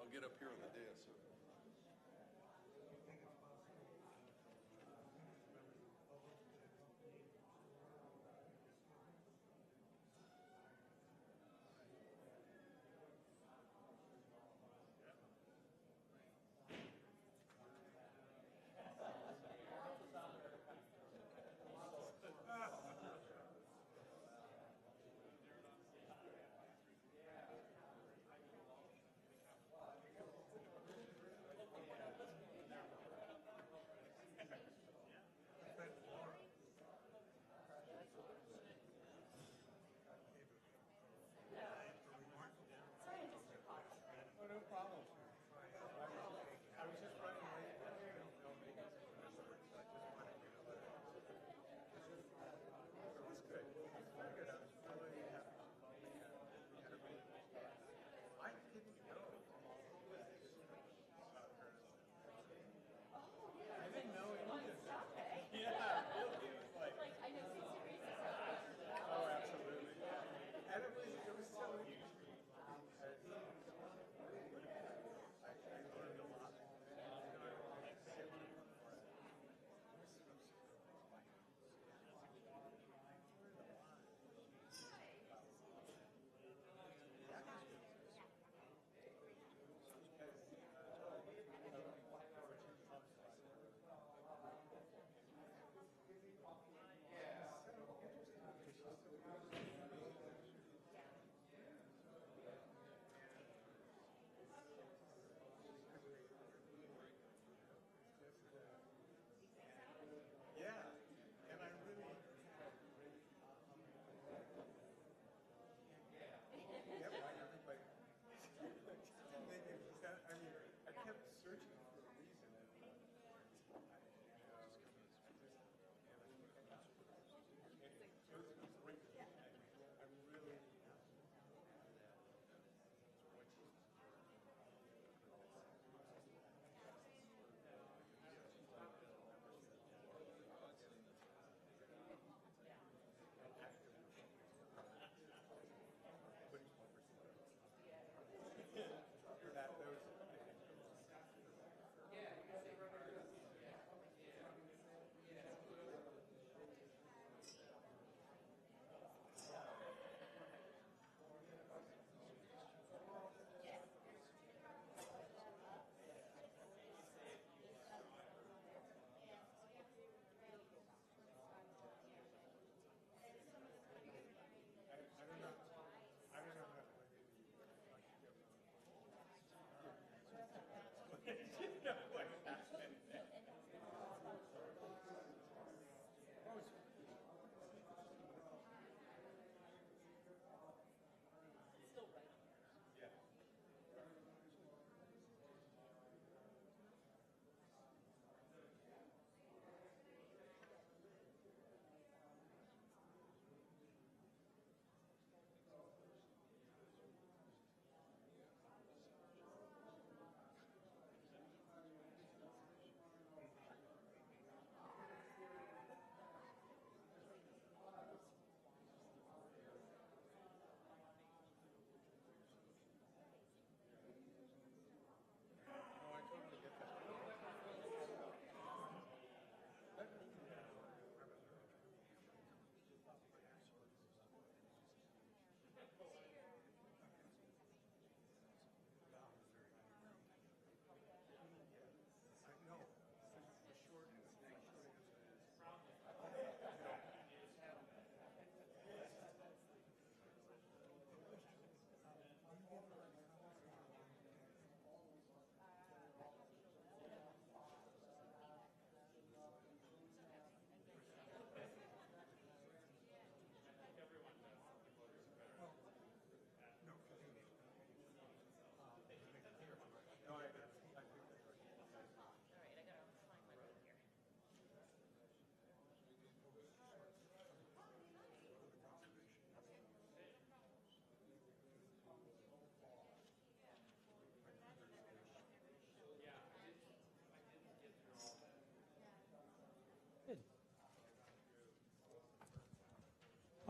I'll get up here on the dais.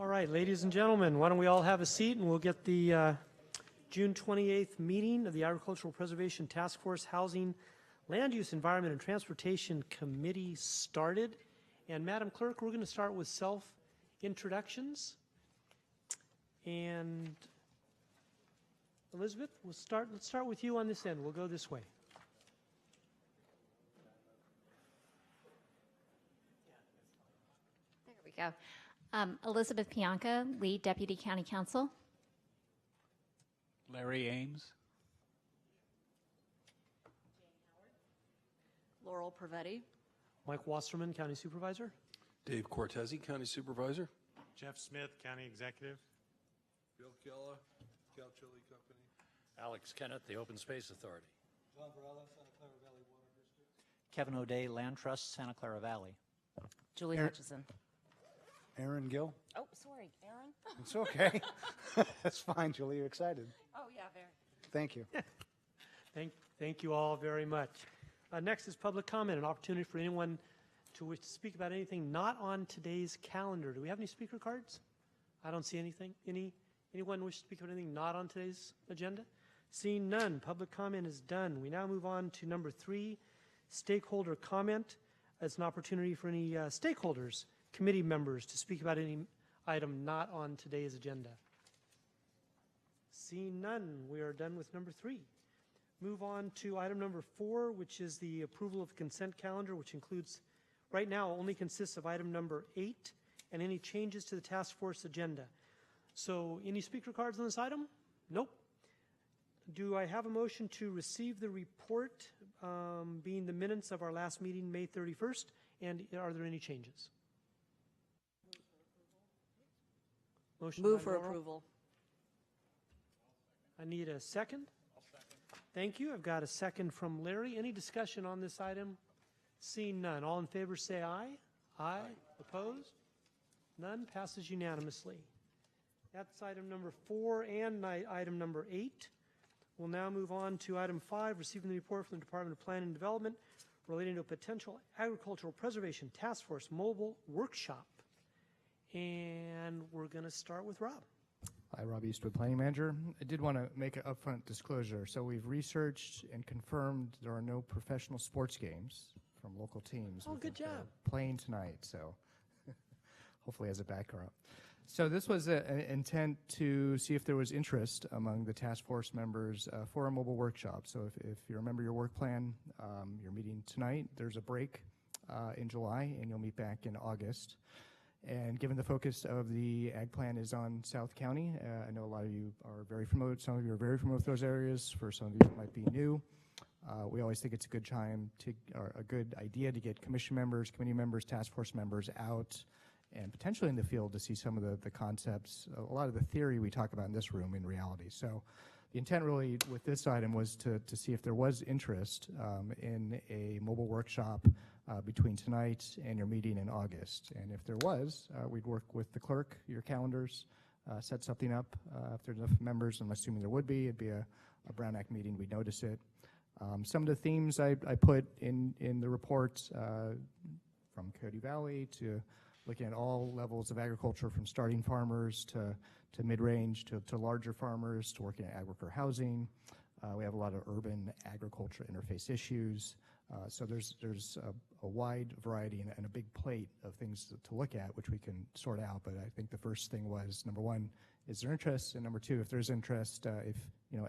All right, ladies and gentlemen, why don't we all have a seat and we'll get the June 28th meeting of the Agricultural Preservation Task Force Housing, Land Use, Environment, and Transportation Committee started. And Madam Clerk, we're going to start with self-introductions. And Elizabeth, let's start with you on this end. We'll go this way. There we go. Elizabeth Pianka, Lead Deputy County Counsel. Larry Ames. Laurel Prevetti. Mike Wasserman, County Supervisor. Dave Cortese, County Supervisor. Jeff Smith, County Executive. Bill Kella, Cal Chili Company. Alex Kennett, the Open Space Authority. John Varela, Santa Clara Valley Water District. Kevin O'Day, Land Trust, Santa Clara Valley. Julie Hutchison. Aaron Gill. Oh, sorry, Aaron. It's okay. That's fine, Julie. You're excited. Oh, yeah, very. Thank you. Thank you all very much. Next is public comment, an opportunity for anyone to wish to speak about anything not on today's calendar. Do we have any speaker cards? I don't see anything. Anyone wish to speak about anything not on today's agenda? Seeing none, public comment is done. We now move on to number 3, stakeholder comment. As an opportunity for any stakeholders, committee members to speak about any item not on today's agenda. Seeing none, we are done with number 3. Move on to item number 4, which is the approval of the consent calendar, which includes, right now, only consists of item number 8 and any changes to the task force agenda. So any speaker cards on this item? Nope. Do I have a motion to receive the report, being the minutes of our last meeting, May 31st, and are there any changes? Motion Move by for Laurel. approval. I need a second. Thank you. I've got a second from Larry. Any discussion on this item? Seeing none. All in favor say aye. Aye. Opposed? None. Passes unanimously. That's item number 4 and item number 8. We'll now move on to item 5, receiving the report from the Department of Planning and Development relating to a potential agricultural preservation task force mobile workshop. And we're going to start with Rob. Hi, Rob Eastwood, Planning Manager. I did want to make an upfront disclosure. So we've researched and confirmed there are no professional sports games from local teams. Oh, good job. Playing tonight, so hopefully as a backdrop. So this was an intent to see if there was interest among the task force members for a mobile workshop. So if you remember your work plan, you're meeting tonight. There's a break in July, and you'll meet back in August. And given the focus of the ag plan is on South County, I know a lot of you are very familiar, some of you are very familiar with those areas. For some of you it might be new. We always think it's a good time to, or a good idea to get commission members, committee members, task force members out and potentially in the field to see some of the concepts, a lot of the theory we talk about in this room in reality. So the intent really with this item was to see if there was interest in a mobile workshop between tonight and your meeting in August. And if there was, we'd work with the clerk, your calendars, set something up. If there's enough members, I'm assuming there would be, it'd be a Brown Act meeting, we'd notice it. Some of the themes I put in the report from Coyote Valley to looking at all levels of agriculture, from starting farmers to mid-range to larger farmers, to working at agriculture housing. We have a lot of urban agriculture interface issues. So there's a wide variety and a big plate of things to look at, which we can sort out. But I think the first thing was, number one, is there interest? And number two, if there's interest, if,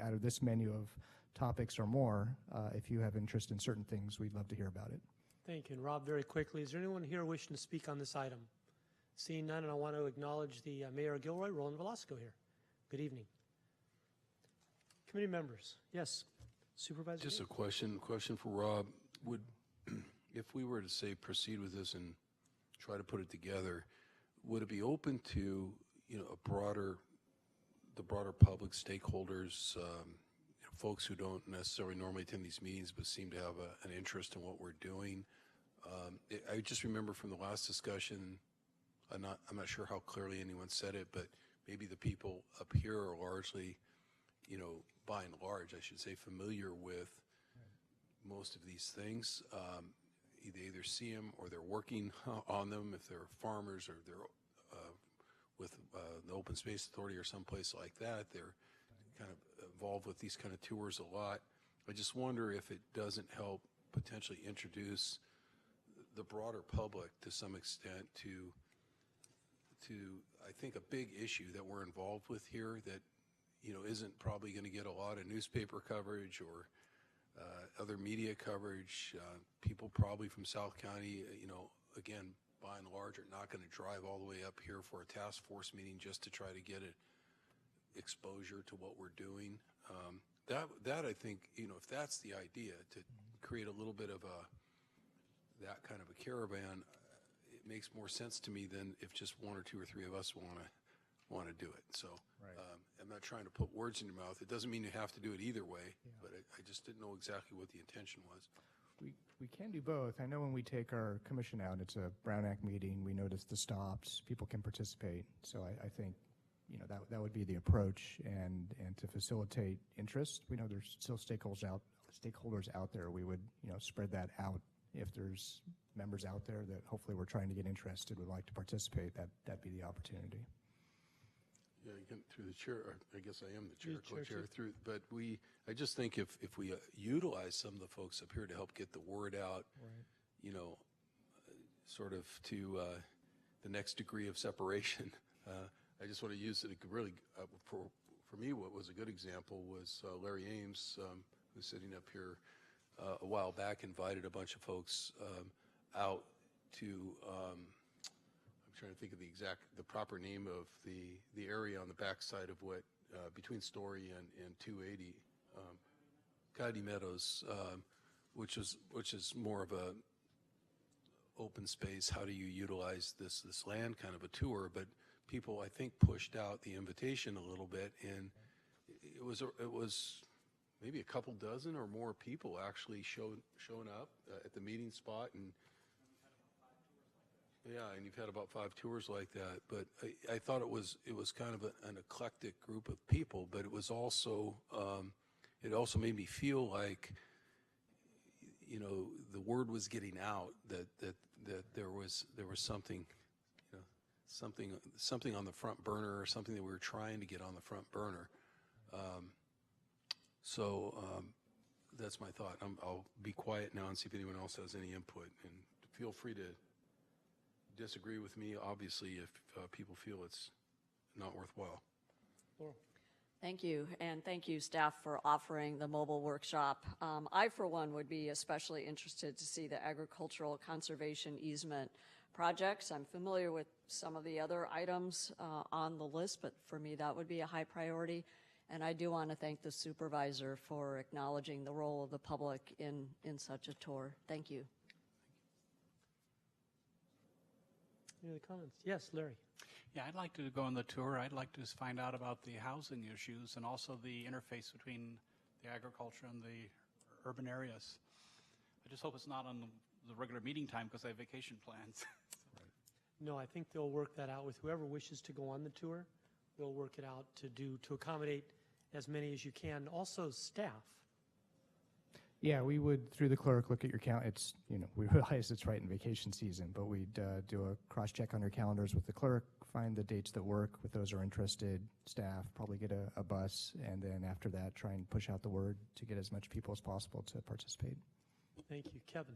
out of this menu of topics or more, if you have interest in certain things, we'd love to hear about it. Thank you. And Rob, very quickly, is there anyone here wishing to speak on this item? Seeing none, and I want to acknowledge the Mayor Gilroy, Roland Velasco here. Good evening. Committee members. Yes, Supervisor. Just a question for Rob. Would, if we were to say proceed with this and try to put it together, would it be open to the broader public stakeholders, folks who don't necessarily normally attend these meetings but seem to have an interest in what we're doing? I just remember from the last discussion, I'm not sure how clearly anyone said it, but maybe the people up here are largely, by and large, I should say, familiar with most of these things. They either see them or they're working on them. If they're farmers or they're with the Open Space Authority or someplace like that, they're kind of involved with these kind of tours a lot. I just wonder if it doesn't help potentially introduce the broader public to some extent to I think a big issue that we're involved with here that, you know, isn't probably going to get a lot of newspaper coverage or other media coverage. People probably from South County, you know, again, by and large, are not going to drive all the way up here for a task force meeting just to try to get it exposure to what we're doing. That I think, you know, if that's the idea, to create a little bit of that kind of a caravan, it makes more sense to me than if just one or two or three of us want to do it. So I'm not trying to put words in your mouth. It doesn't mean you have to do it either way, but I just didn't know exactly what the intention was. We can do both. I know when we take our commission out, it's a Brown Act meeting, we notice the stops, people can participate. So I think, you know, that would be the approach, and to facilitate interest. We know there's still stakeholders out there. We would, you know, spread that out. If there's members out there that hopefully we're trying to get interested, would like to participate, that'd be the opportunity. Yeah, you can, through the chair, or I guess I am the chair, You're the chair, co-chair, but I just think if we utilize some of the folks up here to help get the word out, you know, sort of to the next degree of separation, I just want to use it really, for me, what was a good example was Larry Ames, who's sitting up here a while back, invited a bunch of folks out to, I'm trying to think of the proper name of the area on the backside of what, between Story and 280, Coyote Meadows, which is more of a open space. How do you utilize this land kind of a tour? But people, I think, pushed out the invitation a little bit, and it was maybe a couple dozen or more people actually showing up at the meeting spot. And yeah, and you've had about 5 tours like that. But I thought it was kind of an eclectic group of people, but it was also it also made me feel like, you know, the word was getting out that there was something, you know, something on the front burner, or something that we were trying to get on the front burner. So that's my thought. I'll be quiet now and see if anyone else has any input, and feel free to disagree with me, obviously, if people feel it's not worthwhile. Laurel. Thank you, and thank you, staff, for offering the mobile workshop. I, for one, would be especially interested to see the agricultural conservation easement projects. I'm familiar with some of the other items on the list, but for me, that would be a high priority. And I do want to thank the supervisor for acknowledging the role of the public in such a tour. Thank you. Any other comments? Yes, Larry. Yeah, I'd like to go on the tour. I'd like to find out about the housing issues and also the interface between the agriculture and the urban areas. I just hope it's not on the regular meeting time, because I have vacation plans. No, I think they'll work that out with whoever wishes to go on the tour. They'll work it out to accommodate as many as you can. Also, staff. Yeah, we would, through the clerk, look at your count. It's, you know, we realize it's right in vacation season, but we'd do a cross-check on your calendars with the clerk, find the dates that work with those who are interested, staff, probably get a bus, and then after that, try and push out the word to get as much people as possible to participate. Thank you. Kevin.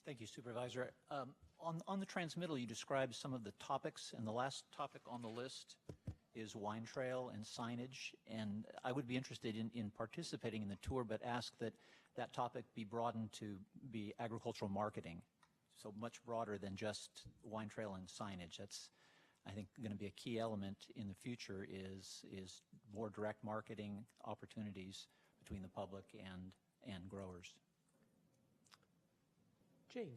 Thank you, Supervisor. On the transmittal, you described some of the topics, and the last topic on the list is wine trail and signage, and I would be interested in participating in the tour, but ask that topic be broadened to be agricultural marketing, so much broader than just wine trail and signage. That's, I think, going to be a key element in the future, is more direct marketing opportunities between the public and growers. Jane.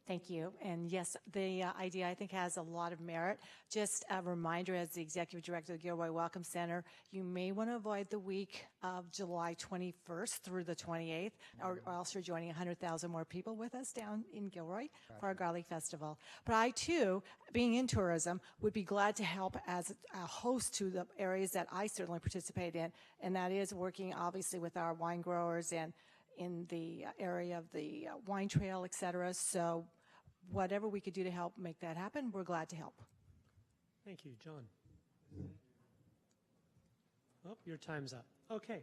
Thank you. And yes, the idea, I think, has a lot of merit. Just a reminder, as the Executive Director of the Gilroy Welcome Center, you may want to avoid the week of July 21st through the 28th, or else you're joining 100,000 more people with us down in Gilroy for our Garlic Festival. But I, too, being in tourism, would be glad to help as a host to the areas that I certainly participate in, and that is working, obviously, with our wine growers and in the area of the wine trail, et cetera. So whatever we could do to help make that happen, we're glad to help. Thank you. John. Oh, your time's up. Okay.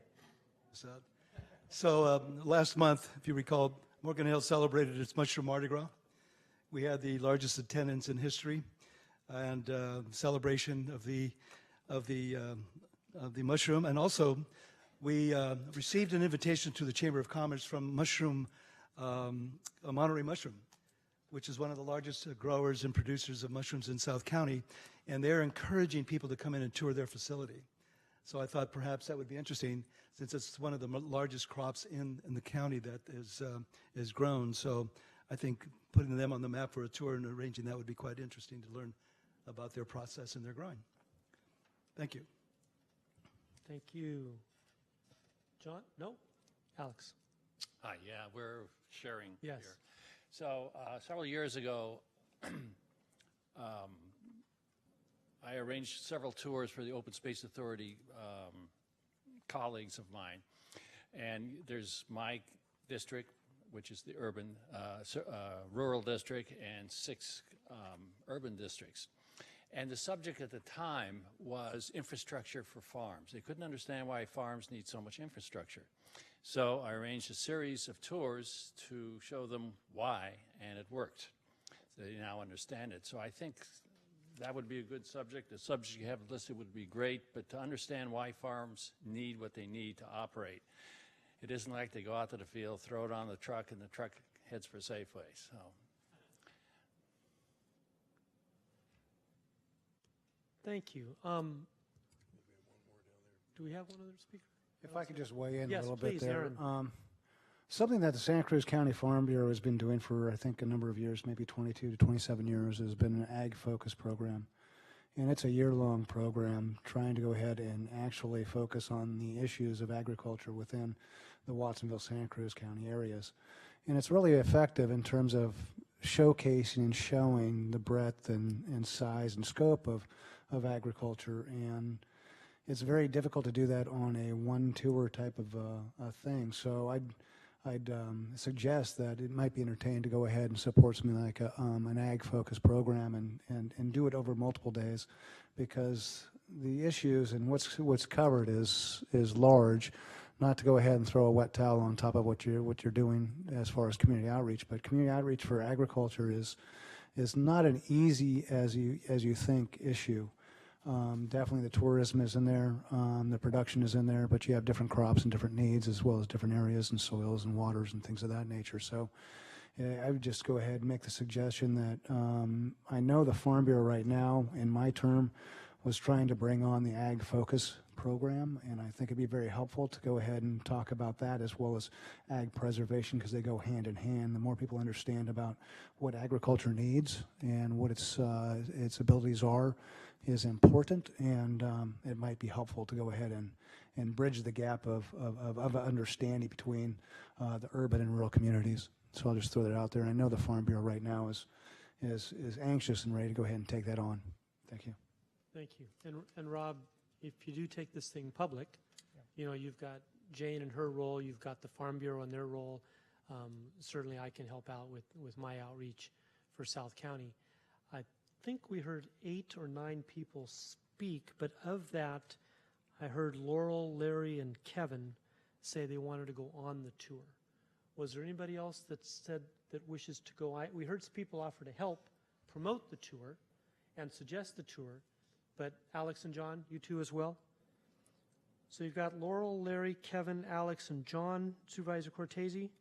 So last month, if you recall, Morgan Hill celebrated its Mushroom Mardi Gras. We had the largest attendance in history and celebration of the mushroom. And also, we received an invitation to the Chamber of Commerce from Monterey Mushroom, which is one of the largest growers and producers of mushrooms in South County. And they're encouraging people to come in and tour their facility. So I thought perhaps that would be interesting, since it's one of the largest crops in the county that is grown. So I think putting them on the map for a tour and arranging that would be quite interesting to learn about their process and their growing. Thank you. Thank you. John? No? Alex? Hi, yeah, we're sharing Yes. here. So several years ago, I arranged several tours for the Open Space Authority colleagues of mine. And there's my district, which is the urban, rural district, and 6 urban districts. And the subject at the time was infrastructure for farms. They couldn't understand why farms need so much infrastructure. So I arranged a series of tours to show them why, and it worked. They now understand it. So I think that would be a good subject. The subject you have listed would be great, but to understand why farms need what they need to operate. It isn't like they go out to the field, throw it on the truck, and the truck heads for Safeway. So. Thank you. Do we have one other speaker? If I could just weigh in Yes, a little please, bit there. Aaron. Something that the Santa Cruz County Farm Bureau has been doing for, I think, a number of years, maybe 22 to 27 years, has been an ag focus program. And it's a year-long program trying to go ahead and actually focus on the issues of agriculture within the Watsonville, Santa Cruz County areas. And it's really effective in terms of showcasing and showing the breadth and size and scope of agriculture. And it's very difficult to do that on a one-tour type of a thing. So I'd suggest that it might be entertaining to go ahead and support something like an ag-focused program and do it over multiple days, because the issues and what's covered is large. Not to go ahead and throw a wet towel on top of what you're doing as far as community outreach, but community outreach for agriculture is not an easy as you think issue. Definitely the tourism is in there, the production is in there, but you have different crops and different needs, as well as different areas and soils and waters and things of that nature. So I would just go ahead and make the suggestion that I know the Farm Bureau right now, in my term, was trying to bring on the Ag Focus program, and I think it'd be very helpful to go ahead and talk about that, as well as ag preservation, because they go hand in hand. The more people understand about what agriculture needs and what its abilities are is important, and it might be helpful to go ahead and bridge the gap of understanding between the urban and rural communities. So I'll just throw that out there. And I know the Farm Bureau right now is anxious and ready to go ahead and take that on. Thank you. Thank you. And Rob, if you do take this thing public, you know, you've got Jane and her role, you've got the Farm Bureau and their role. Certainly I can help out with my outreach for South County. I think we heard 8 or 9 people speak, but of that, I heard Laurel, Larry, and Kevin say they wanted to go on the tour. Was there anybody else that said that wishes to go? We heard some people offer to help promote the tour and suggest the tour, but Alex and John, you two as well? So you've got Laurel, Larry, Kevin, Alex, and John. Supervisor Cortese?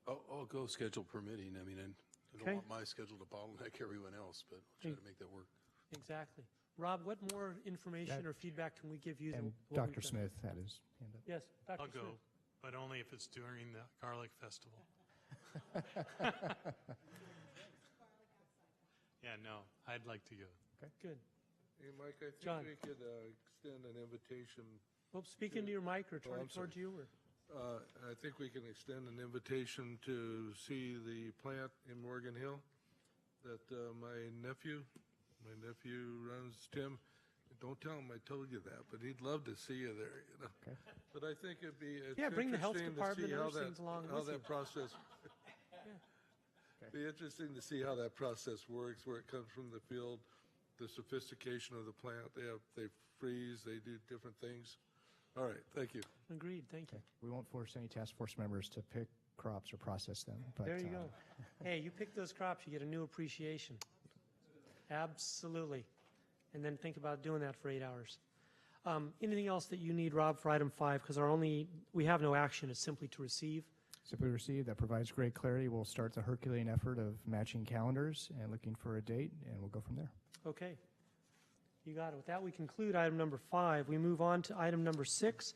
I'll go schedule permitting. I mean, I Okay. don't want my schedule to bottleneck everyone else, but I'll try to make that work. Exactly. Rob, what more information or feedback can we give you? And than what Dr. we've done? Smith had his hand up. Yes, Dr. I'll go, Smith. but only if it's during the garlic festival. Yeah, no, I'd like to go. Okay, good. Hey, Mike, I think John. we could extend an invitation. Well, speak into your mic or turn I'm it towards sorry. you. Or I think we can extend an invitation to see the plant in Morgan Hill that my nephew runs, Tim. Don't tell him I told you that, but he'd love to see you there. You know. Okay. But I think it'd be bring the health interesting to department see and how nursing's along how with you. that process. Be interesting to see how that process works, where it comes from the field, the sophistication of the plant. They freeze, they do different things. All right, thank you. Agreed, thank you. We won't force any task force members to pick crops or process them. But, There you go. Hey, you pick those crops, you get a new appreciation. Absolutely. And then think about doing that for 8 hours. Anything else that you need, Rob, for item 5? Because we have no action, it's simply to receive. Simply received, that provides great clarity. We'll start the Herculean effort of matching calendars and looking for a date, and we'll go from there. Okay. You got it. With that, we conclude item number 5. We move on to item number 6,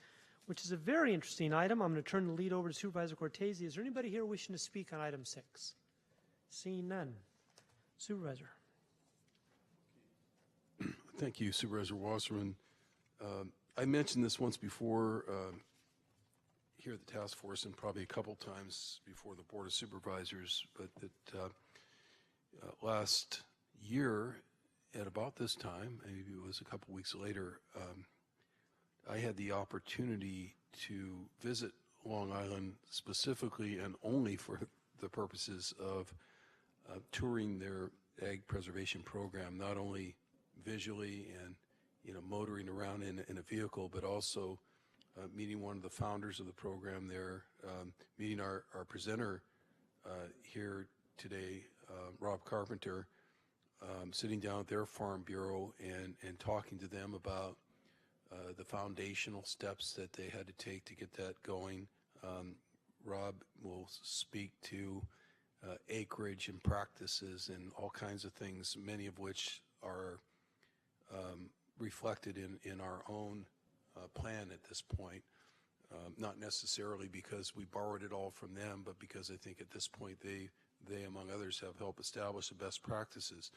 which is a very interesting item. I'm going to turn the lead over to Supervisor Cortese. Is there anybody here wishing to speak on item 6? Seeing none. Supervisor. Thank you, Supervisor Wasserman. I mentioned this once before here at the task force and probably a couple times before the Board of Supervisors, but that last year at about this time, maybe it was a couple weeks later, I had the opportunity to visit Long Island specifically and only for the purposes of touring their ag preservation program, not only visually and motoring around in a vehicle, but also meeting one of the founders of the program there, meeting our presenter here today, Rob Carpenter, sitting down at their Farm Bureau and talking to them about the foundational steps that they had to take to get that going. Rob will speak to acreage and practices and all kinds of things, many of which are reflected in our own plan at this point, not necessarily because we borrowed it all from them, but because I think at this point they among others have helped establish the best practices.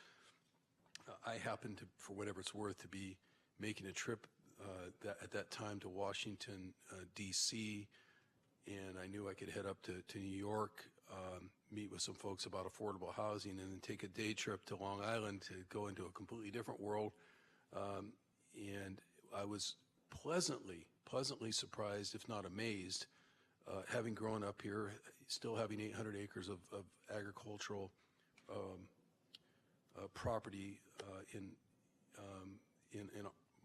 I happened to, for whatever it's worth, to be making a trip at that time to Washington, D.C., and I knew I could head up to New York, meet with some folks about affordable housing, and then take a day trip to Long Island to go into a completely different world. And I was pleasantly surprised, if not amazed, having grown up here, still having 800 acres of agricultural property in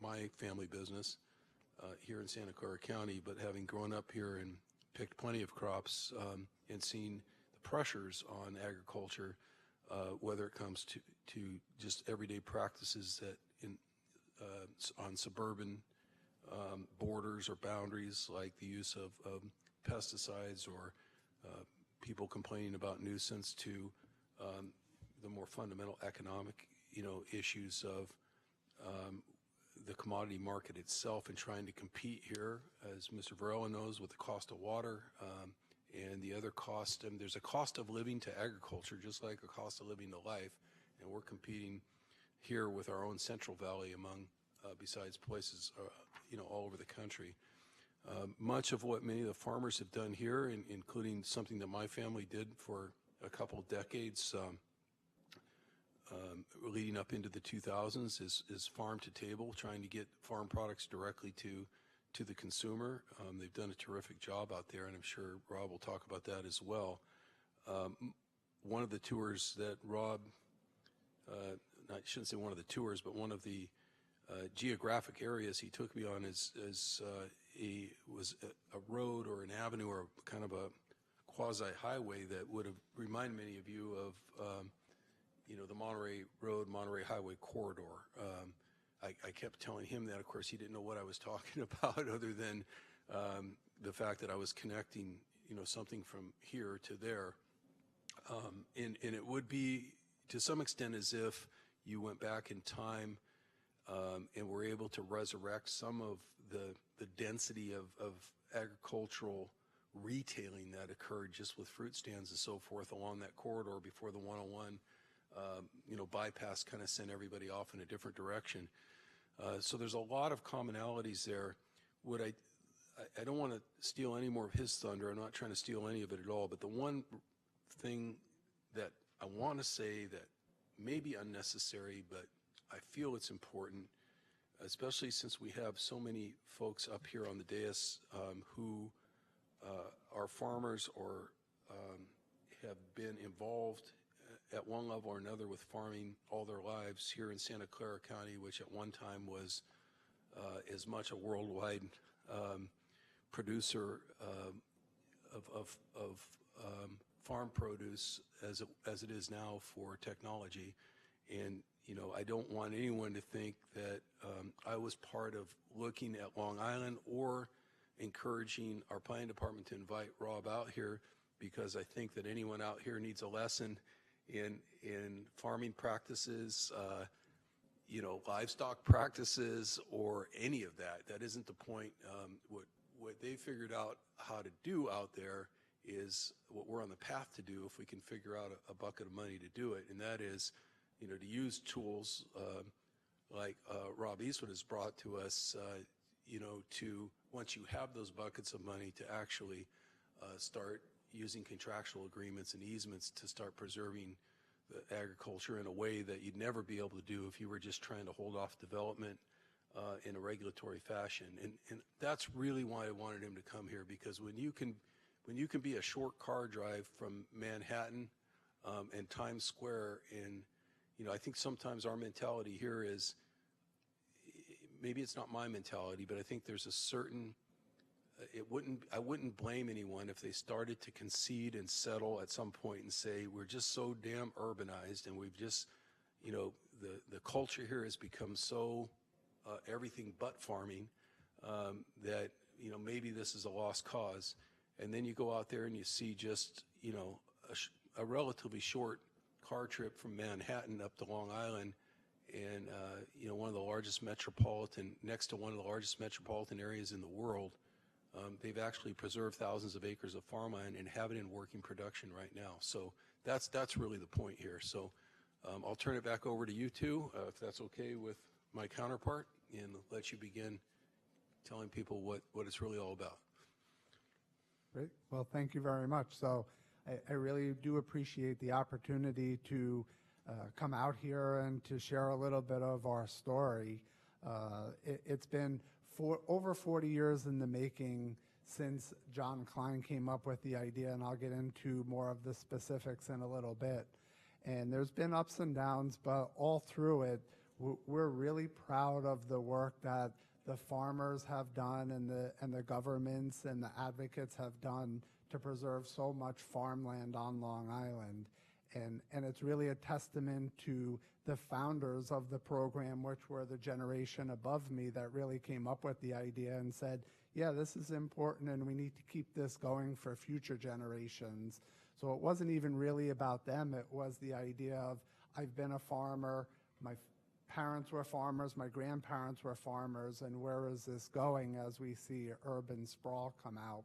my family business here in Santa Clara County, but having grown up here and picked plenty of crops and seen the pressures on agriculture, whether it comes to just everyday practices that on suburban borders or boundaries, like the use of pesticides or people complaining about nuisance, to the more fundamental economic issues of the commodity market itself and trying to compete here, as Mr. Varela knows, with the cost of water and the other cost. And there's a cost of living to agriculture, just like a cost of living to life, and we're competing here with our own Central Valley among, besides places, all over the country. Much of what many of the farmers have done here, including something that my family did for a couple of decades leading up into the 2000s, is farm to table, trying to get farm products directly to the consumer. They've done a terrific job out there, and I'm sure Rob will talk about that as well. One of the tours that Rob, I shouldn't say one of the tours, but one of the geographic areas he took me on was a road or an avenue or kind of a quasi-highway that would have reminded many of you of the Monterey Road, Monterey Highway corridor. I kept telling him that. Of course, he didn't know what I was talking about, other than the fact that I was connecting, something from here to there. And it would be, to some extent, as if you went back in time and were able to resurrect some of the density of agricultural retailing that occurred just with fruit stands and so forth along that corridor before the 101 bypass kind of sent everybody off in a different direction. So there's a lot of commonalities there. I don't want to steal any more of his thunder. I'm not trying to steal any of it at all. But the one thing that I want to say that may be unnecessary, but I feel it's important, especially since we have so many folks up here on the dais who are farmers or have been involved at one level or another with farming all their lives here in Santa Clara County, which at one time was as much a worldwide producer of farm produce as it is now for technology. And, you know, I don't want anyone to think that I was part of looking at Long Island or encouraging our planning department to invite Rob out here, because I think that anyone out here needs a lesson in farming practices, you know, livestock practices, or any of that. That isn't the point. What they figured out how to do out there is what we're on the path to do if we can figure out a bucket of money to do it, and that is, you know, to use tools like Rob Eastwood has brought to us, you know, to, once you have those buckets of money, to actually start using contractual agreements and easements to start preserving the agriculture in a way that you'd never be able to do if you were just trying to hold off development in a regulatory fashion. And that's really why I wanted him to come here, because when you can be a short car drive from Manhattan and Times Square, and, you know, I think sometimes our mentality here is, maybe it's not my mentality, but I think there's a certain, I wouldn't blame anyone if they started to concede and settle at some point and say, we're just so damn urbanized, and we've just, you know, the culture here has become so everything but farming that, you know, maybe this is a lost cause. And then you go out there and you see just, you know, a relatively short car trip from Manhattan up to Long Island, and, you know, one of the largest next to one of the largest metropolitan areas in the world. They've actually preserved thousands of acres of farmland and have it in working production right now. So that's really the point here. So I'll turn it back over to you two, if that's okay with my counterpart, and let you begin telling people what it's really all about. Great. Well, thank you very much. So I really do appreciate the opportunity to come out here and to share a little bit of our story. It's been over 40 years in the making since John Klein came up with the idea, and I'll get into more of the specifics in a little bit. And there's been ups and downs, but all through it, we're really proud of the work that the farmers have done and the governments and the advocates have done to preserve so much farmland on Long Island. And it's really a testament to the founders of the program, which were the generation above me that really came up with the idea and said, yeah, this is important and we need to keep this going for future generations. So it wasn't even really about them. It was the idea of, I've been a farmer, my parents were farmers, my grandparents were farmers, and where is this going as we see urban sprawl come out?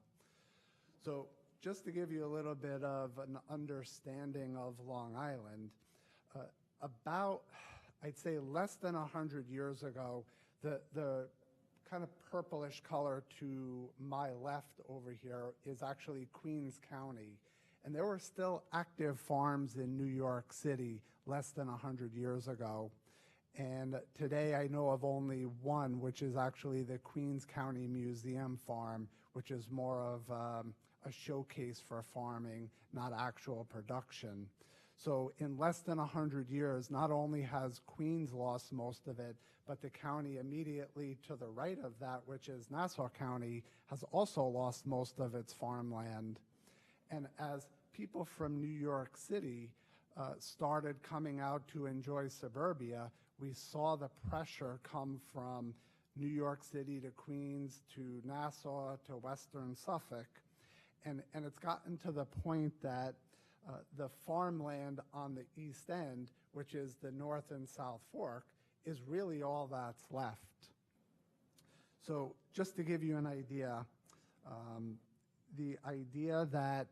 So just to give you a little bit of an understanding of Long Island, about, I'd say less than 100 years ago, the kind of purplish color to my left over here is actually Queens County. And there were still active farms in New York City less than 100 years ago. And today I know of only one, which is actually the Queens County Museum Farm, which is more of a showcase for farming, not actual production. So in less than 100 years, not only has Queens lost most of it, but the county immediately to the right of that, which is Nassau County, has also lost most of its farmland. And as people from New York City started coming out to enjoy suburbia, we saw the pressure come from New York City to Queens to Nassau to Western Suffolk. And it's gotten to the point that the farmland on the East End, which is the North and South Fork, is really all that's left. So just to give you an idea, the idea that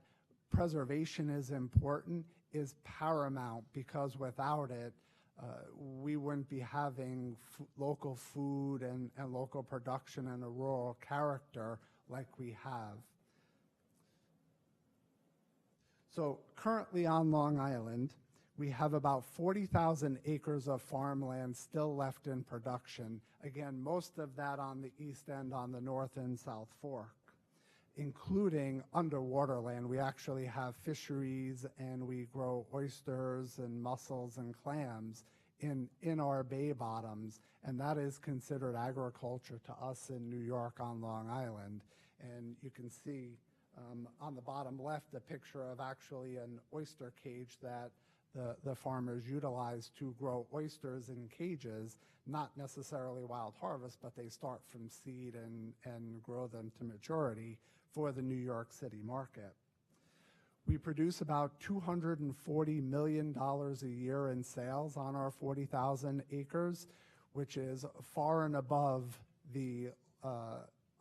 preservation is important is paramount, because without it, we wouldn't be having local food and local production and a rural character like we have. So currently on Long Island, we have about 40,000 acres of farmland still left in production. Again, most of that on the East End, on the North and South Fork, including underwater land. We actually have fisheries and we grow oysters and mussels and clams in our bay bottoms, and that is considered agriculture to us in New York on Long Island. And you can see on the bottom left a picture of actually an oyster cage that the farmers utilize to grow oysters in cages, not necessarily wild harvest, but they start from seed and grow them to maturity for the New York City market. We produce about $240 million a year in sales on our 40,000 acres, which is far and above the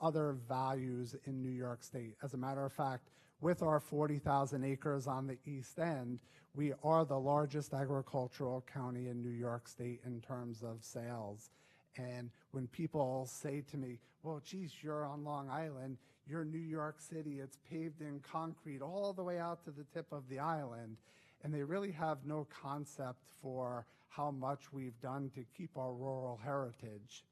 other values in New York State. As a matter of fact, with our 40,000 acres on the East End, we are the largest agricultural county in New York State in terms of sales. And when people say to me, well, geez, you're on Long Island, you're New York City, it's paved in concrete all the way out to the tip of the island, and they really have no concept for how much we've done to keep our rural heritage.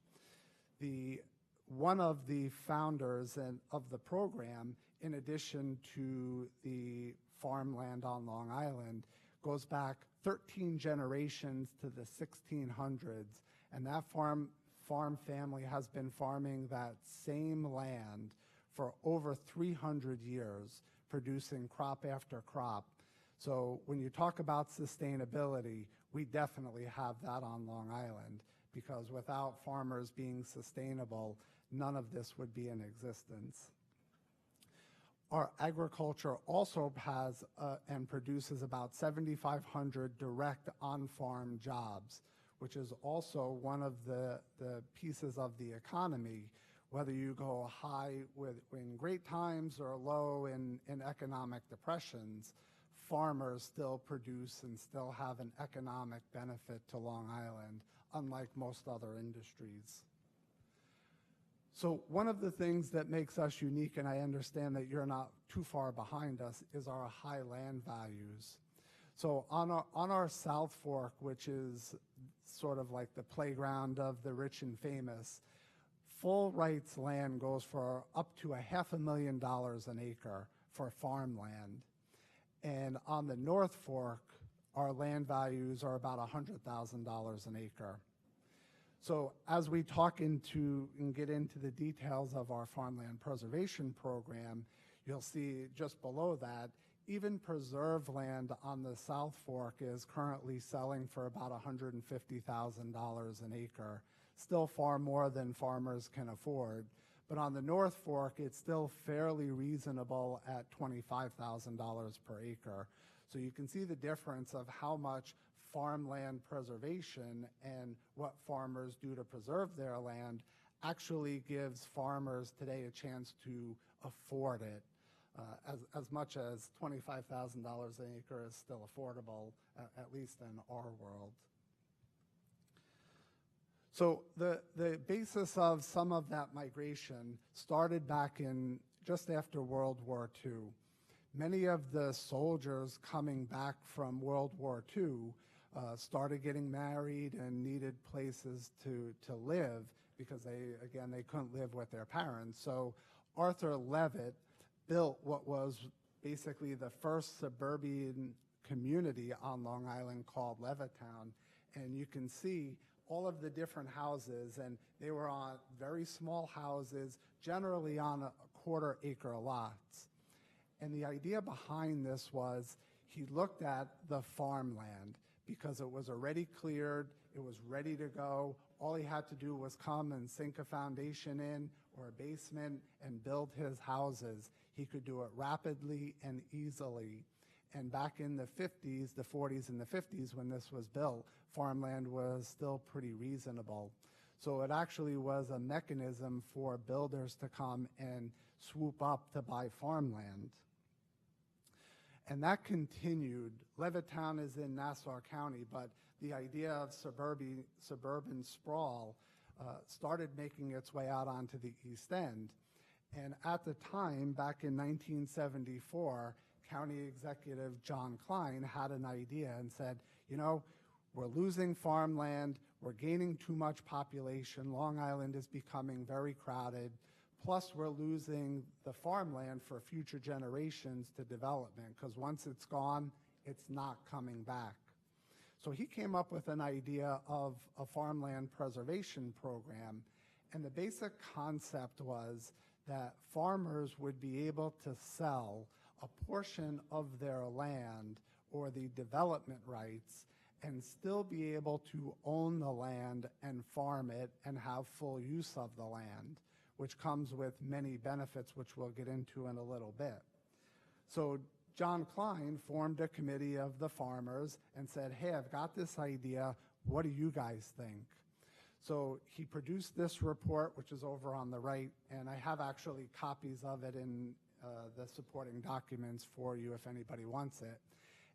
One of the founders of the program, in addition to the farmland on Long Island, goes back 13 generations to the 1600s, and that farm family has been farming that same land for over 300 years, producing crop after crop. So when you talk about sustainability, we definitely have that on Long Island, because without farmers being sustainable, none of this would be in existence. Our agriculture also has and produces about 7,500 direct on-farm jobs, which is also one of the pieces of the economy. Whether you go high in great times or low in economic depressions, farmers still produce and still have an economic benefit to Long Island, unlike most other industries. So one of the things that makes us unique, and I understand that you're not too far behind us, is our high land values. So on our South Fork, which is sort of like the playground of the rich and famous, full rights land goes for up to $500,000 an acre for farmland. And on the North Fork, our land values are about $100,000 an acre. So as we talk and get into the details of our farmland preservation program, you'll see just below that, even preserved land on the South Fork is currently selling for about $150,000 an acre, still far more than farmers can afford. But on the North Fork, it's still fairly reasonable at $25,000 per acre. So you can see the difference of how much farmland preservation and what farmers do to preserve their land actually gives farmers today a chance to afford it. As much as $25,000 an acre is still affordable, at least in our world. So the basis of some of that migration started back in just after World War II. Many of the soldiers coming back from World War II started getting married and needed places to live because they couldn't live with their parents. So Arthur Levitt built what was basically the first suburban community on Long Island called Levittown. And you can see all of the different houses, and they were on very small houses, generally on a quarter-acre lots. And the idea behind this was he looked at the farmland because it was already cleared, it was ready to go. All he had to do was come and sink a foundation in or a basement and build his houses. He could do it rapidly and easily. And back in the 50s, the 40s and the 50s, when this was built, farmland was still pretty reasonable. So it actually was a mechanism for builders to come and swoop up to buy farmland. And that continued. Levittown is in Nassau County, but the idea of suburban sprawl started making its way out onto the East End. And at the time, back in 1974, County Executive John Klein had an idea and said, you know, we're losing farmland, we're gaining too much population, Long Island is becoming very crowded, plus we're losing the farmland for future generations to development, because once it's gone, it's not coming back. So he came up with an idea of a farmland preservation program, and the basic concept was that farmers would be able to sell a portion of their land or the development rights and still be able to own the land and farm it and have full use of the land, which comes with many benefits, which we'll get into in a little bit. So John Klein formed a committee of the farmers and said, hey, I've got this idea. What do you guys think? So he produced this report, which is over on the right, and I have actually copies of it in the supporting documents for you if anybody wants it,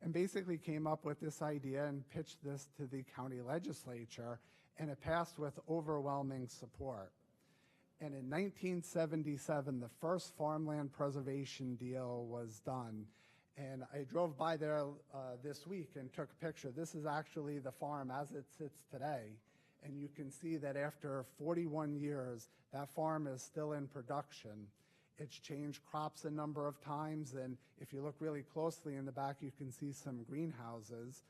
and basically came up with this idea and pitched this to the county legislature, and it passed with overwhelming support. And in 1977, the first farmland preservation deal was done. And I drove by there this week and took a picture. This is actually the farm as it sits today. And you can see that after 41 years, that farm is still in production. It's changed crops a number of times. And if you look really closely in the back, you can see some greenhouses.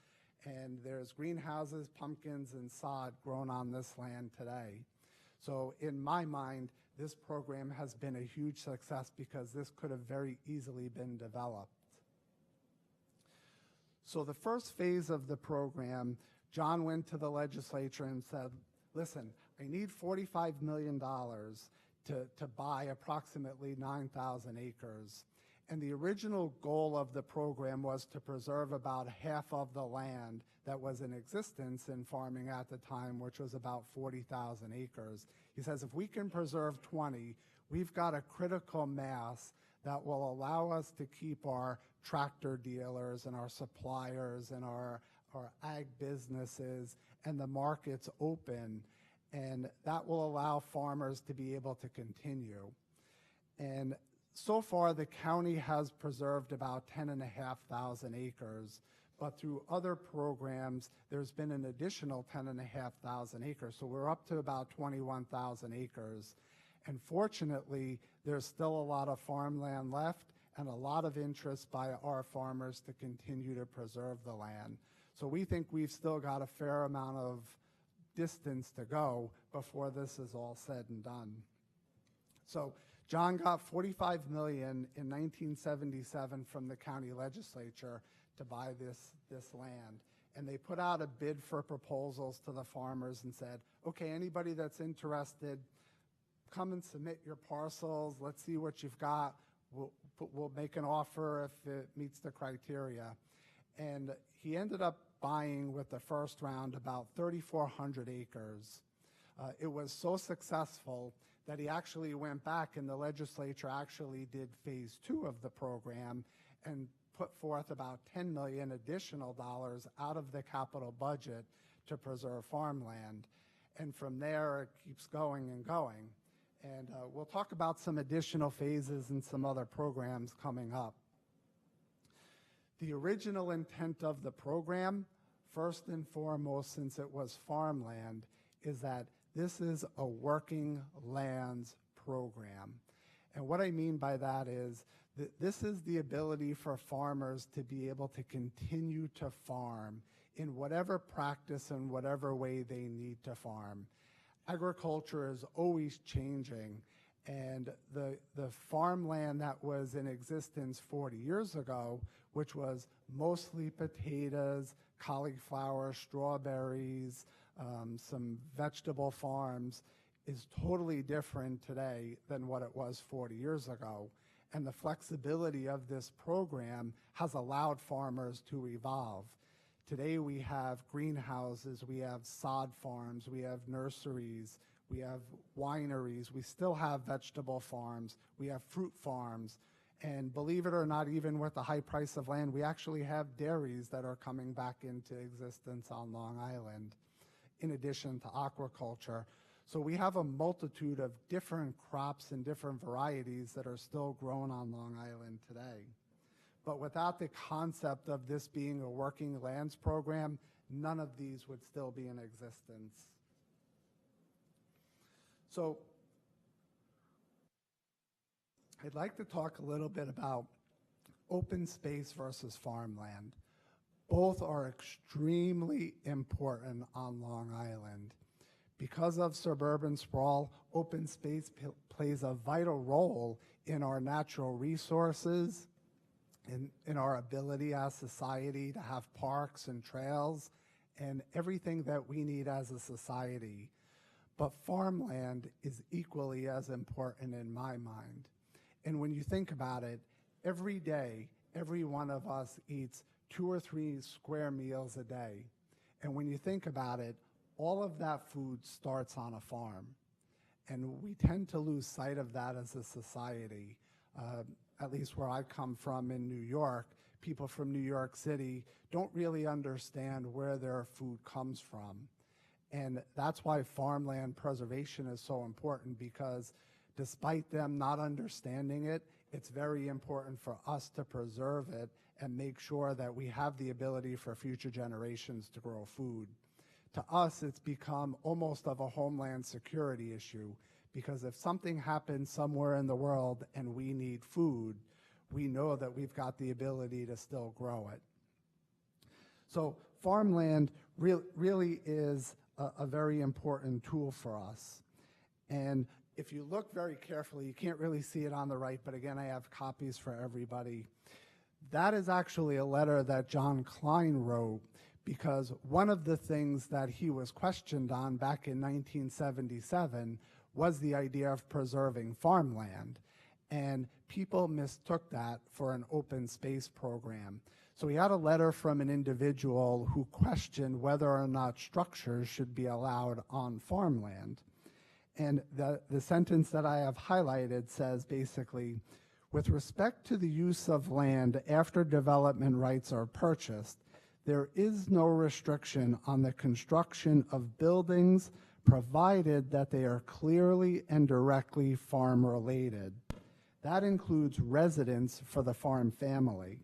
And there's greenhouses, pumpkins, and sod grown on this land today. So in my mind, this program has been a huge success because this could have very easily been developed. So the first phase of the program, John went to the legislature and said, listen, I need $45 million to buy approximately 9,000 acres. And the original goal of the program was to preserve about half of the land that was in existence in farming at the time, which was about 40,000 acres. He says, if we can preserve 20, we've got a critical mass that will allow us to keep our tractor dealers and our suppliers and our ag businesses and the markets open, and that will allow farmers to be able to continue. And so far, the county has preserved about 10,500 acres, but through other programs, there's been an additional 10,500 acres. So we're up to about 21,000 acres. And fortunately, there's still a lot of farmland left and a lot of interest by our farmers to continue to preserve the land. So we think we've still got a fair amount of distance to go before this is all said and done. So John got $45 million in 1977 from the county legislature to buy this land. And they put out a bid for proposals to the farmers and said, okay, anybody that's interested, come and submit your parcels. Let's see what you've got. We'll make an offer if it meets the criteria. And he ended up buying with the first round about 3,400 acres. It was so successful that he actually went back and the legislature actually did phase 2 of the program and put forth about $10 million additional dollars out of the capital budget to preserve farmland. And from there, it keeps going and going. And we'll talk about some additional phases and some other programs coming up. The original intent of the program, first and foremost, since it was farmland, is that this is a working lands program. And what I mean by that is that this is the ability for farmers to be able to continue to farm in whatever practice and whatever way they need to farm. Agriculture is always changing, and the farmland that was in existence 40 years ago, which was mostly potatoes, cauliflower, strawberries, some vegetable farms, is totally different today than what it was 40 years ago. And the flexibility of this program has allowed farmers to evolve. Today we have greenhouses, we have sod farms, we have nurseries, we have wineries, we still have vegetable farms, we have fruit farms, and believe it or not, even with the high price of land, we actually have dairies that are coming back into existence on Long Island, in addition to aquaculture. So we have a multitude of different crops and different varieties that are still grown on Long Island today. But without the concept of this being a working lands program, none of these would still be in existence. So I'd like to talk a little bit about open space versus farmland. Both are extremely important on Long Island. Because of suburban sprawl, open space plays a vital role in our natural resources, in our ability as society to have parks and trails, and everything that we need as a society. But farmland is equally as important in my mind. And when you think about it, every day, every one of us eats 2 or 3 square meals a day. And when you think about it, all of that food starts on a farm. And we tend to lose sight of that as a society. At least where I come from in New York, people from New York City don't really understand where their food comes from. And that's why farmland preservation is so important, because despite them not understanding it, it's very important for us to preserve it and make sure that we have the ability for future generations to grow food. To us, it's become almost of a homeland security issue, because if something happens somewhere in the world and we need food, we know that we've got the ability to still grow it. So farmland really is a very important tool for us. And if you look very carefully, you can't really see it on the right, but again, I have copies for everybody. That is actually a letter that John Klein wrote, because one of the things that he was questioned on back in 1977 was the idea of preserving farmland. And people mistook that for an open space program. So he had a letter from an individual who questioned whether or not structures should be allowed on farmland. And the sentence that I have highlighted says basically, with respect to the use of land after development rights are purchased, there is no restriction on the construction of buildings provided that they are clearly and directly farm related. That includes residence for the farm family.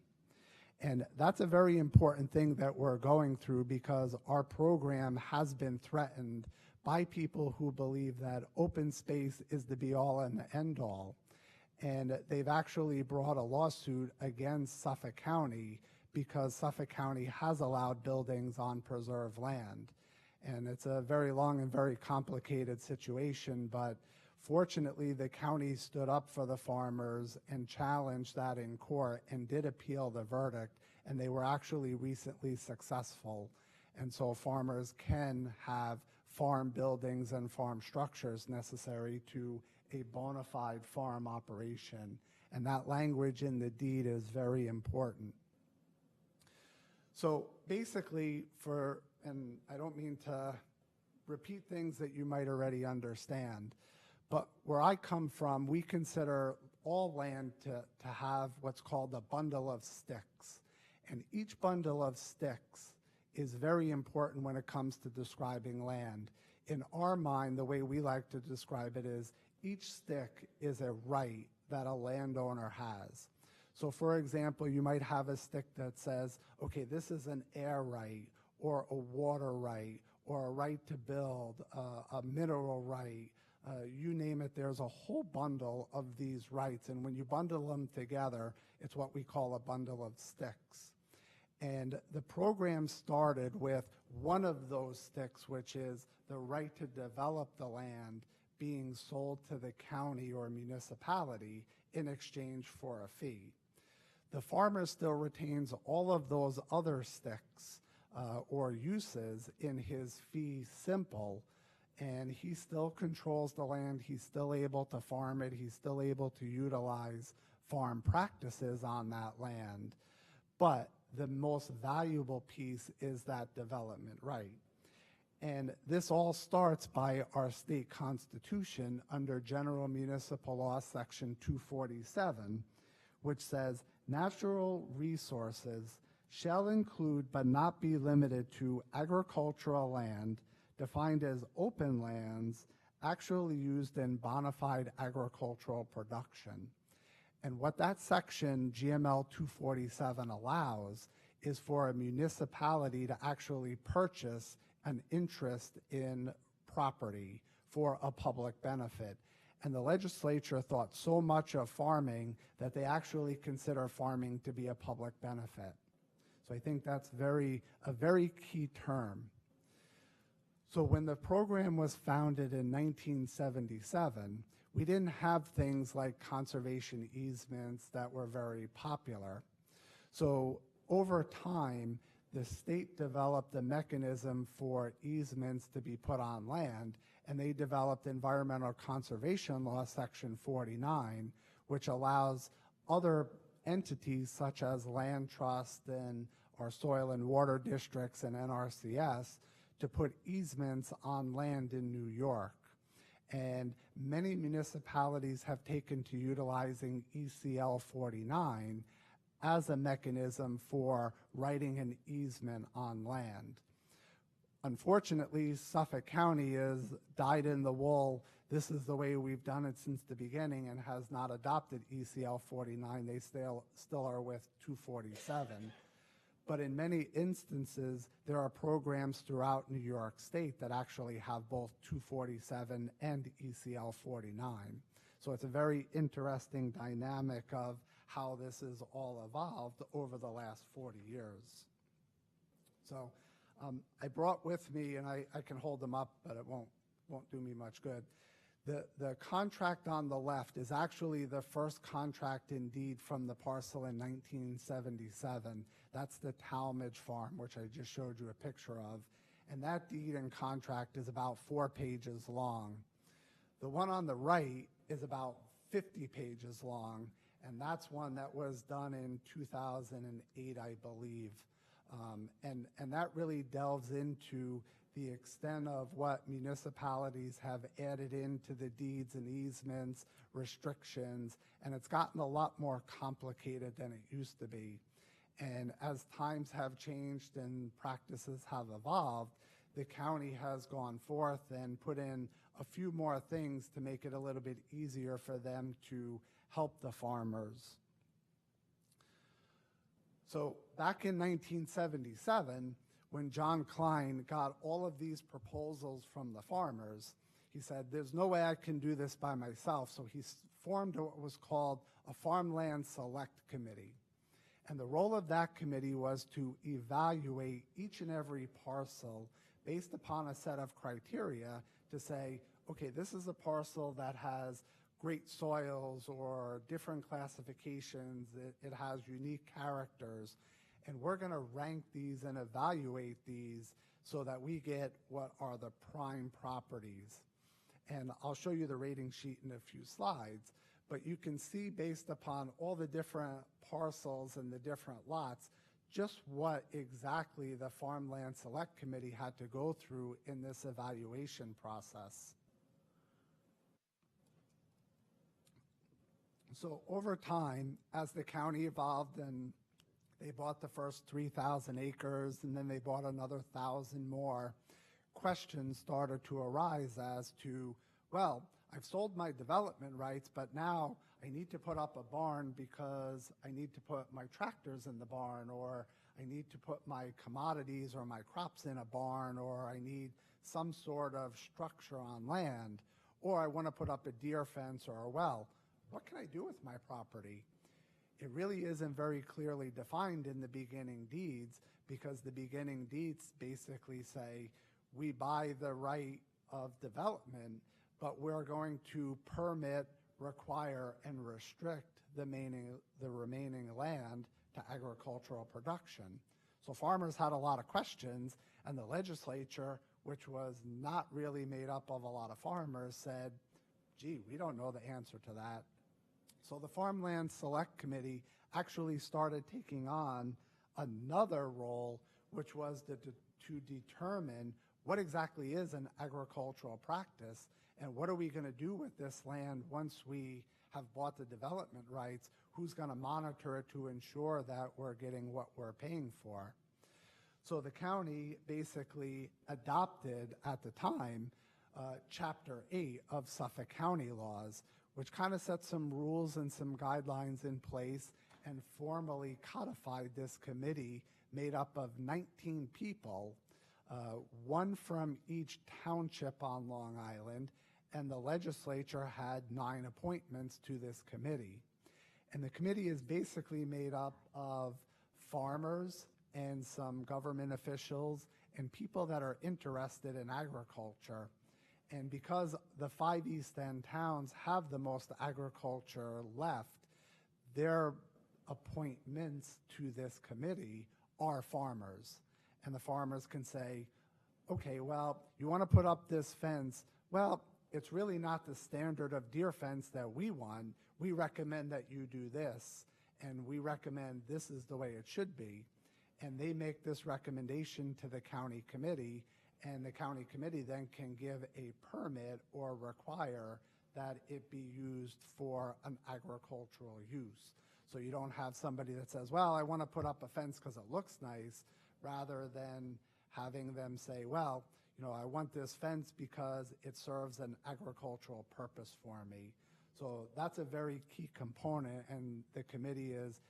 And that's a very important thing that we're going through, because our program has been threatened by people who believe that open space is the be-all and the end-all. And they've actually brought a lawsuit against Suffolk County because Suffolk County has allowed buildings on preserved land. And it's a very long and very complicated situation, but fortunately the county stood up for the farmers and challenged that in court and did appeal the verdict, and they were actually recently successful. And so farmers can have farm buildings and farm structures necessary to a bona fide farm operation. And that language in the deed is very important. So basically, and I don't mean to repeat things that you might already understand, but where I come from, we consider all land to have what's called a bundle of sticks. And each bundle of sticks is very important when it comes to describing land. In our mind, the way we like to describe it is each stick is a right that a landowner has. So for example, you might have a stick that says, okay, this is an air right, or a water right, or a right to build, a mineral right, you name it. There's a whole bundle of these rights, and when you bundle them together, it's what we call a bundle of sticks. And the program started with one of those sticks, which is the right to develop the land, being sold to the county or municipality in exchange for a fee. The farmer still retains all of those other sticks or uses in his fee simple, and he still controls the land. He's still able to farm it. He's still able to utilize farm practices on that land. But the most valuable piece is that development right. And this all starts by our state constitution under General Municipal Law Section 247, which says natural resources shall include but not be limited to agricultural land defined as open lands actually used in bona fide agricultural production. And what that section, GML 247, allows is for a municipality to actually purchase an interest in property for a public benefit. And the legislature thought so much of farming that they actually consider farming to be a public benefit. So I think that's a very key term. So when the program was founded in 1977, we didn't have things like conservation easements that were very popular. So over time, the state developed a mechanism for easements to be put on land, and they developed Environmental Conservation Law Section 49, which allows other entities such as land trust and our soil and water districts and NRCS to put easements on land in New York. And many municipalities have taken to utilizing ECL 49 as a mechanism for writing an easement on land. Unfortunately, Suffolk County is dyed in the wool. This is the way we've done it since the beginning and has not adopted ECL 49. They still are with 247. But in many instances, there are programs throughout New York State that actually have both 247 and ECL 49. So it's a very interesting dynamic of how this has all evolved over the last 40 years. So I brought with me, and I can hold them up, but it won't do me much good. The contract on the left is actually the first contract in deed from the parcel in 1977. That's the Talmadge Farm, which I just showed you a picture of. And that deed and contract is about 4 pages long. The one on the right is about 50 pages long, and that's one that was done in 2008, I believe. And that really delves into the extent of what municipalities have added into the deeds and easements, restrictions, and it's gotten a lot more complicated than it used to be. And as times have changed and practices have evolved, the county has gone forth and put in a few more things to make it a little bit easier for them to help the farmers. So back in 1977, when John Klein got all of these proposals from the farmers, he said, there's no way I can do this by myself. So he formed what was called a Farmland Select Committee. And the role of that committee was to evaluate each and every parcel based upon a set of criteria to say, okay, this is a parcel that has great soils or different classifications, it has unique characters, and we're going to rank these and evaluate these so that we get what are the prime properties. And I'll show you the rating sheet in a few slides, but you can see based upon all the different parcels and the different lots, just what exactly the Farmland Select Committee had to go through in this evaluation process. So over time, as the county evolved and they bought the first 3,000 acres and then they bought another 1,000 more, questions started to arise as to, well, I've sold my development rights, but now I need to put up a barn because I need to put my tractors in the barn, or I need to put my commodities or my crops in a barn, or I need some sort of structure on land, or I want to put up a deer fence or a well. What can I do with my property? It really isn't very clearly defined in the beginning deeds, because the beginning deeds basically say we buy the right of development, but we're going to permit, require, and restrict the remaining land to agricultural production. So farmers had a lot of questions, and the legislature, which was not really made up of a lot of farmers, said, gee, we don't know the answer to that. So the Farmland Select Committee actually started taking on another role, which was to determine what exactly is an agricultural practice and what are we going to do with this land once we have bought the development rights, who's going to monitor it to ensure that we're getting what we're paying for. So the county basically adopted at the time Chapter 8 of Suffolk County laws, which kind of set some rules and some guidelines in place and formally codified this committee made up of 19 people, one from each township on Long Island, and the legislature had 9 appointments to this committee. And the committee is basically made up of farmers, and some government officials and people that are interested in agriculture. And because the 5 East End towns have the most agriculture left, their appointments to this committee are farmers. And the farmers can say, okay, well, you want to put up this fence. Well, it's really not the standard of deer fence that we want. We recommend that you do this, and we recommend this is the way it should be. And they make this recommendation to the county committee, and the county committee then can give a permit or require that it be used for an agricultural use. So you don't have somebody that says, well, I want to put up a fence because it looks nice, rather than having them say, well, you know, I want this fence because it serves an agricultural purpose for me. So that's a very key component, and the committee is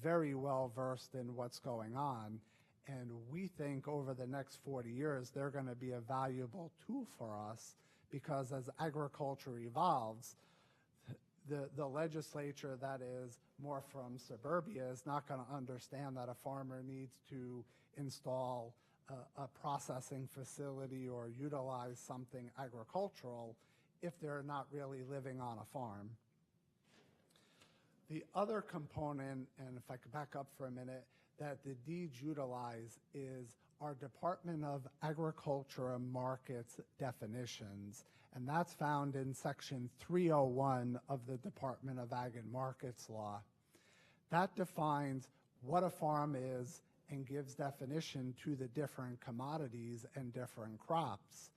very well versed in what's going on. And we think over the next 40 years, they're going to be a valuable tool for us, because as agriculture evolves, the legislature that is more from suburbia is not going to understand that a farmer needs to install a processing facility or utilize something agricultural if they're not really living on a farm. The other component, and if I could back up for a minute, that the deeds utilize is our Department of Agriculture and Markets definitions, and that's found in Section 301 of the Department of Ag and Markets law. That defines what a farm is and gives definition to the different commodities and different crops.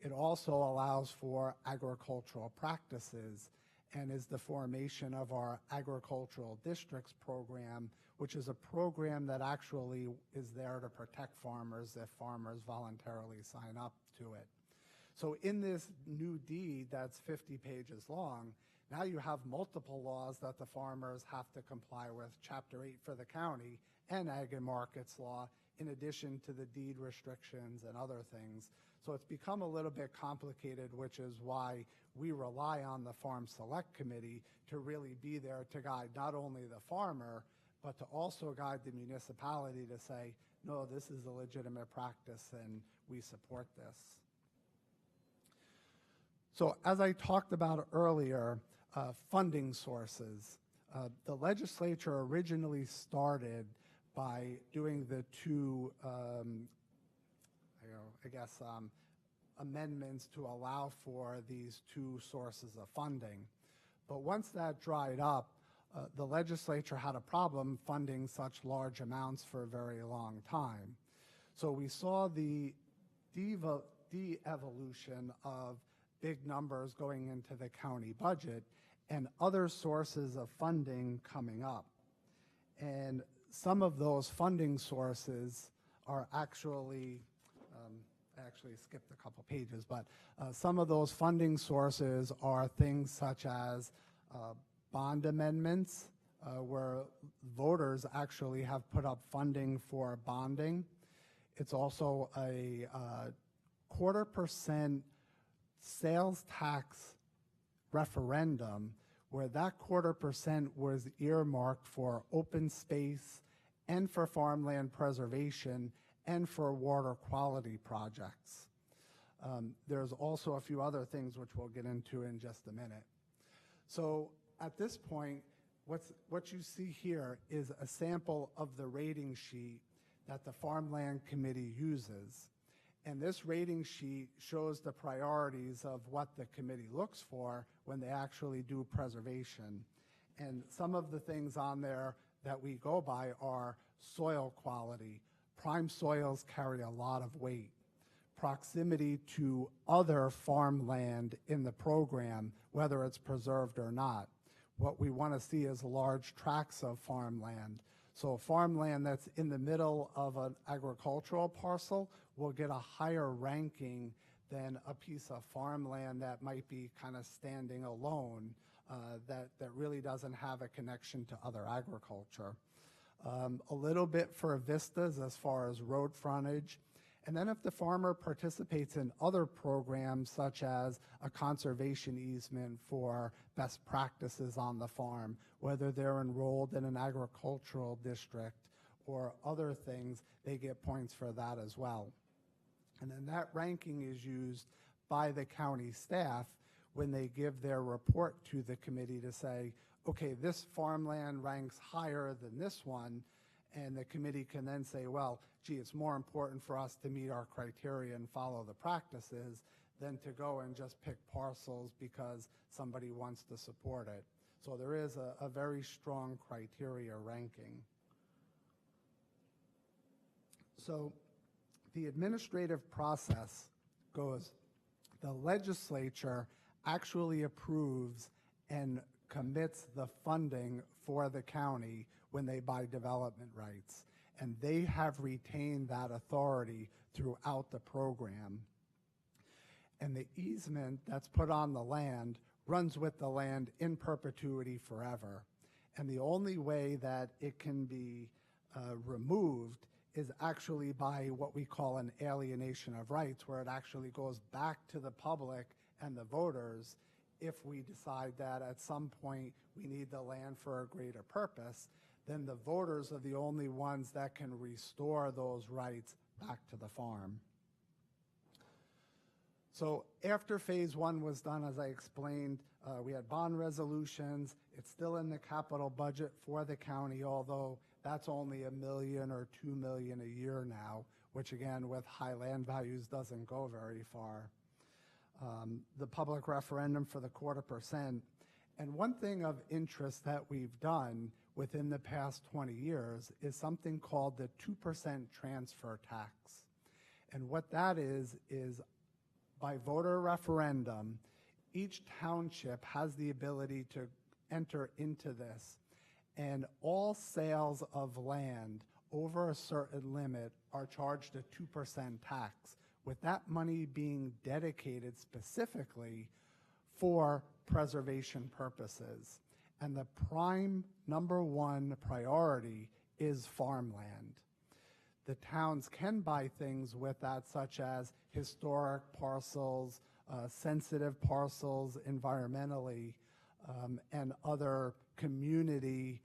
It also allows for agricultural practices and is the formation of our agricultural districts program, which is a program that actually is there to protect farmers if farmers voluntarily sign up to it. So in this new deed that's 50 pages long, now you have multiple laws that the farmers have to comply with, Chapter 8 for the county and Ag and Markets law, in addition to the deed restrictions and other things. So it's become a little bit complicated, which is why we rely on the Farm Select Committee to really be there to guide not only the farmer, but to also guide the municipality to say, no, this is a legitimate practice and we support this. So as I talked about earlier, funding sources. The legislature originally started by doing the two, amendments to allow for these two sources of funding. But once that dried up, the legislature had a problem funding such large amounts for a very long time. So we saw the de-evolution of big numbers going into the county budget and other sources of funding coming up. And some of those funding sources are actually, I actually skipped a couple pages, but some of those funding sources are things such as bond amendments, where voters actually have put up funding for bonding. It's also a 0.25% sales tax referendum, where that 0.25% was earmarked for open space and for farmland preservation and for water quality projects. There's also a few other things which we'll get into in just a minute. So at this point, what you see here is a sample of the rating sheet that the Farmland Committee uses. And this rating sheet shows the priorities of what the committee looks for when they actually do preservation. And some of the things on there that we go by are soil quality. Prime soils carry a lot of weight. Proximity to other farmland in the program, whether it's preserved or not. What we want to see is large tracts of farmland. So farmland that's in the middle of an agricultural parcel will get a higher ranking than a piece of farmland that might be kind of standing alone, that really doesn't have a connection to other agriculture. A little bit for vistas as far as road frontage. And then if the farmer participates in other programs such as a conservation easement for best practices on the farm, whether they're enrolled in an agricultural district or other things, they get points for that as well. And then that ranking is used by the county staff when they give their report to the committee to say, okay, this farmland ranks higher than this one, and the committee can then say, well, gee, it's more important for us to meet our criteria and follow the practices than to go and just pick parcels because somebody wants to support it. So there is a very strong criteria ranking. So the administrative process goes, the legislature actually approves and commits the funding for the county when they buy development rights. And they have retained that authority throughout the program. And the easement that's put on the land runs with the land in perpetuity forever. And the only way that it can be removed is actually by what we call an alienation of rights, where it actually goes back to the public and the voters if we decide that at some point we need the land for a greater purpose. Then the voters are the only ones that can restore those rights back to the farm. So after phase one was done, as I explained, we had bond resolutions. It's still in the capital budget for the county, although that's only $1 million or $2 million a year now, which again, with high land values, doesn't go very far. The public referendum for the 0.25%. And one thing of interest that we've done within the past 20 years is something called the 2% transfer tax. And what that is by voter referendum, each township has the ability to enter into this, and all sales of land over a certain limit are charged a 2% tax, with that money being dedicated specifically for preservation purposes. And the prime #1 priority is farmland. The towns can buy things with that, such as historic parcels, sensitive parcels environmentally, and other community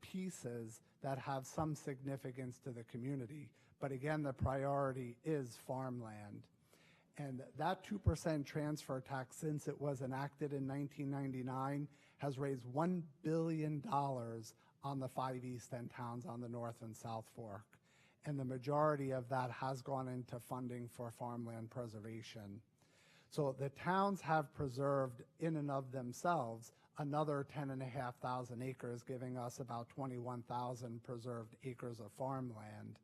pieces that have some significance to the community. But again, the priority is farmland. And that 2% transfer tax, since it was enacted in 1999, has raised $1 billion on the 5 East End towns on the North and South Fork. And the majority of that has gone into funding for farmland preservation. So the towns have preserved in and of themselves another 10,500 acres, giving us about 21,000 preserved acres of farmland.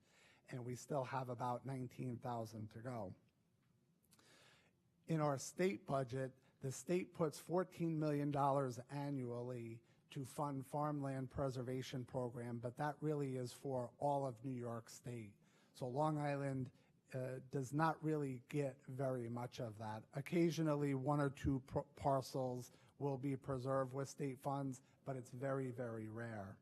And we still have about 19,000 to go. In our state budget, the state puts $14 million annually to fund farmland preservation program, but that really is for all of New York State. So Long Island does not really get very much of that. Occasionally, 1 or 2 parcels will be preserved with state funds, but it's very, very rare.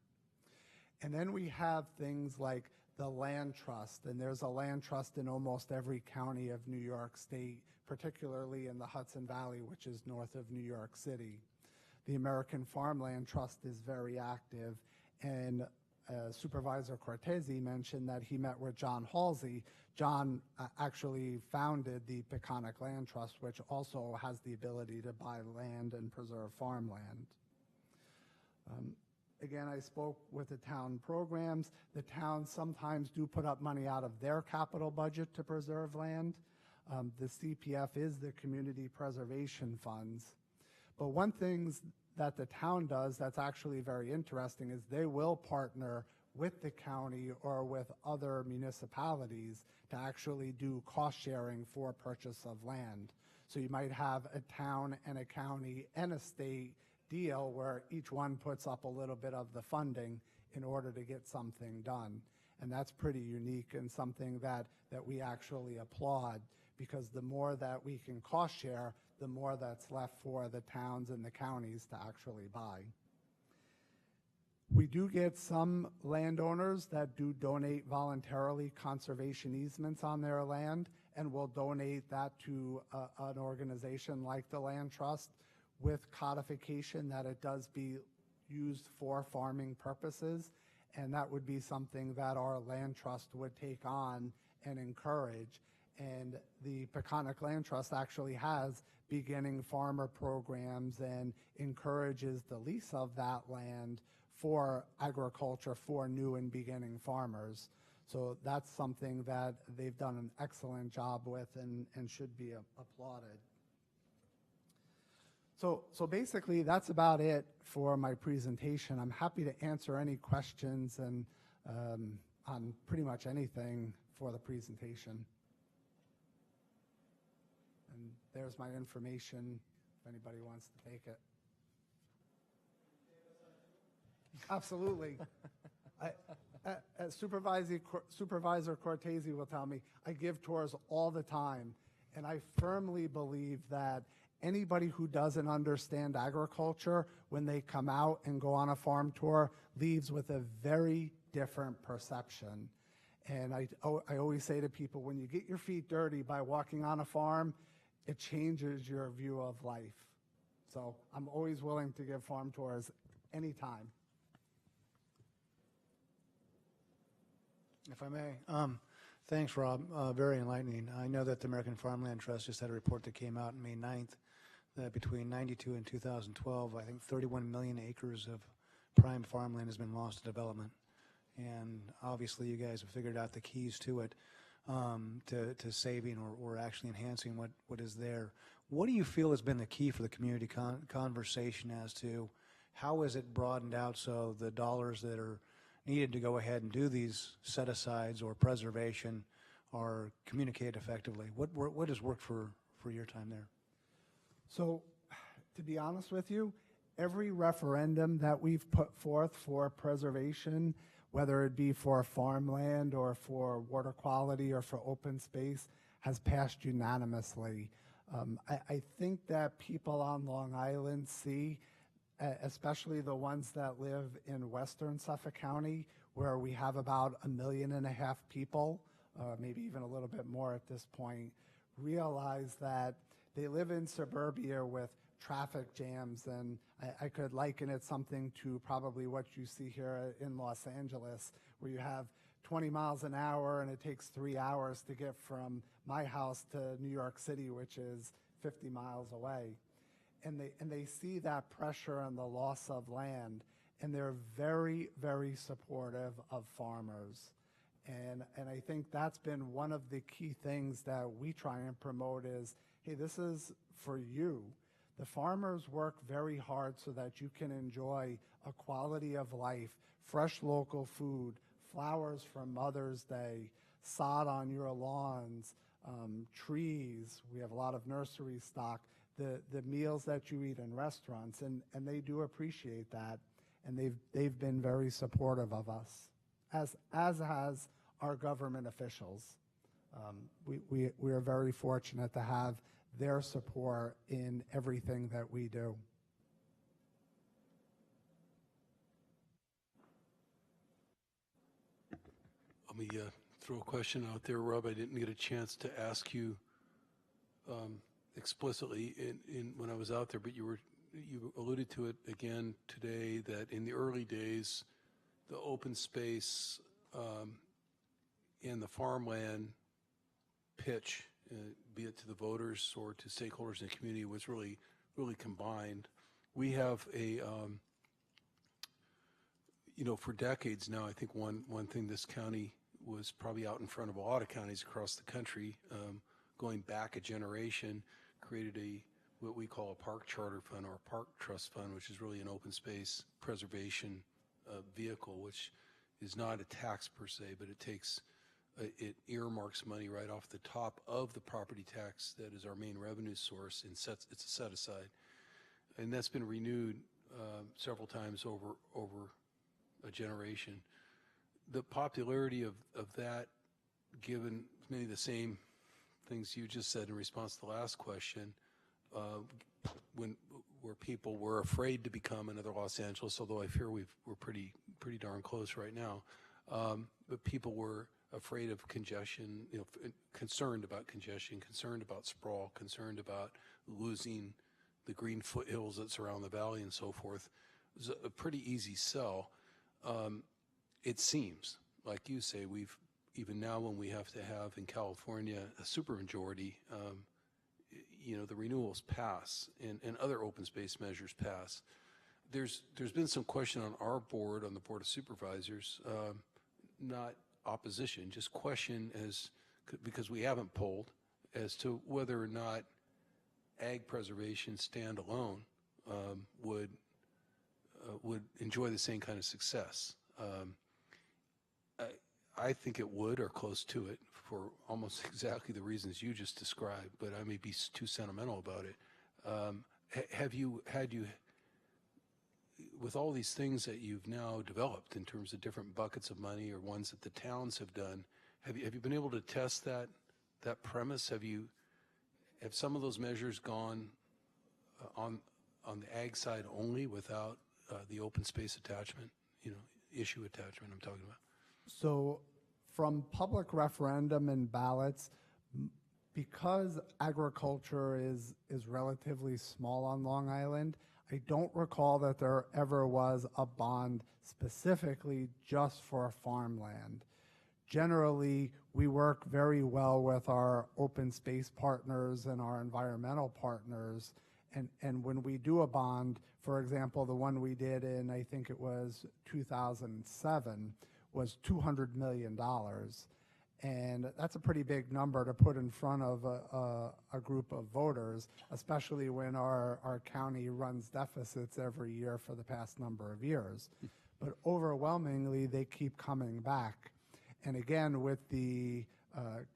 And then we have things like the land trust, and there's a land trust in almost every county of New York State, particularly in the Hudson Valley, which is north of New York City. The American Farmland Trust is very active, and Supervisor Cortese mentioned that he met with John Halsey. John actually founded the Peconic Land Trust, which also has the ability to buy land and preserve farmland. Again, I spoke with the town programs. The towns sometimes do put up money out of their capital budget to preserve land. The CPF is the Community Preservation Funds. But one thing that the town does that's actually very interesting is they will partner with the county or with other municipalities to actually do cost sharing for purchase of land. So you might have a town and a county and a state deal where each one puts up a little bit of the funding in order to get something done. And that's pretty unique and something that we actually applaud, because the more that we can cost share, the more that's left for the towns and the counties to actually buy. We do get some landowners that do donate voluntarily conservation easements on their land, and will donate that to an organization like the Land Trust with codification that it does be used for farming purposes. and that would be something that our land trust would take on and encourage. And the Peconic Land Trust actually has beginning farmer programs and encourages the lease of that land for agriculture for new and beginning farmers. So that's something that they've done an excellent job with and should be applauded. So basically, that's about it for my presentation. I'm happy to answer any questions and on pretty much anything for the presentation. And there's my information if anybody wants to take it. Absolutely. Supervisor Cortese will tell me, I give tours all the time, and I firmly believe that anybody who doesn't understand agriculture, when they come out and go on a farm tour, leaves with a very different perception. And I always say to people, when you get your feet dirty by walking on a farm, it changes your view of life. So I'm always willing to give farm tours anytime. If I may. Thanks, Rob. Very enlightening. I know that the American Farmland Trust just had a report that came out on May 9th that between 92 and 2012, I think 31 million acres of prime farmland has been lost to development. And obviously you guys have figured out the keys to it, to saving or actually enhancing what is there. What do you feel has been the key for the community conversation as to how is it broadened out so the dollars that are needed to go ahead and do these set-asides or preservation are communicated effectively? What has worked for your time there? So, to be honest with you, every referendum that we've put forth for preservation, whether it be for farmland or for water quality or for open space, has passed unanimously. I think that people on Long Island see, especially the ones that live in western Suffolk County, where we have about 1.5 million people, maybe even a little bit more at this point, realize that they live in suburbia with traffic jams, and I could liken it something to probably what you see here in Los Angeles, where you have 20 miles an hour and it takes 3 hours to get from my house to New York City, which is 50 miles away. And they see that pressure and the loss of land, and they're very, very supportive of farmers. And I think that's been one of the key things that we try and promote is, hey, this is for you. The farmers work very hard so that you can enjoy a quality of life, fresh local food, flowers from Mother's Day, sod on your lawns, trees. We have a lot of nursery stock. The meals that you eat in restaurants, and they do appreciate that, and they've been very supportive of us, as has our government officials. We are very fortunate to have their support in everything that we do. Let me throw a question out there, Rob. I didn't get a chance to ask you explicitly when I was out there, but you alluded to it again today, that in the early days, the open space and the farmland pitch, be it to the voters or to stakeholders in the community, was really combined. We have a, for decades now, I think one thing this county was probably out in front of a lot of counties across the country, going back a generation, created what we call a park charter fund or a park trust fund, which is really an open space preservation vehicle, which is not a tax per se, but it earmarks money right off the top of the property tax that is our main revenue source, and it's a set aside, and that's been renewed several times over a generation. The popularity of that, given maybe the same things you just said in response to the last question, where people were afraid to become another Los Angeles, although I fear we're pretty darn close right now, but people were afraid of congestion, concerned about congestion, concerned about sprawl, concerned about losing the green foothills that surround the valley and so forth. It was a pretty easy sell. it seems, like you say, even now when we have to have in California a supermajority, the renewals pass and other open space measures pass. There's been some question on our board, on the Board of Supervisors, not opposition, just question because we haven't polled as to whether or not ag preservation standalone would enjoy the same kind of success. I think it would, or close to it, for almost exactly the reasons you just described, but I may be too sentimental about it. Have you with all these things that you've now developed in terms of different buckets of money or ones that the towns have done, have you been able to test that premise? Have some of those measures gone on the ag side only without the open space attachment, issue attachment I'm talking about? So from public referendum and ballots, because agriculture is relatively small on Long Island, I don't recall that there ever was a bond specifically just for farmland. Generally, we work very well with our open space partners and our environmental partners. And when we do a bond, for example, the one we did in, I think it was 2007, was $200 million. And that's a pretty big number to put in front of a group of voters, especially when our county runs deficits every year for the past number of years. But overwhelmingly, they keep coming back. And again, with the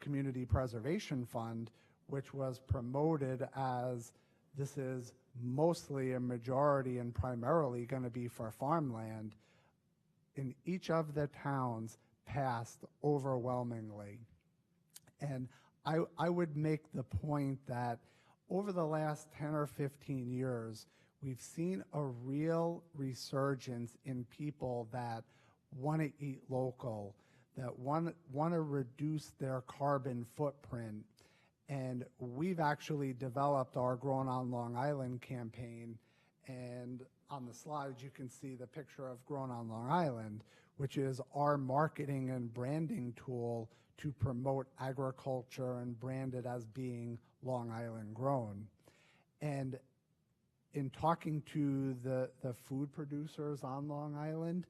Community Preservation Fund, which was promoted as this is mostly a majority and primarily going to be for farmland, in each of the towns passed overwhelmingly. And I would make the point that over the last 10 or 15 years, we've seen a real resurgence in people that want to eat local, that want to reduce their carbon footprint. And we've actually developed our Grown on Long Island campaign. And on the slides, you can see the picture of Grown on Long Island, which is our marketing and branding tool to promote agriculture and brand it as being Long Island grown. And in talking to the food producers on Long Island,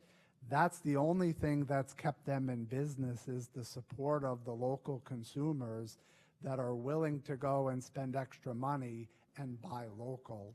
that's the only thing that's kept them in business, is the support of the local consumers that are willing to go and spend extra money and buy local.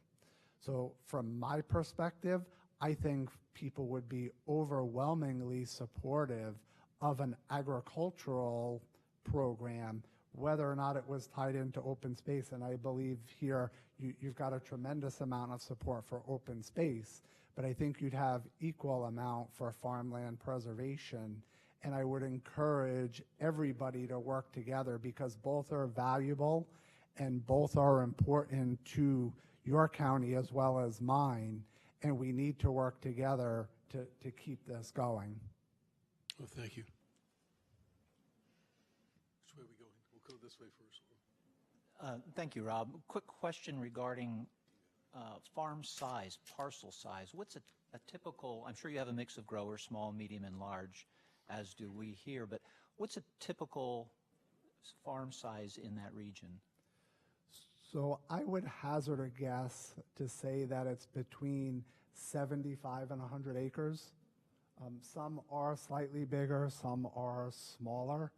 So from my perspective, I think people would be overwhelmingly supportive of an agricultural program, whether or not it was tied into open space. And I believe here you've got a tremendous amount of support for open space, but I think you'd have equal amount for farmland preservation. And I would encourage everybody to work together because both are valuable and both are important to your county as well as mine. And we need to work together to keep this going. Well, thank you. Which way are we going? We'll go this way first. Thank you, Rob. Quick question regarding farm size, parcel size. What's a typical, I'm sure you have a mix of growers, small, medium, and large, as do we here, but what's a typical farm size in that region? So I would hazard a guess to say that it's between 75 and 100 acres. Some are slightly bigger, some are smaller.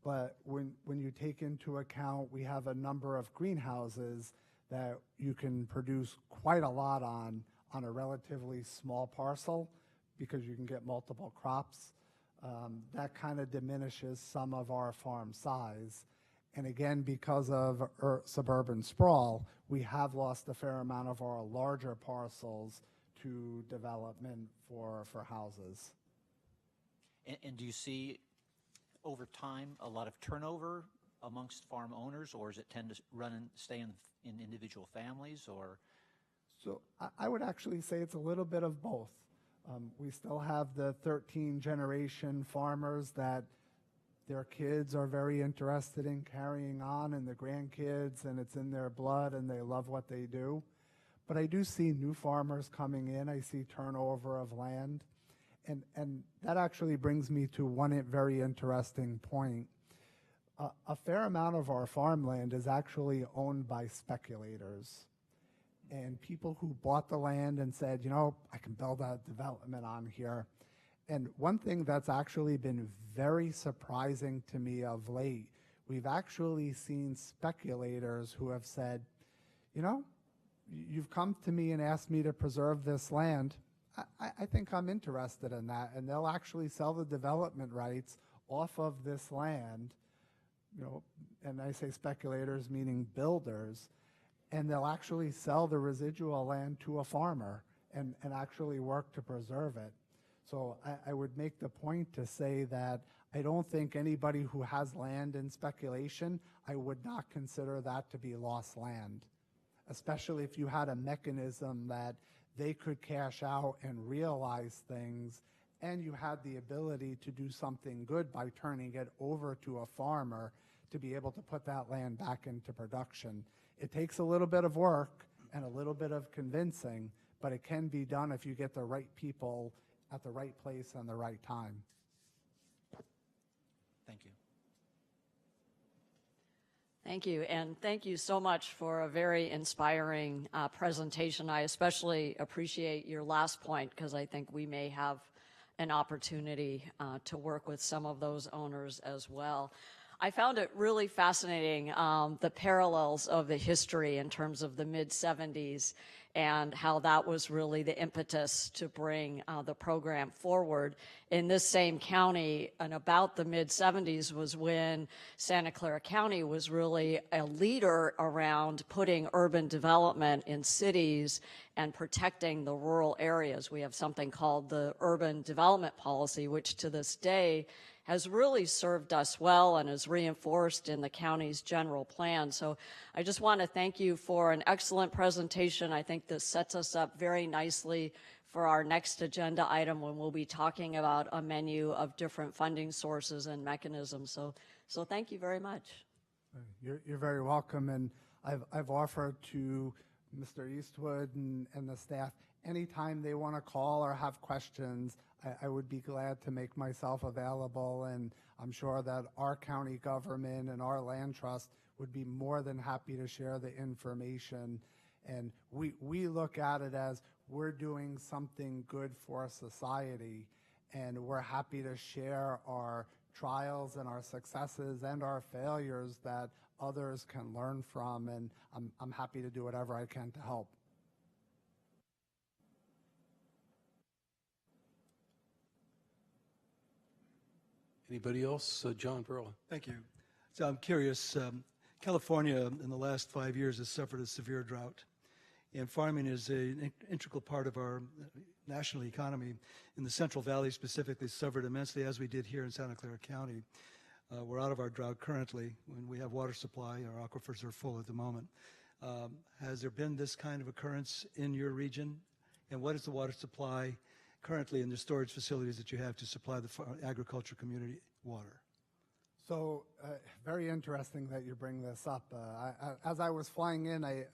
But when you take into account, we have a number of greenhouses that you can produce quite a lot on a relatively small parcel because you can get multiple crops. That kind of diminishes some of our farm size. And again, because of suburban sprawl, we have lost a fair amount of our larger parcels to development for houses. And do you see over time a lot of turnover amongst farm owners, or does it tend to run and stay in individual families, or? So I would actually say it's a little bit of both. We still have the 13 generation farmers that their kids are very interested in carrying on, and the grandkids, and it's in their blood and they love what they do. But I do see new farmers coming in. I see turnover of land. And that actually brings me to one very interesting point. A fair amount of our farmland is actually owned by speculators and people who bought the land and said, you know, I can build a development on here. And one thing that's actually been very surprising to me of late, we've actually seen speculators who have said, you know, you've come to me and asked me to preserve this land. I think I'm interested in that. And they'll actually sell the development rights off of this land, you know, and I say speculators meaning builders, and they'll actually sell the residual land to a farmer and actually work to preserve it. So I would make the point to say that I don't think anybody who has land in speculation, I would not consider that to be lost land, especially if you had a mechanism that they could cash out and realize things, and you had the ability to do something good by turning it over to a farmer to be able to put that land back into production. It takes a little bit of work and a little bit of convincing, but it can be done if you get the right people at the right place and the right time. Thank you. Thank you, and thank you so much for a very inspiring presentation. I especially appreciate your last point because I think we may have an opportunity to work with some of those owners as well. I found it really fascinating, the parallels of the history in terms of the mid-'70s and how that was really the impetus to bring the program forward. In this same county, and about the mid-'70s was when Santa Clara County was really a leader around putting urban development in cities and protecting the rural areas. We have something called the Urban Development Policy, which to this day has really served us well and is reinforced in the county's general plan. So I just want to thank you for an excellent presentation. I think this sets us up very nicely for our next agenda item when we'll be talking about a menu of different funding sources and mechanisms. So thank you very much. You're very welcome, and I've offered to Mr. Eastwood and the staff, anytime they want to call or have questions, I would be glad to make myself available, and I'm sure that our county government and our land trust would be more than happy to share the information. And we look at it as we're doing something good for society, and we're happy to share our trials and our successes and our failures that others can learn from, and I'm happy to do whatever I can to help. Anybody else? John Burrow. Thank you. So I'm curious, California in the last 5 years has suffered a severe drought, and farming is an integral part of our national economy. In the Central Valley specifically suffered immensely, as we did here in Santa Clara County. We're out of our drought currently. When we have water supply, our aquifers are full at the moment. Has there been this kind of occurrence in your region? And what is the water supply currently in the storage facilities that you have to supply the agriculture community water? So very interesting that you bring this up. As I was flying in, I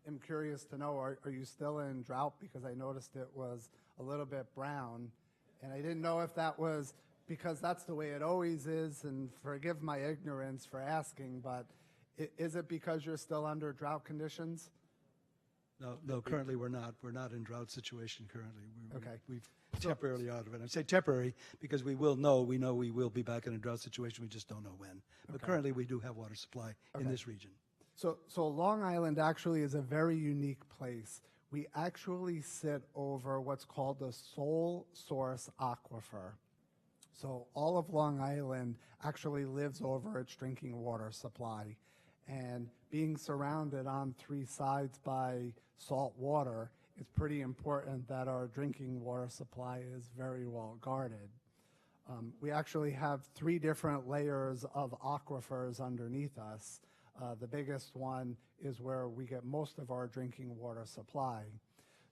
am curious to know, are you still in drought? Because I noticed it was a little bit brown, and I didn't know if that was because that's the way it always is, and forgive my ignorance for asking, but is it because you're still under drought conditions? No, currently we're not. We're not in drought situation currently. Okay. We've temporarily out of it. I say temporary because we know we will be back in a drought situation. We just don't know when. But currently we do have water supply in this region. So Long Island actually is a very unique place. We actually sit over what's called the sole source aquifer. So all of Long Island actually lives over its drinking water supply. And being surrounded on three sides by salt water, it's pretty important that our drinking water supply is very well guarded. We actually have three different layers of aquifers underneath us. The biggest one is where we get most of our drinking water supply.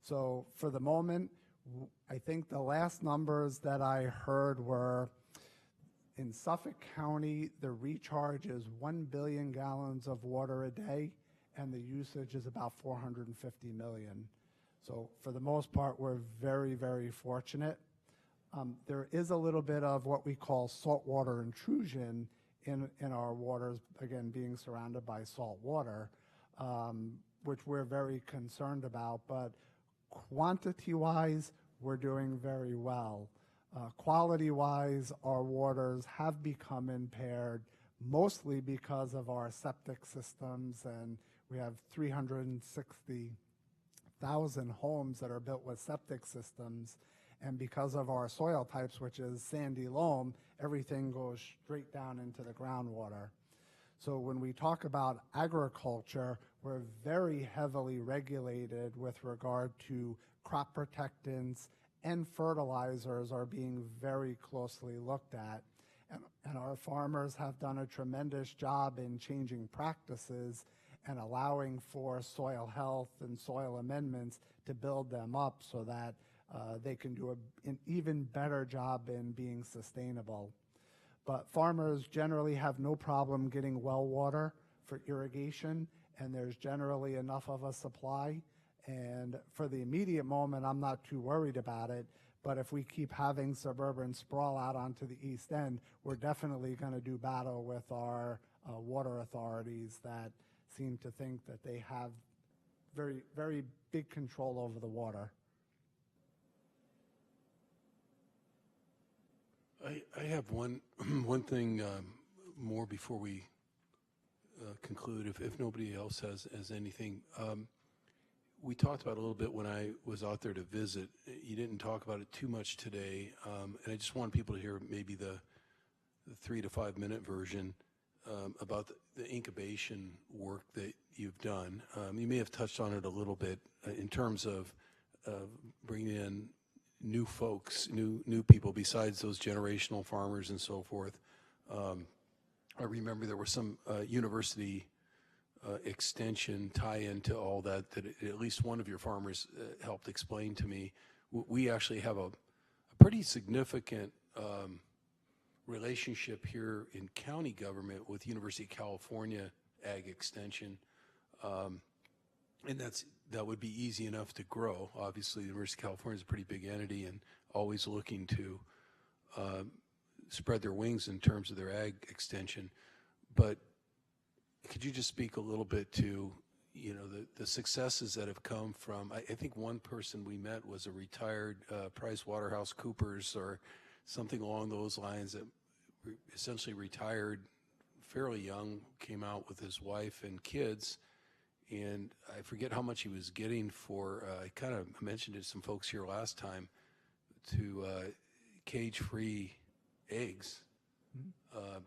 So for the moment, I think the last numbers that I heard were in Suffolk County, the recharge is 1 billion gallons of water a day, and the usage is about 450 million. So for the most part, we're very, very fortunate. There is a little bit of what we call saltwater intrusion in our waters, again, being surrounded by salt water, which we're very concerned about. But quantity-wise, we're doing very well. Quality-wise, our waters have become impaired, mostly because of our septic systems, and we have 360,000 homes that are built with septic systems. And because of our soil types, which is sandy loam, everything goes straight down into the groundwater. So when we talk about agriculture, we're very heavily regulated with regard to crop protectants, and fertilizers are being very closely looked at. And our farmers have done a tremendous job in changing practices and allowing for soil health and soil amendments to build them up so that they can do an even better job in being sustainable. But farmers generally have no problem getting well water for irrigation, and there's generally enough of a supply. And for the immediate moment, I'm not too worried about it. But if we keep having suburban sprawl out onto the east end, we're definitely going to do battle with our water authorities that seem to think that they have very, very big control over the water. I have one thing more before we conclude, if nobody else has anything. We talked about it a little bit when I was out there to visit. You didn't talk about it too much today, and I just want people to hear maybe the 3 to 5 minute version about the incubation work that you've done. You may have touched on it a little bit in terms of bringing in new folks, new people besides those generational farmers and so forth. I remember there was some university extension tie-in to all that at least one of your farmers helped explain to me. We actually have a pretty significant relationship here in county government with University of California Ag Extension. And that would be easy enough to grow. Obviously, the University of California is a pretty big entity and always looking to spread their wings in terms of their ag extension. But could you just speak a little bit to, the successes that have come from, I think one person we met was a retired PricewaterhouseCoopers or something along those lines that essentially retired fairly young, came out with his wife and kids. And I forget how much he was getting for, I kind of mentioned it to some folks here last time, to cage-free eggs.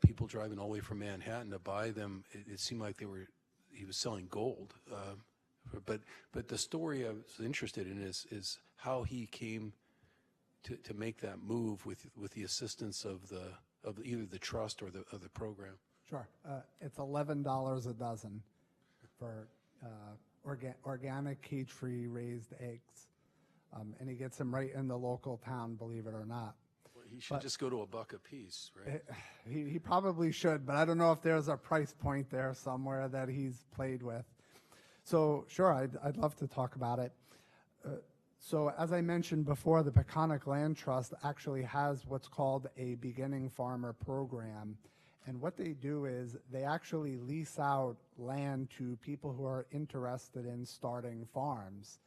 People driving all the way from Manhattan to buy them, it seemed like he was selling gold. But the story I was interested in is how he came to make that move with the assistance of either the trust or the program. Sure. It's $11 a dozen for organic cage-free raised eggs. And he gets them right in the local town, believe it or not. Well, he should just go to $1 a piece, right? He probably should, but I don't know if there's a price point there somewhere that he's played with. So sure, I'd love to talk about it. So as I mentioned before, the Peconic Land Trust actually has what's called a beginning farmer program. And what they do is they actually lease out land to people who are interested in starting farms.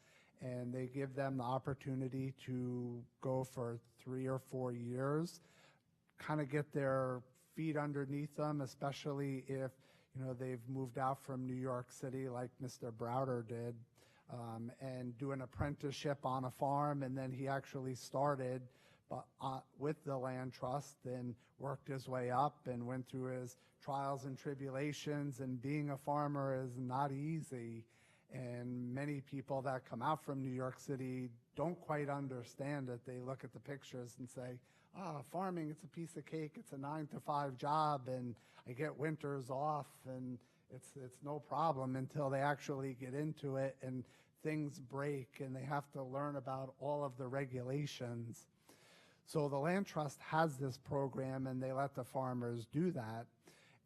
And they give them the opportunity to go for 3 or 4 years, kind of get their feet underneath them, especially if they've moved out from New York City like Mr. Browder did, and do an apprenticeship on a farm. And then he actually started with the land trust and worked his way up and went through his trials and tribulations. And being a farmer is not easy. And many people that come out from New York City don't quite understand it. They look at the pictures and say, farming, it's a piece of cake. It's a 9-to-5 job, and I get winters off, and it's no problem until they actually get into it and things break and they have to learn about all of the regulations. So the Land Trust has this program, and they let the farmers do that.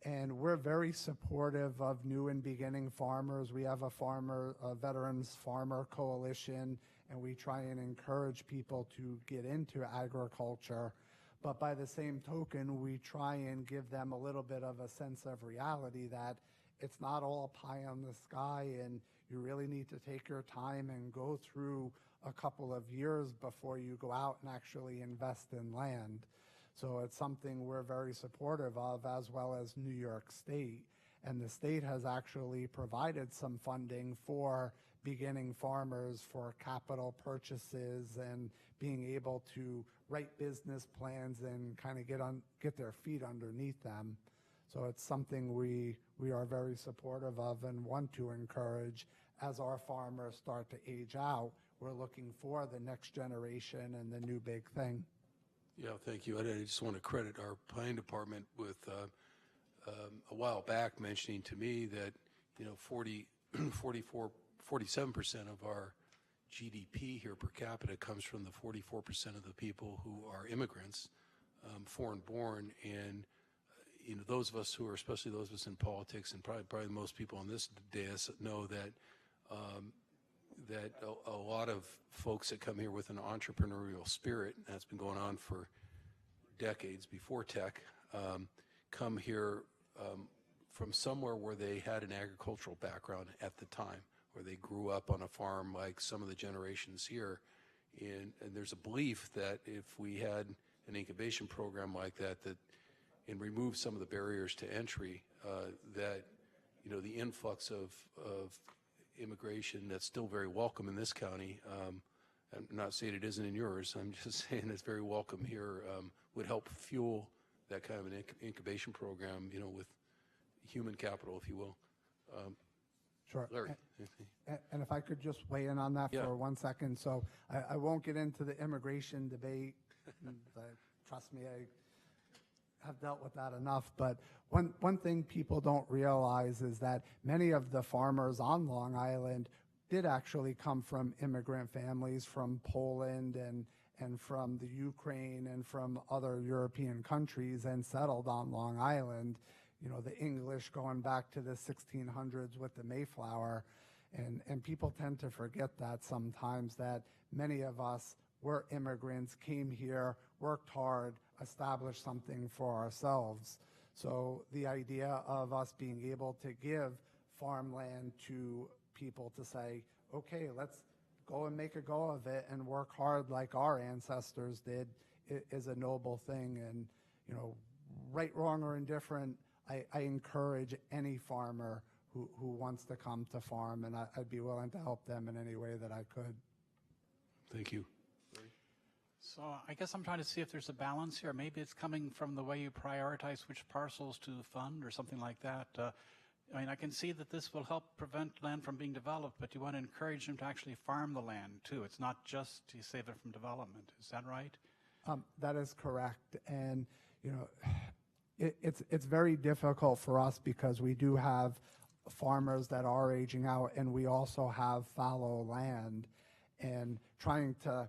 And we're very supportive of new and beginning farmers. We have a Veterans Farmer Coalition, and we try and encourage people to get into agriculture. But by the same token, we try and give them a little bit of a sense of reality that it's not all pie on the sky, and you really need to take your time and go through a couple of years before you go out and actually invest in land. So it's something we're very supportive of, as well as New York State. And the state has actually provided some funding for beginning farmers for capital purchases and being able to write business plans and kind of get their feet underneath them. So it's something we are very supportive of and want to encourage. As our farmers start to age out, we're looking for the next generation and the new big thing. Yeah, thank you. I just want to credit our planning department with a while back mentioning to me that 47% of our GDP here per capita comes from the 44% of the people who are immigrants, foreign born, and those of us who are, especially those of us in politics, and probably most people on this dais know that a lot of folks that come here with an entrepreneurial spirit, and that's been going on for decades before tech, come here from somewhere where they had an agricultural background at the time, where they grew up on a farm like some of the generations here. And there's a belief that if we had an incubation program like that and remove some of the barriers to entry, that the influx of immigration that's still very welcome in this county, I'm not saying it isn't in yours, I'm just saying it's very welcome here, would help fuel that kind of an incubation program, with human capital, if you will. Sure. Larry. And if I could just weigh in on that Yeah. for 1 second. So I won't get into the immigration debate. Trust me, I have dealt with that enough. But one thing people don't realize is that many of the farmers on Long Island did actually come from immigrant families from Poland and from the Ukraine and from other European countries and settled on Long Island. The English going back to the 1600s with the Mayflower. And people tend to forget that sometimes, that many of us were immigrants, came here, worked hard, established something for ourselves. So the idea of us being able to give farmland to people to say, okay, let's go and make a go of it and work hard like our ancestors did, is a noble thing. And, right, wrong, or indifferent, I encourage any farmer who wants to come to farm, and I'd be willing to help them in any way that I could. Thank you. So I guess I'm trying to see if there's a balance here. Maybe it's coming from the way you prioritize which parcels to fund or something like that. I can see that this will help prevent land from being developed, but you want to encourage them to actually farm the land too. It's not just to save it from development. Is that right? That is correct. And, it's very difficult for us because we do have farmers that are aging out, and we also have fallow land, and trying to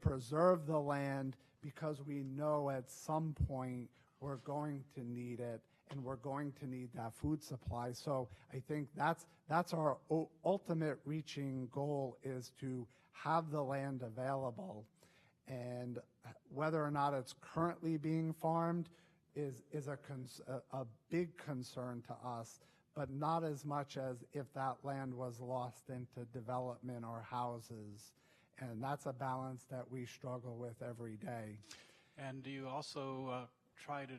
preserve the land because we know at some point we're going to need it and we're going to need that food supply. So I think that's our ultimate reaching goal, is to have the land available. And whether or not it's currently being farmed is a big concern to us, but not as much as if that land was lost into development or houses. And that's a balance that we struggle with every day. And do you also try to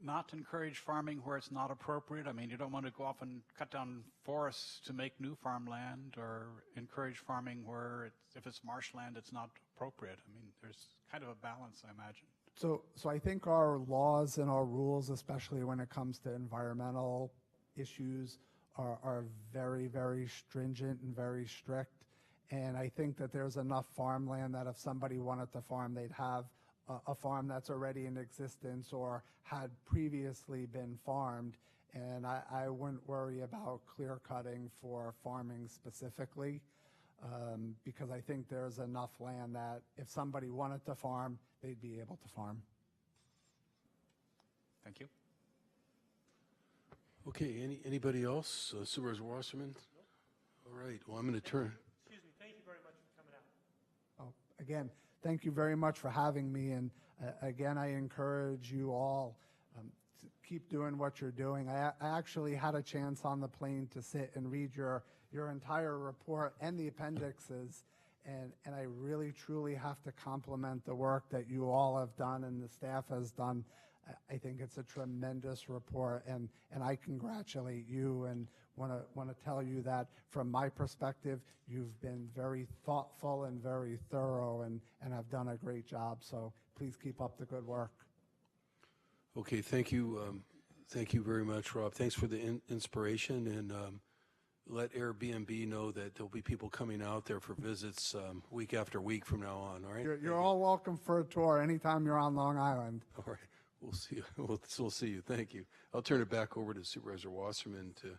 not encourage farming where it's not appropriate? I mean, you don't want to go off and cut down forests to make new farmland, or encourage farming where if it's marshland, it's not appropriate. I mean, there's kind of a balance, I imagine. So I think our laws and our rules, especially when it comes to environmental issues, are very, very stringent and very strict. And I think that there's enough farmland that if somebody wanted to farm, they'd have a farm that's already in existence or had previously been farmed. And I wouldn't worry about clear cutting for farming specifically, because I think there's enough land that if somebody wanted to farm, they'd be able to farm. Thank you. Okay, anybody else? Supervisor Wasserman? All right, well, I'm going to turn. Excuse me, thank you very much for coming out. again, thank you very much for having me. And again, I encourage you all to keep doing what you're doing. I actually had a chance on the plane to sit and read your entire report and the appendixes. And I really, truly have to compliment the work that you all have done and the staff has done. I think it's a tremendous report, and I congratulate you and want to tell you that from my perspective, you've been very thoughtful and very thorough and have done a great job. So please keep up the good work. Okay, thank you. Thank you very much, Rob. Thanks for the inspiration, and let Airbnb know that there'll be people coming out there for visits week after week from now on, all right? You're all welcome for a tour anytime you're on Long Island. All right. We'll see you. We'll see you. Thank you. I'll turn it back over to Supervisor Wasserman to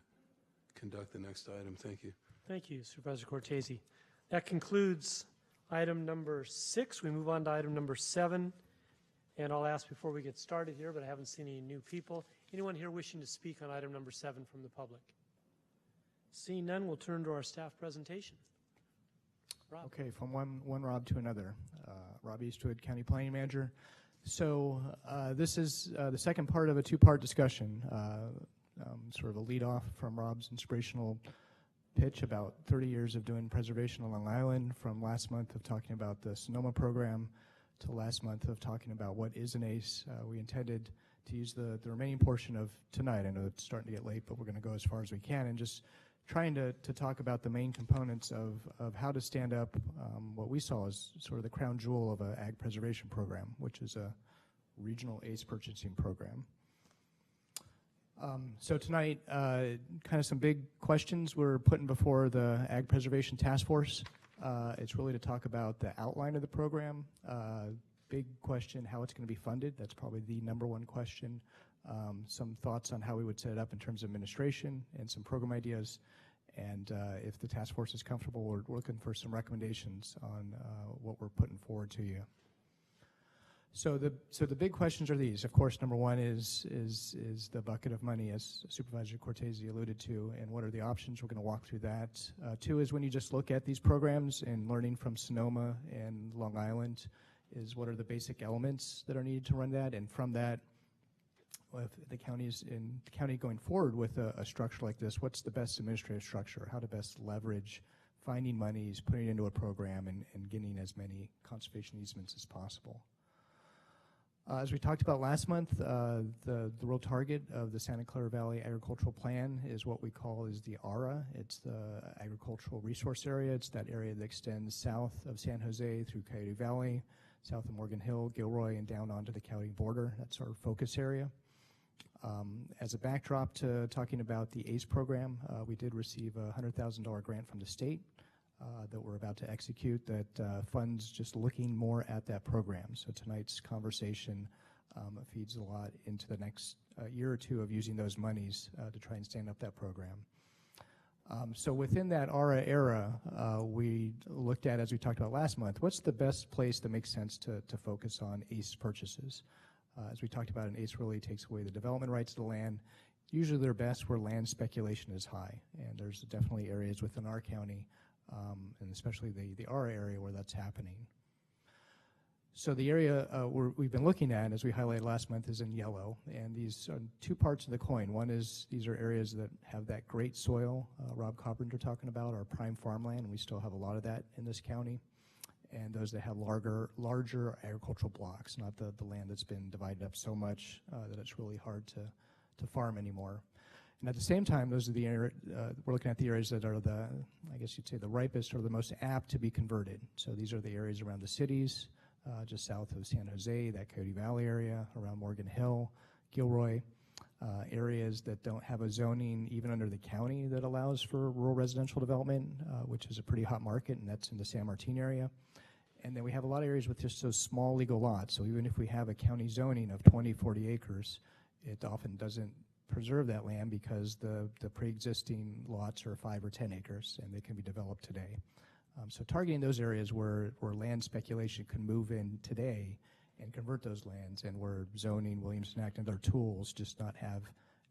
conduct the next item. Thank you. Thank you, Supervisor Cortese. That concludes item number 6. We move on to item number 7. And I'll ask before we get started here, but I haven't seen any new people. Anyone here wishing to speak on item number 7 from the public? Seeing none, we'll turn to our staff presentation. Rob. Okay, from one Rob to another. Rob Eastwood, County Planning Manager. So this is the second part of a two-part discussion, sort of a lead-off from Rob's inspirational pitch about 30 years of doing preservation on Long Island, from last month of talking about the Sonoma program to last month of talking about what is an ACE. We intended to use the remaining portion of tonight. I know it's starting to get late, but we're going to go as far as we can, and just trying to talk about the main components of how to stand up what we saw as sort of the crown jewel of an ag preservation program, which is a regional ACE purchasing program. So tonight, kind of some big questions we're putting before the Ag Preservation Task Force. It's really to talk about the outline of the program. Big question, how it's going to be funded. That's probably the number one question. Some thoughts on how we would set it up in terms of administration and some program ideas. And if the task force is comfortable, we're looking for some recommendations on what we're putting forward to you. So the big questions are these. Of course, number one is the bucket of money, as Supervisor Cortese alluded to, and what are the options? We're going to walk through that. Two is when you just look at these programs and learning from Sonoma and Long Island, is what are the basic elements that are needed to run that, and from that, if the county going forward with a structure like this, what's the best administrative structure? How to best leverage finding monies, putting it into a program, and getting as many conservation easements as possible. As we talked about last month, the real target of the Santa Clara Valley Agricultural Plan is what we call is the ARA. It's the Agricultural Resource Area. It's that area that extends south of San Jose through Coyote Valley, south of Morgan Hill, Gilroy, and down onto the county border. That's our focus area. As a backdrop to talking about the ACE program, we did receive a $100,000 grant from the state that we're about to execute that funds just looking more at that program. So tonight's conversation feeds a lot into the next year or two of using those monies to try and stand up that program. So within that ARA era, we looked at, as we talked about last month, what's the best place that makes sense to focus on ACE purchases? As we talked about, an ACE really takes away the development rights to the land. Usually they're best where land speculation is high, and there's definitely areas within our county, and especially the ARA area where that's happening. So the area we've been looking at, as we highlighted last month, is in yellow, and these are two parts of the coin. One is these are areas that have that great soil Rob Carpenter talking about, our prime farmland, and we still have a lot of that in this county. And those that have larger agricultural blocks, not the land that's been divided up so much that it's really hard to farm anymore. And at the same time, those are the we're looking at the areas that are I guess you'd say the ripest or the most apt to be converted. So these are the areas around the cities, just south of San Jose, that Coyote Valley area, around Morgan Hill, Gilroy, areas that don't have a zoning even under the county that allows for rural residential development, which is a pretty hot market, and that's in the San Martin area. And then we have a lot of areas with just those small legal lots. So even if we have a county zoning of 20, 40 acres, it often doesn't preserve that land because the pre-existing lots are 5 or 10 acres, and they can be developed today. So targeting those areas where land speculation can move in today and convert those lands, and where zoning, Williamson Act, and other tools just not have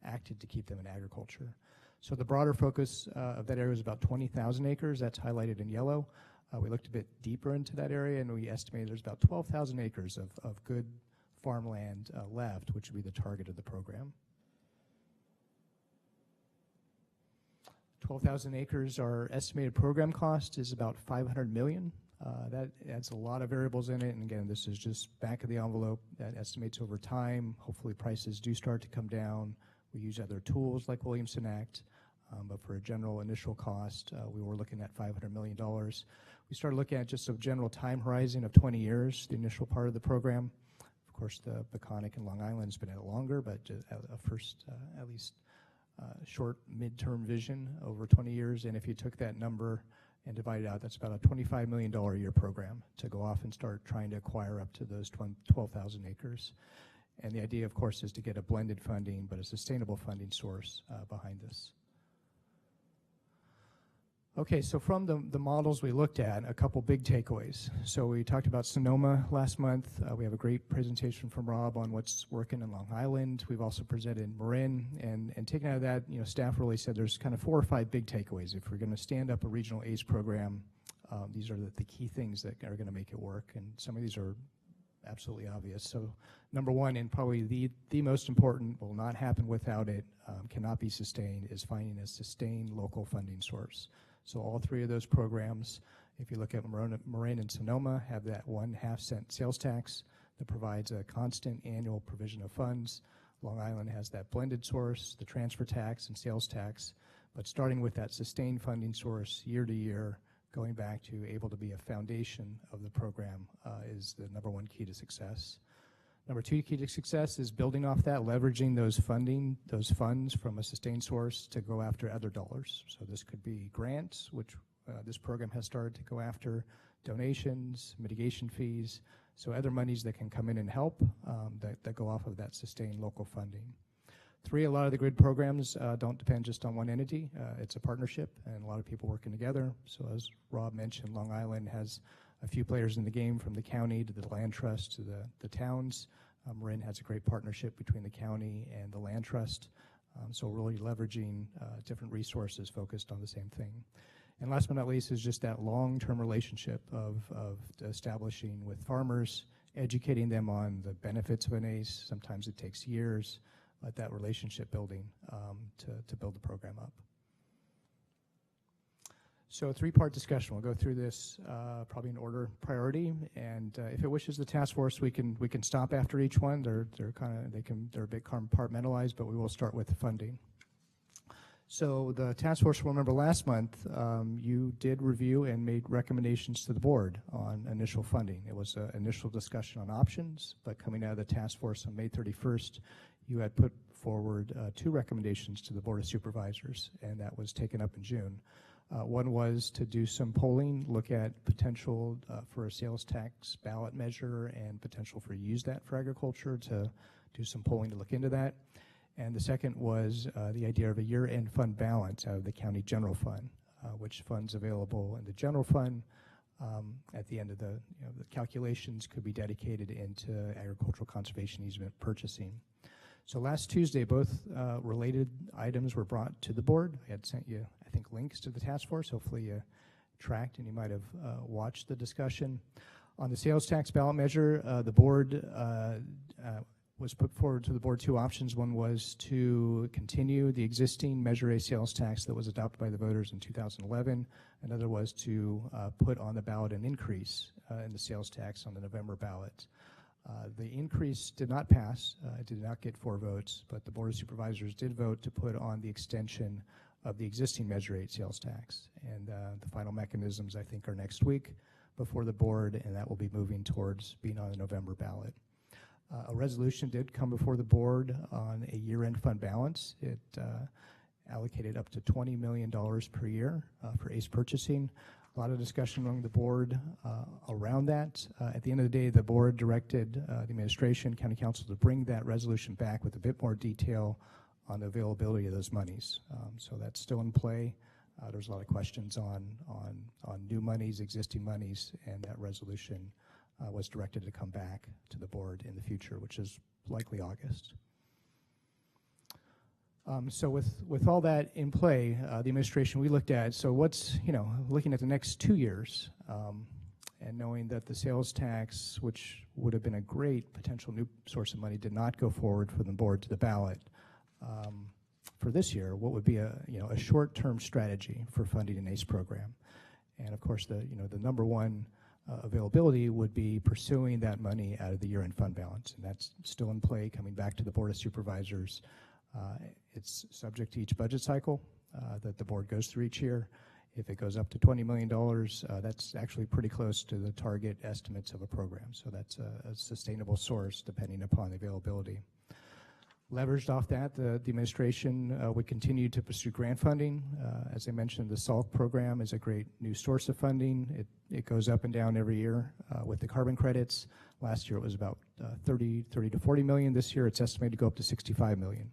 acted to keep them in agriculture. So the broader focus of that area is about 20,000 acres. That's highlighted in yellow. We looked a bit deeper into that area, and we estimated there's about 12,000 acres of good farmland left, which would be the target of the program. 12,000 acres, our estimated program cost is about $500 million. That adds a lot of variables in it, and again, this is just back of the envelope. That estimates over time. Hopefully prices do start to come down. We use other tools like Williamson Act, but for a general initial cost, we were looking at $500 million. We started looking at just a general time horizon of 20 years, the initial part of the program. Of course, the Peconic and Long Island has been at it longer, but a first, at least short midterm vision over 20 years. And if you took that number and divide it out, that's about a $25 million a year program to go off and start trying to acquire up to those 12,000 acres. And the idea, of course, is to get a blended funding, but a sustainable funding source behind this. Okay, so from the models we looked at, a couple big takeaways. So we talked about Sonoma last month. We have a great presentation from Rob on what's working in Long Island. We've also presented Marin, and taken out of that, staff really said there's kind of 4 or 5 big takeaways. If we're going to stand up a regional ACE program, these are the key things that are going to make it work, and some of these are absolutely obvious. So number one, and probably the most important, will not happen without it, cannot be sustained, is finding a sustained local funding source. So all 3 of those programs, if you look at Marin and Sonoma, have that 1.5 cent sales tax that provides a constant annual provision of funds. Long Island has that blended source, the transfer tax and sales tax, but starting with that sustained funding source year to year, going back to able to be a foundation of the program is the number 1 key to success. Number 2 key to success is building off that, leveraging those funds from a sustained source to go after other dollars. So this could be grants, which this program has started to go after, donations, mitigation fees, so other monies that can come in and help that go off of that sustained local funding. 3, a lot of the grid programs don't depend just on one entity. It's a partnership and a lot of people working together. So as Rob mentioned, Long Island has a few players in the game, from the county to the land trust to the towns. Marin has a great partnership between the county and the land trust. So really leveraging different resources focused on the same thing. And last but not least is just that long-term relationship of establishing with farmers, educating them on the benefits of an ACE. Sometimes it takes years, but that relationship building to build the program up. So a 3-part discussion. We'll go through this probably in order of priority, and if it wishes the task force, we can stop after each one. They're a bit compartmentalized, but we will start with the funding. So the task force, remember last month, you did review and made recommendations to the board on initial funding. It was an initial discussion on options, but coming out of the task force on May 31st, you had put forward 2 recommendations to the Board of Supervisors, and that was taken up in June. One was to do some polling, look at potential for a sales tax ballot measure and potential for use that for agriculture, to do some polling to look into that. And the second was the idea of a year-end fund balance out of the county general fund, which funds available in the general fund at the end of the calculations could be dedicated into agricultural conservation easement purchasing. So last Tuesday, both related items were brought to the board. I had sent you, I think, links to the task force. Hopefully you tracked and you might have watched the discussion. On the sales tax ballot measure, the board was put forward to the board 2 options. One was to continue the existing Measure A sales tax that was adopted by the voters in 2011. Another was to put on the ballot an increase in the sales tax on the November ballot. The increase did not pass. It did not get 4 votes, but the Board of Supervisors did vote to put on the extension of the existing Measure 8 sales tax. And the final mechanisms, I think, are next week before the board, and that will be moving towards being on the November ballot. A resolution did come before the board on a year-end fund balance. It allocated up to $20 million per year for ACE purchasing. A lot of discussion among the board around that. At the end of the day, the board directed the administration, county council, to bring that resolution back with a bit more detail on the availability of those monies. So that's still in play. There's a lot of questions on new monies, existing monies, and that resolution was directed to come back to the board in the future, which is likely August. So with all that in play, the administration, we looked at, so what's, looking at the next 2 years, and knowing that the sales tax, which would have been a great potential new source of money, did not go forward from the board to the ballot. For this year, what would be a short-term strategy for funding an ACE program? And of course, the number one availability would be pursuing that money out of the year-end fund balance, and that's still in play, coming back to the Board of Supervisors. It's subject to each budget cycle that the board goes through each year. If it goes up to $20 million, that's actually pretty close to the target estimates of a program. So that's a sustainable source depending upon the availability. Leveraged off that, the administration would continue to pursue grant funding. As I mentioned, the SALT program is a great new source of funding. It goes up and down every year with the carbon credits. Last year it was about 30 to 40 million. This year it's estimated to go up to 65 million.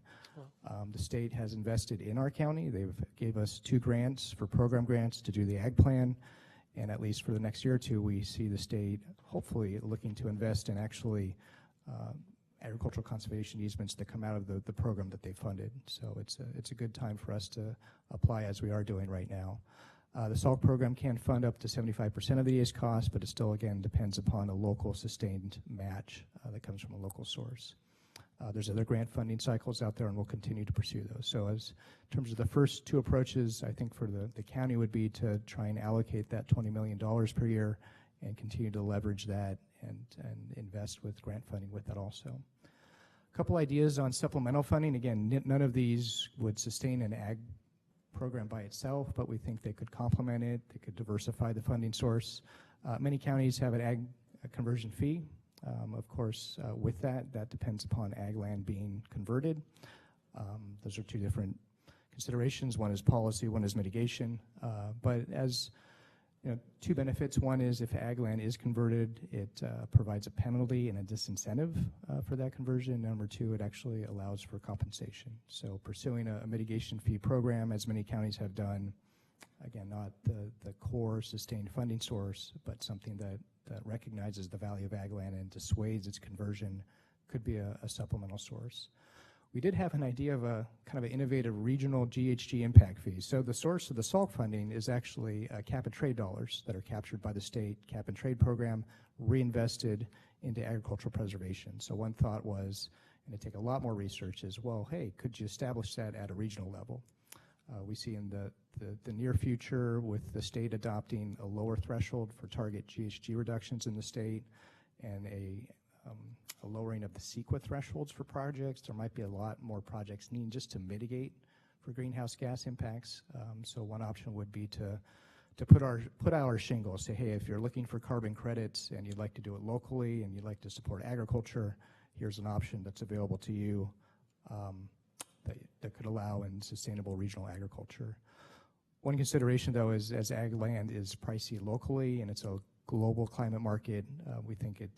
The state has invested in our county. They've gave us 2 grants for program grants to do the ag plan. And at least for the next year or two, we see the state hopefully looking to invest in actually agricultural conservation easements that come out of the program that they funded. So it's a good time for us to apply as we are doing right now. The SALT program can fund up to 75% of the ACE cost, but it still, again, depends upon a local sustained match that comes from a local source. There's other grant funding cycles out there, and we'll continue to pursue those. So as in terms of the first 2 approaches, I think for the county would be to try and allocate that $20 million per year and continue to leverage that and invest with grant funding with that also. A couple ideas on supplemental funding. Again, none of these would sustain an ag program by itself, but we think they could complement it. They could diversify the funding source. Many counties have an ag conversion fee. Of course, with that depends upon ag land being converted. Those are 2 different considerations. One is policy, one is mitigation. But as 2 benefits. One is if ag land is converted, it provides a penalty and a disincentive for that conversion. Number 2, it actually allows for compensation. So pursuing a mitigation fee program, as many counties have done, again, not the core sustained funding source, but something that recognizes the value of ag land and dissuades its conversion, could be a supplemental source. We did have an idea of a kind of an innovative regional GHG impact fee. So the source of the SALT funding is actually cap and trade dollars that are captured by the state cap and trade program, reinvested into agricultural preservation. So one thought was, and it'd take a lot more research, is, well, hey, could you establish that at a regional level? We see in the near future with the state adopting a lower threshold for target GHG reductions in the state and a lowering of the CEQA thresholds for projects. There might be a lot more projects needed just to mitigate for greenhouse gas impacts. So one option would be to put out our shingle, say, hey, if you're looking for carbon credits and you'd like to do it locally and you'd like to support agriculture, here's an option that's available to you that could allow in sustainable regional agriculture. One consideration, though, is as ag land is pricey locally and it's a global climate market, we think it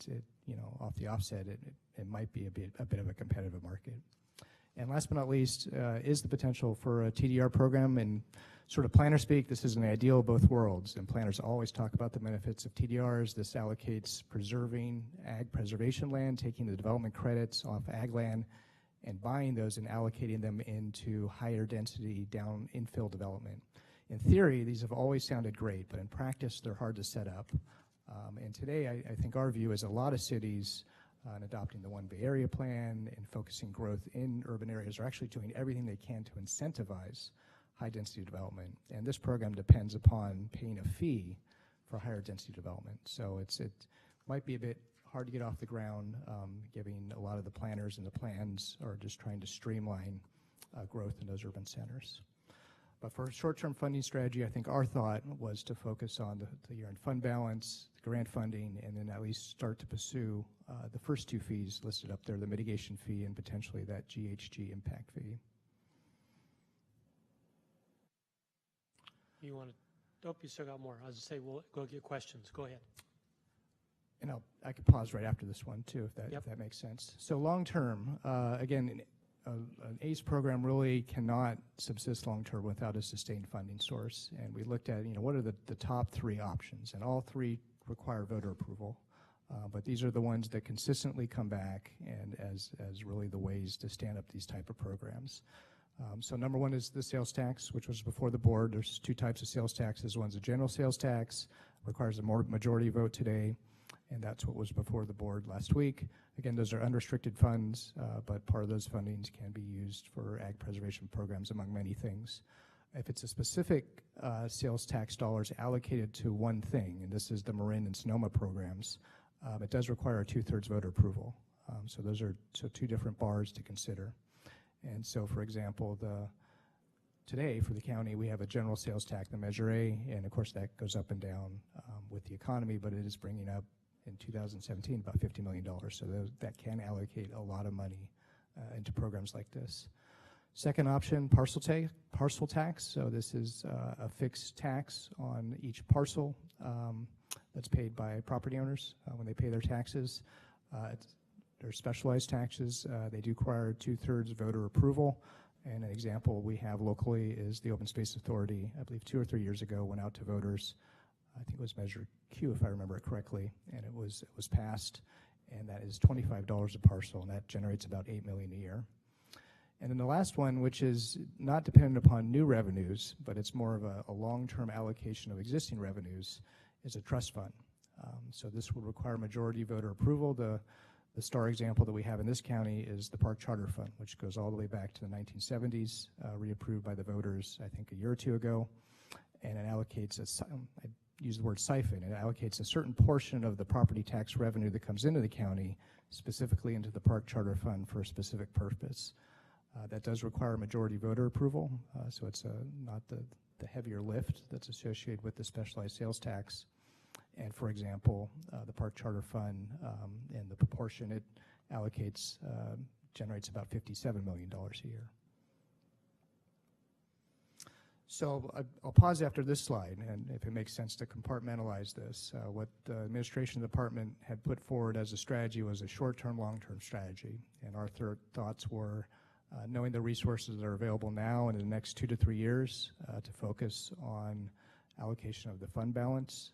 off the offset, it might be a bit of a competitive market. And last but not least is the potential for a TDR program. And sort of planner speak, this is an ideal of both worlds. And planners always talk about the benefits of TDRs. This allocates preserving ag preservation land, taking the development credits off ag land, and buying those and allocating them into higher density down infill development. In theory, these have always sounded great, but in practice, they're hard to set up. And today, I think our view is a lot of cities in adopting the One Bay Area plan and focusing growth in urban areas are actually doing everything they can to incentivize high-density development. And this program depends upon paying a fee for higher density development. So it might be a bit hard to get off the ground, given a lot of the planners and the plans are just trying to streamline growth in those urban centers. But for a short-term funding strategy, I think our thought was to focus on the year-end fund balance, the grant funding, and then at least start to pursue the first 2 fees listed up there, the mitigation fee and potentially that GHG impact fee. You want to, you still got more. I was going to say, we'll go get questions. Go ahead. And I could pause right after this one, too, if that makes sense. So long-term, again, an ACE program really cannot subsist long-term without a sustained funding source. And we looked at, what are the top 3 options? And all 3 require voter approval. But these are the ones that consistently come back and as really the ways to stand up these type of programs. So number one is the sales tax, which was before the board. There's two types of sales taxes. One's a general sales tax, requires a majority vote today, and that's what was before the board last week. Again, those are unrestricted funds, but part of those fundings can be used for ag preservation programs, among many things. If it's a specific sales tax dollars allocated to one thing, and this is the Marin and Sonoma programs, it does require a 2/3 voter approval. So those are two different bars to consider. And so, for example, today for the county, we have a general sales tax, the Measure A, and of course that goes up and down with the economy, but it is bringing up in 2017 about $50 million. So that can allocate a lot of money into programs like this. Second option, parcel tax. So this is a fixed tax on each parcel that's paid by property owners when they pay their taxes. They're specialized taxes. They do require 2/3 voter approval. And an example we have locally is the Open Space Authority, I believe 2 or 3 years ago, went out to voters. I think it was Measure Q, if I remember it correctly, and it was passed. And that is $25 a parcel, and that generates about $8 million a year. And then the last one, which is not dependent upon new revenues, but it's more of a long-term allocation of existing revenues, is a trust fund. So this will require majority voter approval. The star example that we have in this county is the Park Charter Fund, which goes all the way back to the 1970s, reapproved by the voters, I think, a year or two ago. And it allocates, I use the word siphon, it allocates a certain portion of the property tax revenue that comes into the county, specifically into the Park Charter Fund for a specific purpose. That does require majority voter approval, so it's not the heavier lift that's associated with the specialized sales tax. And for example, the Park Charter Fund and the proportion it allocates generates about $57 million a year. So I'll pause after this slide, and if it makes sense to compartmentalize this, what the administration department had put forward as a strategy was a short-term, long-term strategy. And our thoughts were knowing the resources that are available now and in the next 2 to 3 years to focus on allocation of the fund balance,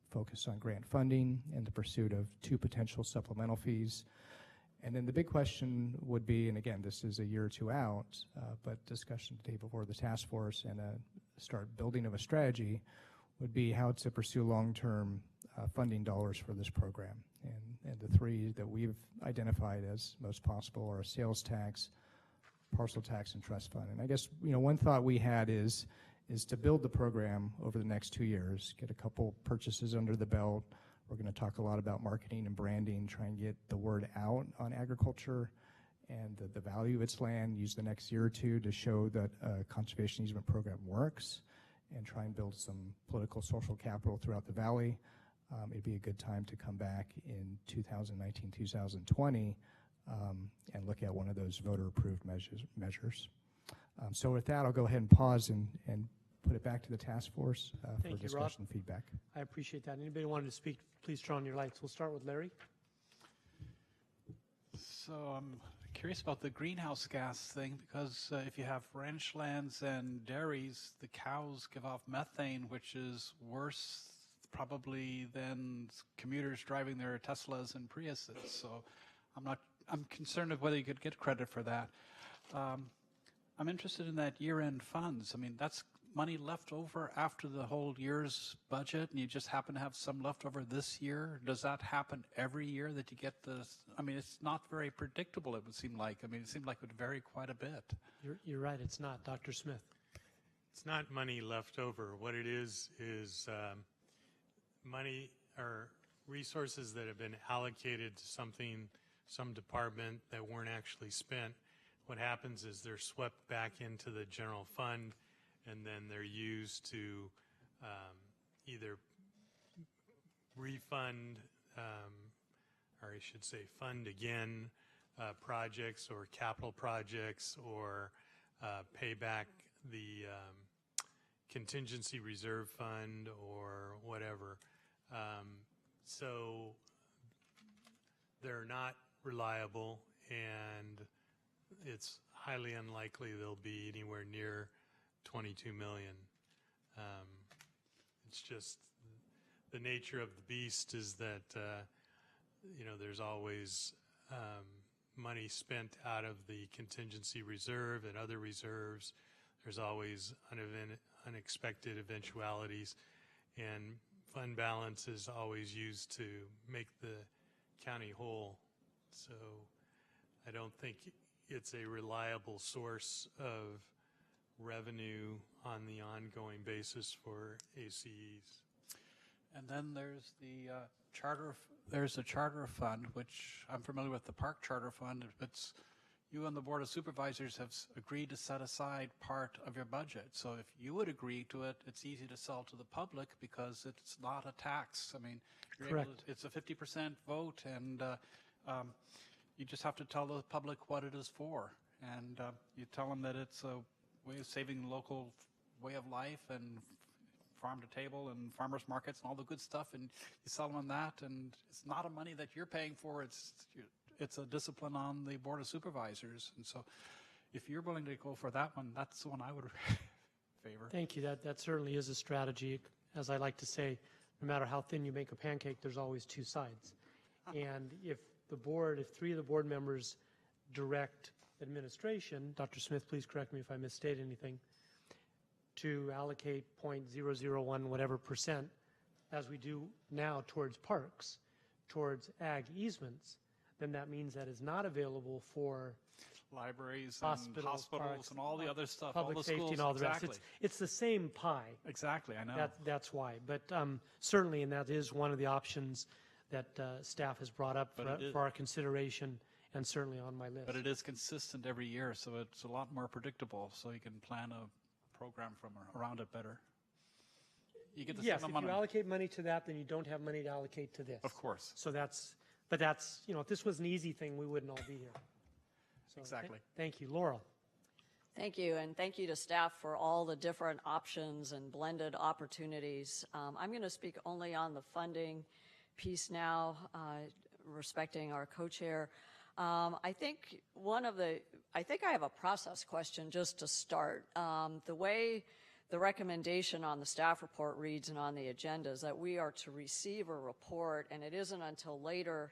focus on grant funding and the pursuit of 2 potential supplemental fees. And then the big question would be, and again, this is a year or 2 out, but discussion today before the task force and start building of a strategy would be how to pursue long-term funding dollars for this program. And the 3 that we've identified as most possible are a sales tax, parcel tax, and trust fund. And I guess, one thought we had is to build the program over the next 2 years, get a couple purchases under the belt. We're going to talk a lot about marketing and branding, try and get the word out on agriculture and the value of its land, use the next year or 2 to show that a conservation easement program works, and try and build some political social capital throughout the valley. It'd be a good time to come back in 2019, 2020, and look at one of those voter-approved measures. So with that, I'll go ahead and pause and put it back to the task force for discussion and feedback. I appreciate that. Anybody wanted to speak, please turn on your lights. We'll start with Larry. So I'm curious about the greenhouse gas thing, because if you have ranch lands and dairies, the cows give off methane, which is worse probably than commuters driving their Teslas and Priuses. So I'm concerned of whether you could get credit for that. I'm interested in that year-end funds. I mean, that's money left over after the whole year's budget, and you just happen to have some left over this year. Does that happen every year that you get this? I mean, it's not very predictable, it would seem like. I mean, it seemed like it would vary quite a bit. You're right, it's not. Dr. Smith. It's not money left over. What it is money or resources that have been allocated to some department that weren't actually spent. What happens is they're swept back into the general fund, and then they're used to either refund, or I should say fund again, projects or capital projects, or pay back the contingency reserve fund or whatever. So they're not reliable, and it's highly unlikely they'll be anywhere near 22 million. It's just the nature of the beast is that there's always money spent out of the contingency reserve and other reserves. There's always unexpected eventualities, and fund balance is always used to make the county whole. So I don't think it's a reliable source of revenue on the ongoing basis for ACEs. And then there's the there's a charter fund, which I'm familiar with, the park charter fund. It's you and the Board of Supervisors have agreed to set aside part of your budget. So if you would agree to it, it's easy to sell to the public because it's not a tax. I mean, you're able Correct. to, it's a 50% vote, and you just have to tell the public what it is for. And you tell them that it's a way of saving local way of life and farm to table and farmers markets and all the good stuff, and you sell them on that, and it's not a money that you're paying for. It's a discipline on the Board of Supervisors. And so if you're willing to go for that one, that's the one I would favor. Thank you. That certainly is a strategy. As I like to say, no matter how thin you make a pancake, there's always two sides. And if three of the board members direct administration, Dr. Smith, please correct me if I misstate anything, to allocate 0.001 whatever percent, as we do now towards parks, towards ag easements, then that means that is not available for Libraries and hospitals parks, and all the other stuff, public all the safety schools. and all the Exactly. rest. It's the same pie. Exactly, I know. That's why. But certainly, and that is one of the options that staff has brought up for our consideration, and certainly on my list. But it is consistent every year, so it's a lot more predictable, so you can plan a program from around it better. You get the Yes, same if amount you of... allocate money to that, then you don't have money to allocate to this. Of course. So that's, if this was an easy thing, we wouldn't all be here. So, Exactly. Thank you. Laurel. Thank you, and thank you to staff for all the different options and blended opportunities. I'm going to speak only on the funding piece now, respecting our co-chair. I think I have a process question just to start. The way the recommendation on the staff report reads and on the agenda is that we are to receive a report, and it isn't until later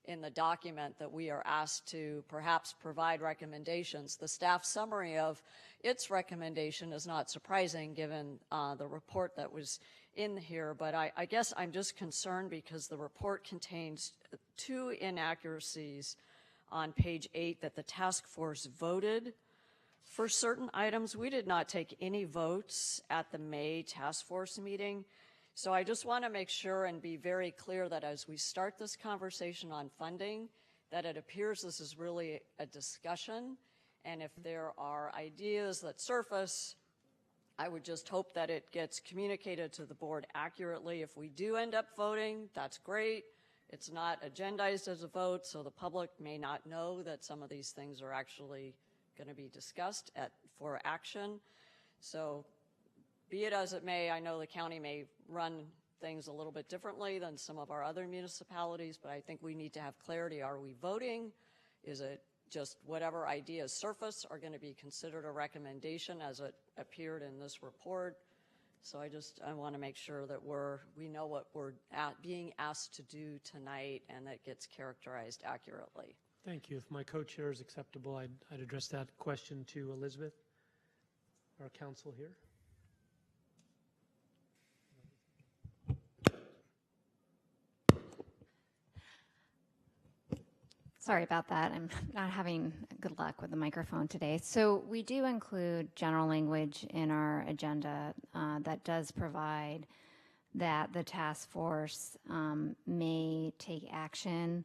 in the document that we are asked to perhaps provide recommendations. The staff summary of its recommendation is not surprising given the report that was in here, but I guess I'm just concerned because the report contains two inaccuracies on page 8 that the task force voted for certain items. We did not take any votes at the May task force meeting. So I just want to make sure and be very clear that as we start this conversation on funding, that it appears this is really a discussion. And if there are ideas that surface, I would just hope that it gets communicated to the board accurately. If we do end up voting, that's great. It's not agendized as a vote, so the public may not know that some of these things are actually going to be discussed for action. So be it as it may, I know the county may run things a little bit differently than some of our other municipalities, but I think we need to have clarity. Are we voting? Is it just whatever ideas surface are going to be considered a recommendation as it appeared in this report? So I want to make sure that we know what we're being asked to do tonight and that gets characterized accurately. Thank you. If my co-chair is acceptable, I'd address that question to Elizabeth, our counsel here. Sorry about that. I'm not having good luck with the microphone today. So we do include general language in our agenda that does provide that the task force may take action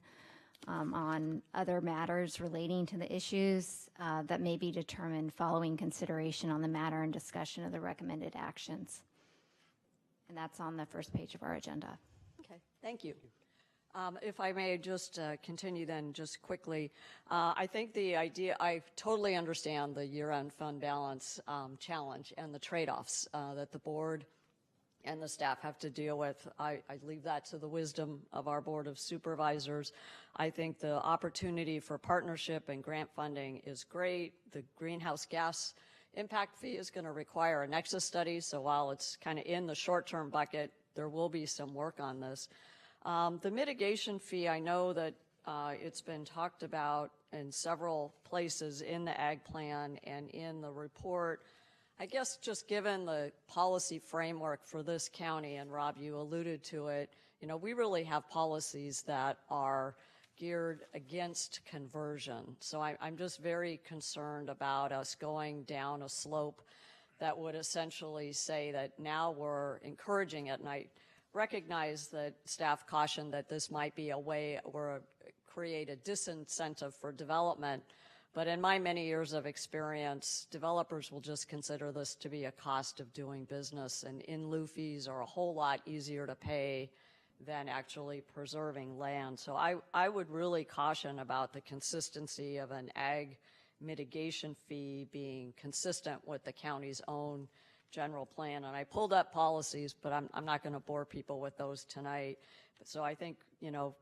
on other matters relating to the issues that may be determined following consideration on the matter and discussion of the recommended actions. And that's on the first page of our agenda. Okay, thank you. If I may just continue then just quickly, I think the idea, I totally understand the year-end fund balance challenge and the trade-offs that the board and the staff have to deal with. I leave that to the wisdom of our Board of Supervisors. I think the opportunity for partnership and grant funding is great. The greenhouse gas impact fee is going to require a nexus study, so while it's kind of in the short-term bucket, there will be some work on this. The mitigation fee, I know that It's been talked about in several places in the ag plan and in the report. I guess just given the policy framework for this county, and Rob, you alluded to it, we really have policies that are geared against conversion. So I'm just very concerned about us going down a slope that would essentially say that now we're encouraging it. And I recognize that staff cautioned that this might be a way or create a disincentive for development. But in my many years of experience, developers will just consider this to be a cost of doing business, and in-lieu fees are a whole lot easier to pay than actually preserving land. So I would really caution about the consistency of an ag mitigation fee being consistent with the county's own general plan. And I pulled up policies, but I'm not going to bore people with those tonight. So I think,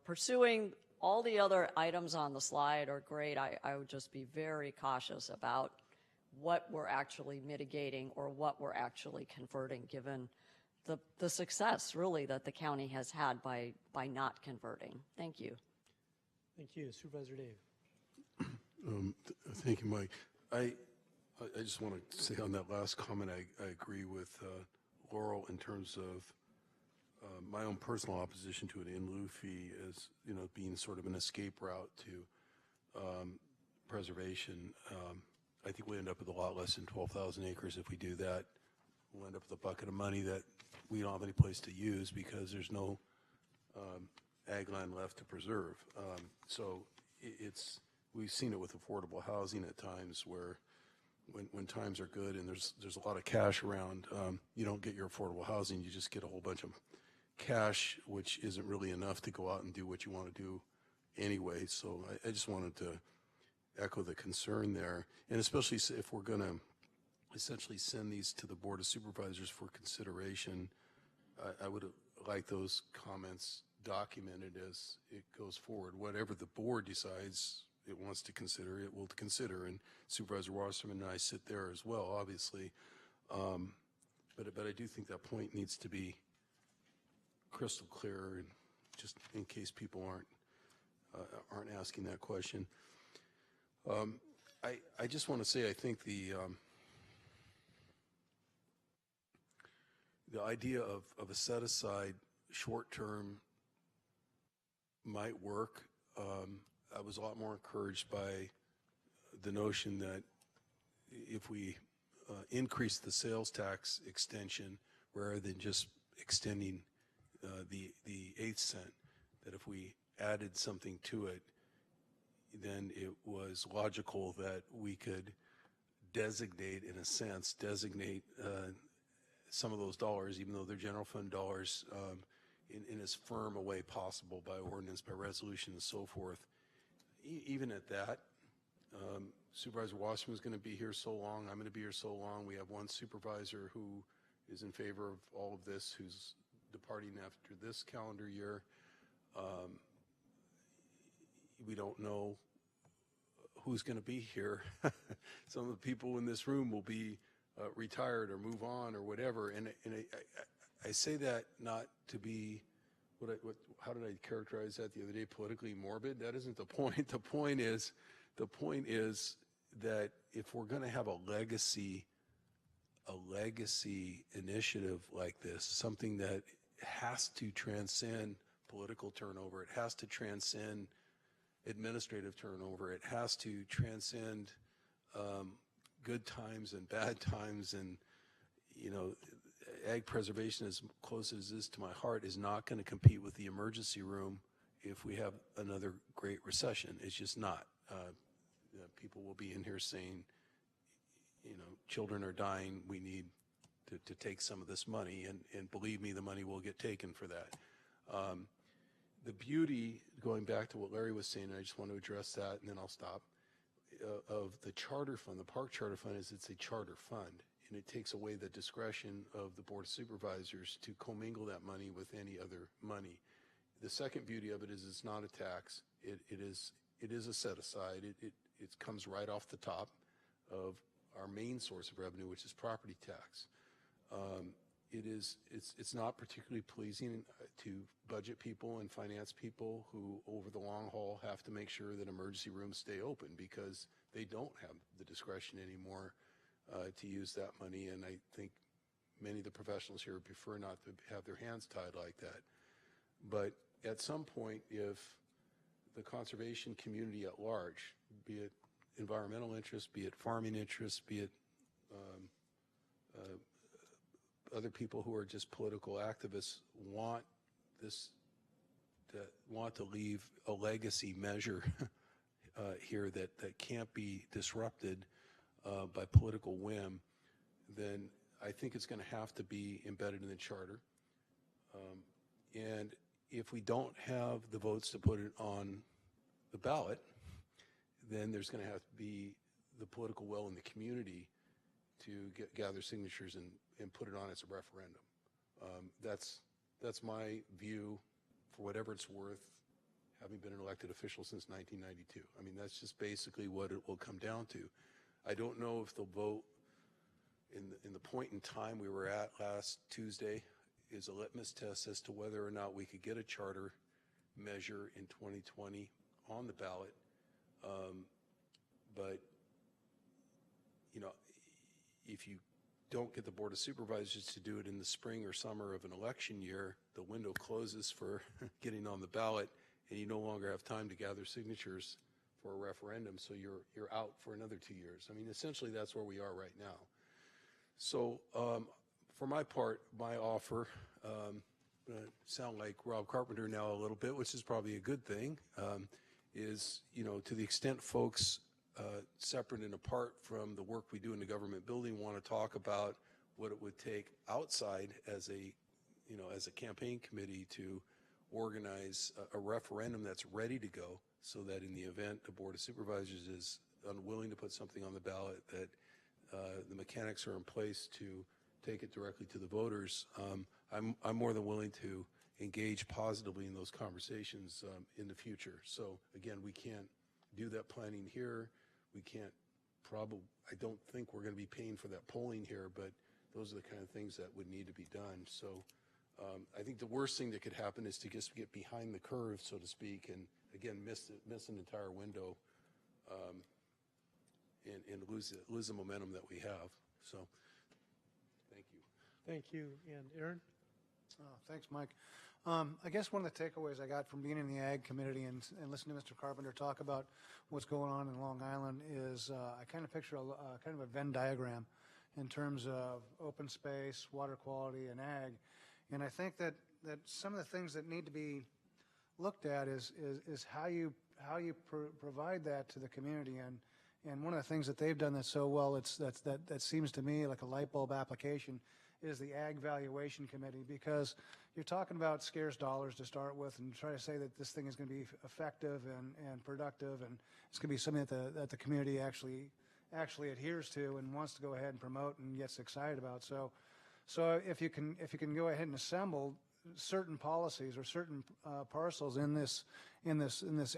pursuing all the other items on the slide are great. I would just be very cautious about what we're actually mitigating or what we're actually converting, given the success, really, that the county has had by not converting. Thank you. Thank you. Supervisor Dave. Thank you, Mike. I just want to say on that last comment, I agree with Laurel in terms of my own personal opposition to an in-lieu fee as, being sort of an escape route to preservation. I think we end up with a lot less than 12,000 acres if we do that. We'll end up with a bucket of money that we don't have any place to use because there's no ag land left to preserve. So we've seen it with affordable housing at times where when times are good and there's a lot of cash around, you don't get your affordable housing, you just get a whole bunch of cash, which isn't really enough to go out and do what you want to do anyway. So I just wanted to echo the concern there. And especially if we're going to essentially send these to the Board of Supervisors for consideration, I would like those comments documented as it goes forward. Whatever the board decides it wants to consider, it will consider. And Supervisor Wasserman and I sit there as well, obviously. But I do think that point needs to be crystal clear, and just in case people aren't asking that question. I just want to say I think the idea of a set-aside short-term might work. I was a lot more encouraged by the notion that if we increase the sales tax extension rather than just extending the 8th cent, that if we added something to it, then it was logical that we could designate, in a sense, some of those dollars, even though they're general fund dollars, in as firm a way possible by ordinance, by resolution, and so forth. Even at that, Supervisor Wasserman is going to be here so long, I'm going to be here so long. We have one supervisor who is in favor of all of this, who's departing after this calendar year. We don't know who's going to be here. Some of the people in this room will be retired or move on or whatever. And I say that not to be, how did I characterize that the other day, politically morbid? That isn't the point. The point is that if we're going to have a legacy initiative like this, something that has to transcend political turnover, it has to transcend administrative turnover, it has to transcend good times and bad times, and ag preservation, as close as it is to my heart, is not going to compete with the emergency room if we have another great recession. It's just not. People will be in here saying, children are dying, we need to take some of this money, and believe me, the money will get taken for that. The beauty, going back to what Larry was saying, and I just want to address that and then I'll stop, of the charter fund, the park charter fund, is it's a charter fund, and it takes away the discretion of the Board of Supervisors to commingle that money with any other money. The second beauty of it is it's not a tax. It is a set-aside. It comes right off the top of our main source of revenue, which is property tax. it's not particularly pleasing to budget people and finance people who, over the long haul, have to make sure that emergency rooms stay open because they don't have the discretion anymore to use that money. And I think many of the professionals here prefer not to have their hands tied like that. But at some point, if the conservation community at large, be it environmental interests, be it farming interests, be it other people who are just political activists, want to leave a legacy measure here that can't be disrupted by political whim, then I think it's going to have to be embedded in the charter. And if we don't have the votes to put it on the ballot, then there's going to have to be the political will in the community to gather signatures and put it on as a referendum. That's my view, for whatever it's worth, having been an elected official since 1992. I mean, that's just basically what it will come down to. I don't know if they'll vote in the point in time we were at last Tuesday is a litmus test as to whether or not we could get a charter measure in 2020 on the ballot. But, you know, if you don't get the Board of Supervisors to do it in the spring or summer of an election year, the window closes for getting on the ballot, and you no longer have time to gather signatures for a referendum, so you're out for another 2 years. I mean, essentially, that's where we are right now. So, for my part, my offer, sound like Rob Carpenter now a little bit, which is probably a good thing, is, you know, to the extent folks separate and apart from the work we do in the government building want to talk about what it would take outside as a, you know, as a campaign committee to organize a referendum that's ready to go, so that in the event the Board of Supervisors is unwilling to put something on the ballot, that the mechanics are in place to take it directly to the voters. I'm more than willing to engage positively in those conversations in the future. So again, we can't do that planning here. We can't I don't think we're going to be paying for that polling here, but those are the kind of things that would need to be done. So I think the worst thing that could happen is to just get behind the curve, so to speak, and again, miss an entire window and lose the momentum that we have. So thank you. Thank you. And Aaron? Thanks, Mike. I guess one of the takeaways I got from being in the Ag Committee and listening to Mr. Carpenter talk about what's going on in Long Island is I kind of picture kind of a Venn diagram in terms of open space, water quality, and ag. And I think that some of the things that need to be looked at is how you provide that to the community. And one of the things that they've done that's so well, that seems to me like a light bulb application, is the Ag Valuation Committee, because you're talking about scarce dollars to start with, and try to say that this thing is going to be effective and productive, and it's going to be something that the community actually adheres to and wants to go ahead and promote and gets excited about. So if you can go ahead and assemble certain policies or certain parcels in this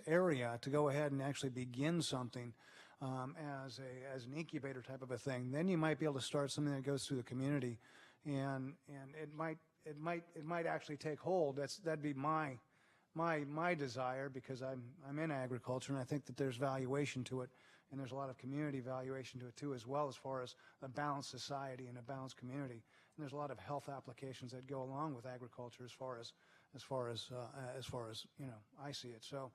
area to go ahead and actually begin something as an incubator type of a thing, then you might be able to start something that goes through the community, and it might actually take hold. That'd be my desire, because I'm in agriculture, and I think that there's valuation to it, and there's a lot of community valuation to it too, as well, as far as a balanced society and a balanced community. And there's a lot of health applications that go along with agriculture as far as you know, I see it. So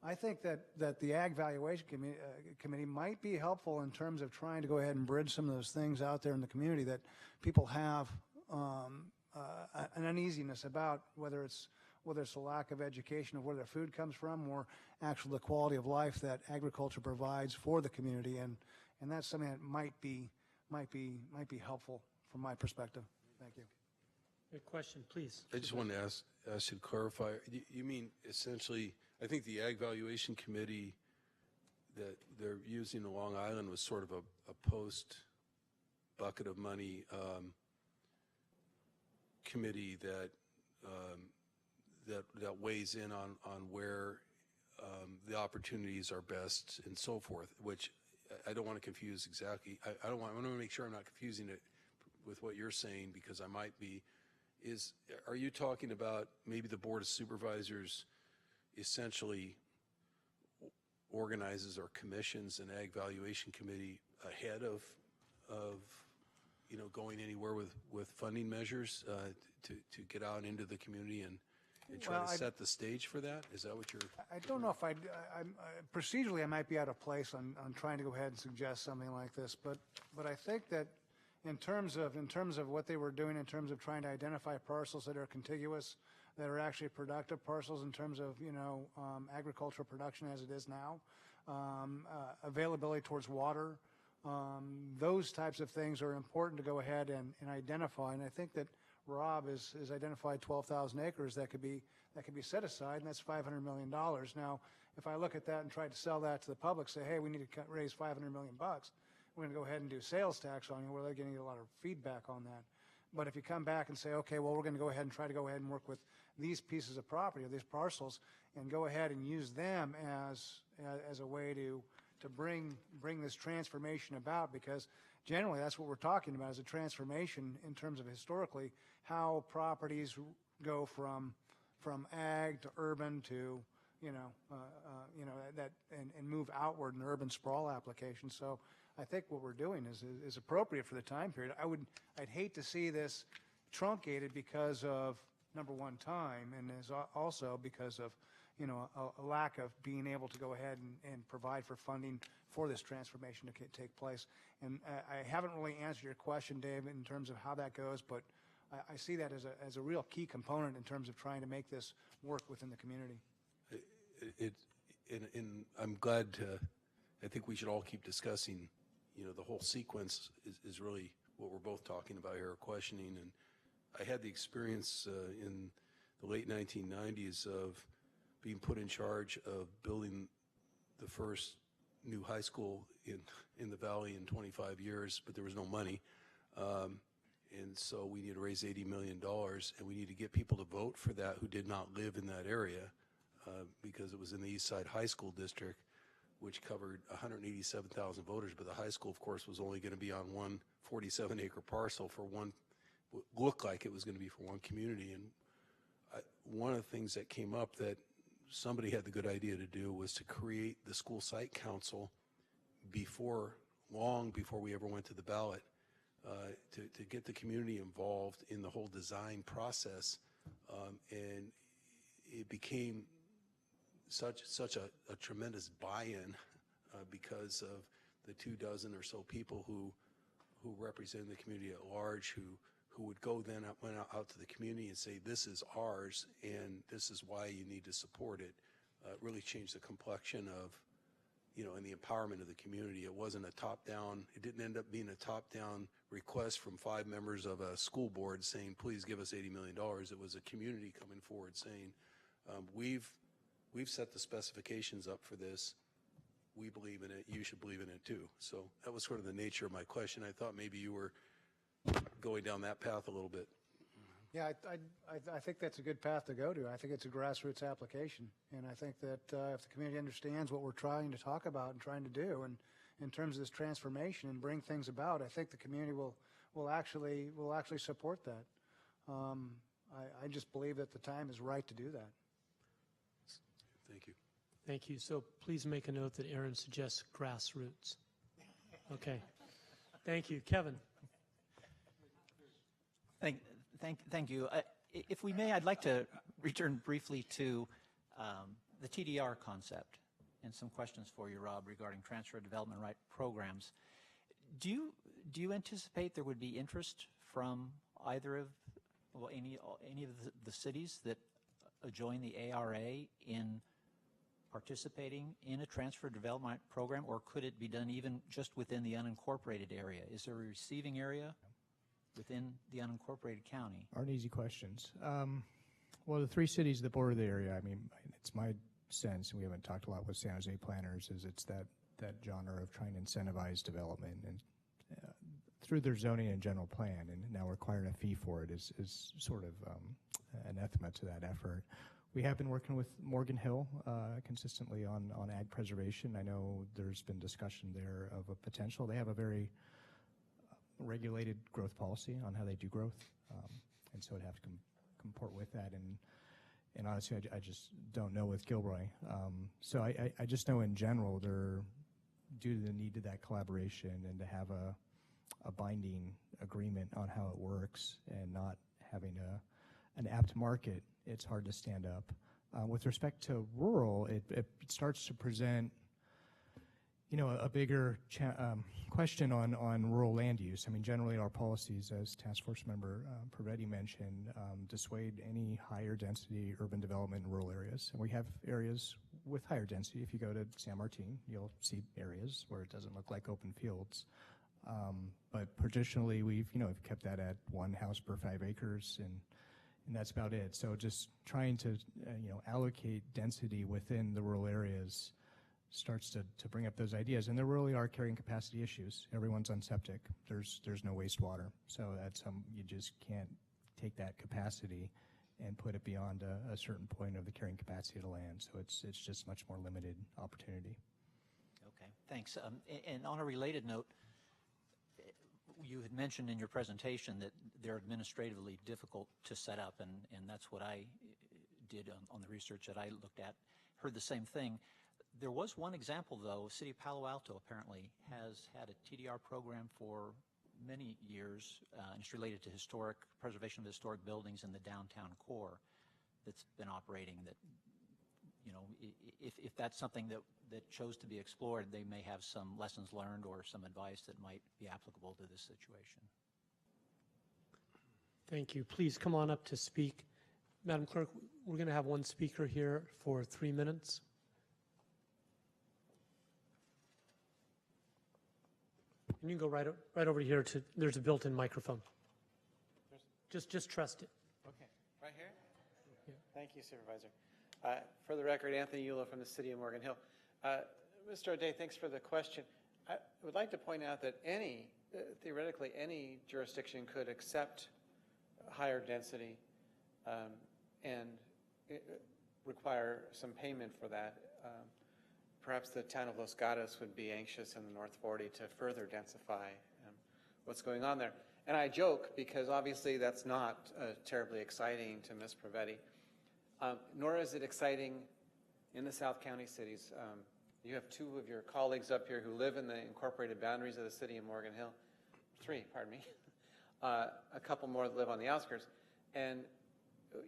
I think that the Ag Valuation Committee might be helpful in terms of trying to go ahead and bridge some of those things out there in the community that people have an uneasiness about, whether it's a lack of education of where their food comes from, or actually the quality of life that agriculture provides for the community, and that's something that might be helpful from my perspective. Thank you. Good question, please. I just wanted to ask you to clarify. You mean essentially, I think the Ag Valuation Committee that they're using in Long Island was sort of a post bucket of money committee that weighs in on where the opportunities are best and so forth, which I don't want to confuse exactly. I want to make sure I'm not confusing it with what you're saying, because I might be, are you talking about maybe the Board of Supervisors essentially organizes or commissions an ag valuation committee ahead of going anywhere with funding measures to get out into the community and try Well, to set the stage for that? Is that what you're? I don't know if procedurally I might be out of place on trying to go ahead and suggest something like this, but I think that in terms of what they were doing, in terms of trying to identify parcels that are contiguous, that are actually productive parcels in terms of agricultural production as it is now, availability towards water, those types of things are important to go ahead and identify. And I think that Rob has identified 12,000 acres that could be set aside, and that's $500 million. Now, if I look at that and try to sell that to the public, say, hey, we need to raise $500 million, we're going to go ahead and do sales tax on you, we're really getting a lot of feedback on that. But if you come back and say, okay, well, we're going to go ahead and try to go ahead and work with these pieces of property, or these parcels, and go ahead and use them as a way to bring this transformation about, because generally that's what we're talking about, is a transformation in terms of historically how properties go from ag to urban to that and move outward in urban sprawl applications. So I think what we're doing is appropriate for the time period. I'd hate to see this truncated because of, number one, time, and is also because of a lack of being able to go ahead and provide for funding for this transformation to take place. And I haven't really answered your question, Dave, in terms of how that goes, but I see that as a real key component in terms of trying to make this work within the community. And I'm glad I think we should all keep discussing, the whole sequence is really what we're both talking about here, questioning. And I had the experience in the late 1990s of being put in charge of building the first new high school in the Valley in 25 years, but there was no money. And so we need to raise $80 million, and we need to get people to vote for that who did not live in that area, because it was in the East Side High School District, which covered 187,000 voters, but the high school, of course, was only going to be on one 47-acre parcel for one, looked like it was going to be for one community. And one of the things that came up that somebody had the good idea to do was to create the school site council long before we ever went to the ballot, to get the community involved in the whole design process. And it became such a tremendous buy-in because of the 24 or so people who represent the community at large, who would go then went out to the community and say, this is ours and this is why you need to support it. It really changed the complexion of, and the empowerment of the community. It wasn't a top-down, it didn't end up being a top-down request from 5 members of a school board saying, please give us $80 million. It was a community coming forward saying, we've set the specifications up for this. We believe in it. You should believe in it too. So that was sort of the nature of my question. I thought maybe you were going down that path a little bit. Yeah, I think that's a good path to go to. I think it's a grassroots application, and I think that if the community understands what we're trying to talk about and trying to do, and in terms of this transformation and bring things about, I think the community will actually support that. I just believe that the time is right to do that. Thank you. Thank you. So please make a note that Aaron suggests grassroots. Okay. Thank you. Kevin. Thank you. If we may, I'd like to return briefly to the TDR concept and some questions for you, Rob, regarding transfer development right programs. Do you anticipate there would be interest from either of, well, any of the cities that join the ARA in participating in a transfer development program, or could it be done even just within the unincorporated area? Is there a receiving area within the unincorporated county? Aren't easy questions. Well, the 3 cities that border the area, I mean, it's my sense, and we haven't talked a lot with San Jose planners, is it's that genre of trying to incentivize development and through their zoning and general plan, and now requiring a fee for it is sort of anathema to that effort. We have been working with Morgan Hill consistently on ag preservation. I know there's been discussion there of a potential. They have a very regulated growth policy on how they do growth, and so it'd have to comport with that. And honestly, I just don't know with Gilroy. So I just know in general, due to the need to that collaboration and to have a binding agreement on how it works and not having an apt market, it's hard to stand up. With respect to rural, it starts to present, a bigger question on rural land use. I mean, generally our policies, as Task Force Member Pravetti mentioned, dissuade any higher density urban development in rural areas. And we have areas with higher density. If you go to San Martin, you'll see areas where it doesn't look like open fields. But traditionally, we've kept that at 1 house per 5 acres, and that's about it. So just trying to allocate density within the rural areas starts to bring up those ideas, and there really are carrying capacity issues. Everyone's on septic. There's no wastewater, so you just can't take that capacity and put it beyond a certain point of the carrying capacity of the land. So it's just much more limited opportunity. Okay, thanks. And on a related note, you had mentioned in your presentation that they're administratively difficult to set up, and that's what I did on the research that I looked at. Heard the same thing. There was one example, though. City of Palo Alto apparently has had a TDR program for many years, and it's related to preservation of historic buildings in the downtown core that's been operating. That, if that's something that chose to be explored, they may have some lessons learned or some advice that might be applicable to this situation. Thank you. Please come on up to speak. Madam Clerk, we're going to have one speaker here for 3 minutes. And you can go right over here there's a built-in microphone. Just trust it. Okay, right here? Yeah. Thank you, Supervisor. For the record, Anthony Eula from the City of Morgan Hill. Mr. O'Day, thanks for the question. I would like to point out that theoretically, any jurisdiction could accept higher density and require some payment for that. Perhaps the town of Los Gatos would be anxious in the North 40 to further densify what's going on there. And I joke because obviously that's not terribly exciting to Ms. Pravetti, nor is it exciting in the South County cities. You have 2 of your colleagues up here who live in the incorporated boundaries of the city of Morgan Hill. 3, pardon me. A couple more that live on the outskirts. And,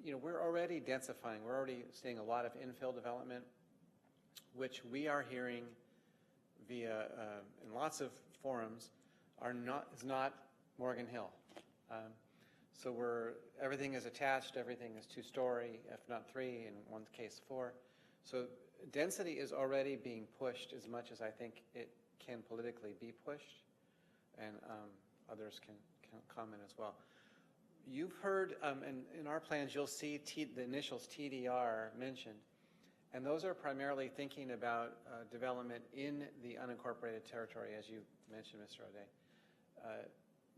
we're already densifying. We're already seeing a lot of infill development, which we are hearing via, in lots of forums, is not Morgan Hill. So everything is attached, everything is 2-story, if not 3, in one case 4. So density is already being pushed as much as I think it can politically be pushed, and others can comment as well. You've heard, and in our plans, you'll see the initials TDR mentioned, and those are primarily thinking about development in the unincorporated territory, as you mentioned, Mr. O'Day.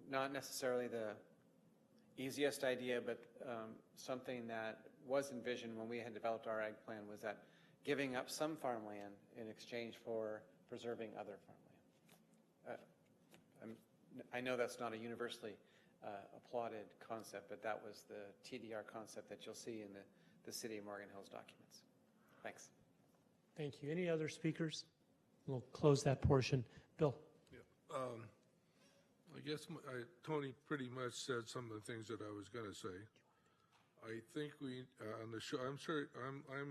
Not necessarily the easiest idea, but something that was envisioned when we had developed our ag plan was that giving up some farmland in exchange for preserving other farmland. I know that's not a universally applauded concept, but that was the TDR concept that you'll see in the City of Morgan Hills documents. Thanks. Thank you. Any other speakers? We'll close that portion. Bill. Yeah. I guess Tony pretty much said some of the things that I was going to say. I think I'm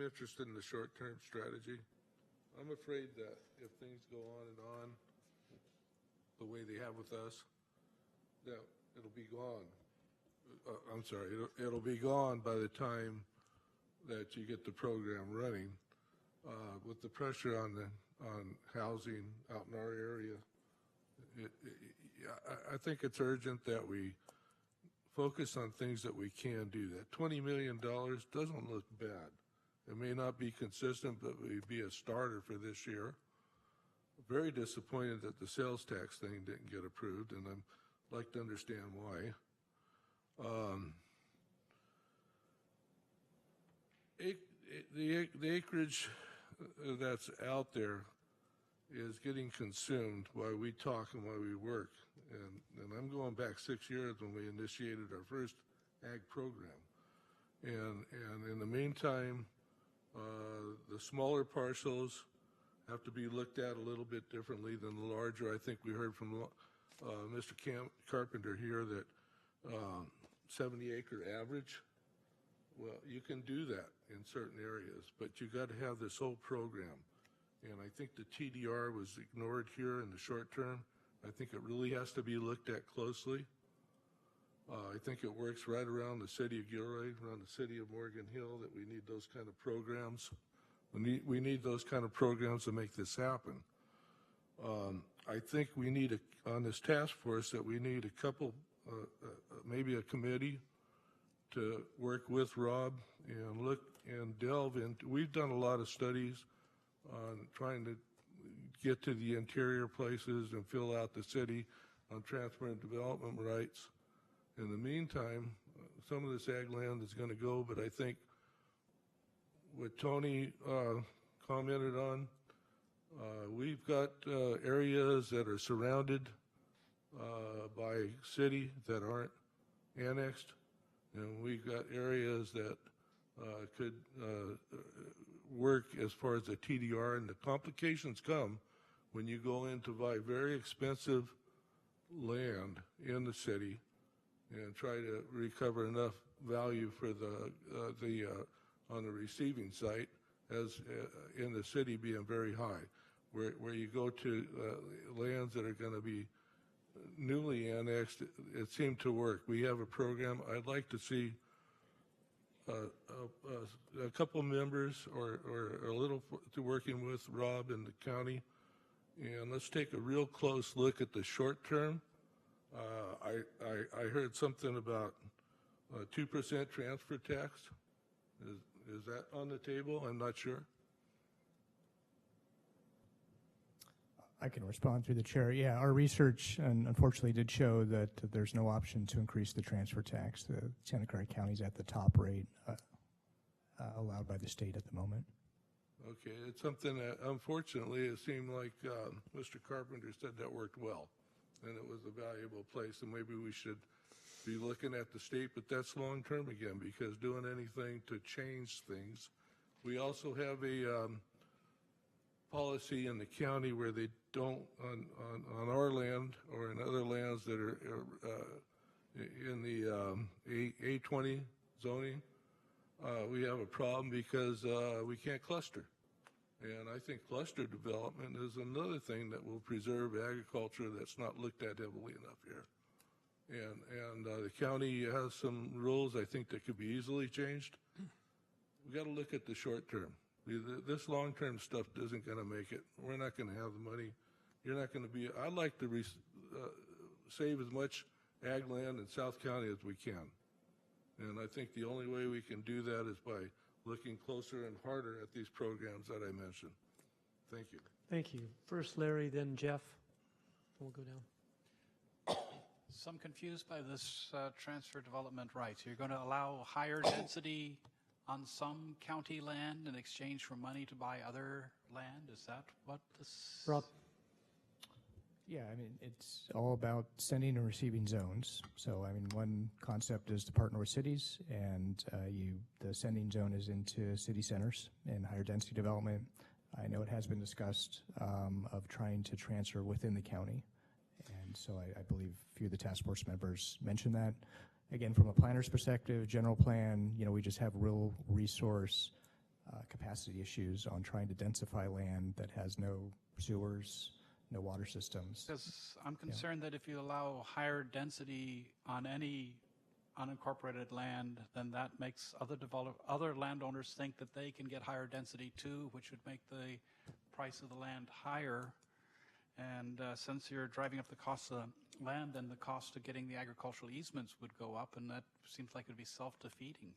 interested in the short-term strategy. I'm afraid that if things go on the way they have with us, that it'll be gone. It'll be gone by the time that you get the program running. With the pressure on housing out in our area, I think it's urgent that we focus on things that we can do. That $20 million doesn't look bad. It may not be consistent, but it would be a starter for this year. Very disappointed that the sales tax thing didn't get approved, and I'd like to understand why. The acreage that's out there is getting consumed while we talk and while we work. And I'm going back 6 years when we initiated our first ag program. And in the meantime, the smaller parcels have to be looked at a little bit differently than the larger. I think we heard from Mr. Carpenter here that 70-acre average. Well, you can do that in certain areas, but you got to have this whole program. And I think the TDR was ignored here in the short term. I think it really has to be looked at closely. I think it works right around the city of Gilroy, around the city of Morgan Hill, that we need those kind of programs. We need those kind of programs to make this happen. I think we need, on this task force, that we need a couple, maybe a committee to work with Rob and look and delve into. We've done a lot of studies on trying to get to the interior places and fill out the city on transfer and development rights. In the meantime, some of this ag land is going to go, but I think what Tony commented on, we've got areas that are surrounded by city that aren't annexed, and we've got areas that could work as far as the TDR, and the complications come when you go in to buy very expensive land in the city and try to recover enough value for the on the receiving site as in the city being very high, where you go to lands that are going to be newly annexed. It seemed to work. We have a program. I'd like to see a couple members or a little to working with Rob and the county, and let's take a real close look at the short term. I heard something about 2% transfer tax. Is that on the table? I'm not sure. I can respond through the chair. Yeah, our research unfortunately did show that there's no option to increase the transfer tax. The Santa Clara County is at the top rate allowed by the state at the moment. Okay, it's something that unfortunately it seemed like Mr. Carpenter said that worked well, and it was a valuable place, and maybe we should be looking at the state, but that's long term again, because doing anything to change things. We also have a policy in the county where they don't, on our land or in other lands that are in the A20 zoning, we have a problem because we can't cluster. And I think cluster development is another thing that will preserve agriculture that's not looked at heavily enough here. And the county has some rules I think that could be easily changed. We got to look at the short term. This long-term stuff isn't going to make it. We're not going to have the money. You're not going to be. I'd like to save as much ag land in South County as we can. And I think the only way we can do that is by looking closer and harder at these programs that I mentioned. Thank you. Thank you. First Larry, then Jeff. We'll go down. So I'm confused by this transfer development rights. You're going to allow higher density on some county land in exchange for money to buy other land? Is that what this? Rob? Yeah, I mean, it's all about sending and receiving zones. So, I mean, one concept is to partner with cities, and the sending zone is into city centers and higher density development. I know it has been discussed of trying to transfer within the county. And so I believe a few of the task force members mentioned that. Again, from a planner's perspective, general plan, we just have real resource capacity issues on trying to densify land that has no sewers, no water systems. Because I'm concerned that if you allow higher density on any unincorporated land, then that makes other landowners think that they can get higher density too, which would make the price of the land higher. And since you're driving up the cost of the land, then the cost of getting the agricultural easements would go up, and that seems like it would be self-defeating.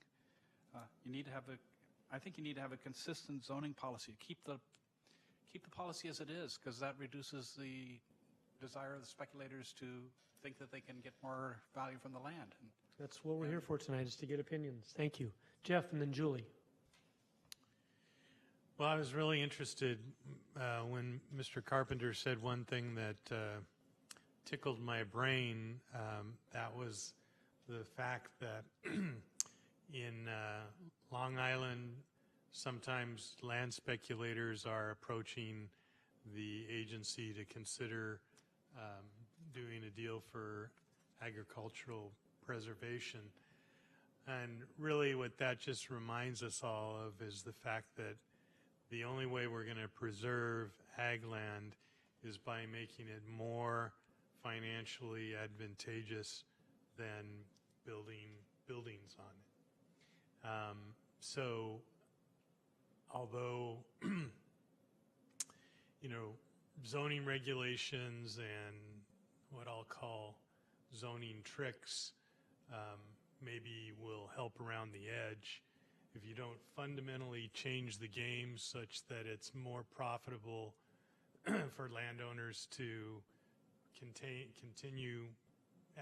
You need to have I think you need to have a consistent zoning policy. Keep the policy as it is, because that reduces the desire of the speculators to think that they can get more value from the land. That's what we're here for tonight, is to get opinions. Thank you. Jeff, and then Julie. Well, I was really interested when Mr. Carpenter said one thing that tickled my brain. That was the fact that in Long Island, sometimes land speculators are approaching the agency to consider doing a deal for agricultural preservation. And really what that just reminds us all of is the fact that the only way we're going to preserve ag land is by making it more financially advantageous than building buildings on it. So although, you know, zoning regulations and what I'll call zoning tricks maybe will help around the edge, if you don't fundamentally change the game such that it's more profitable for landowners to continue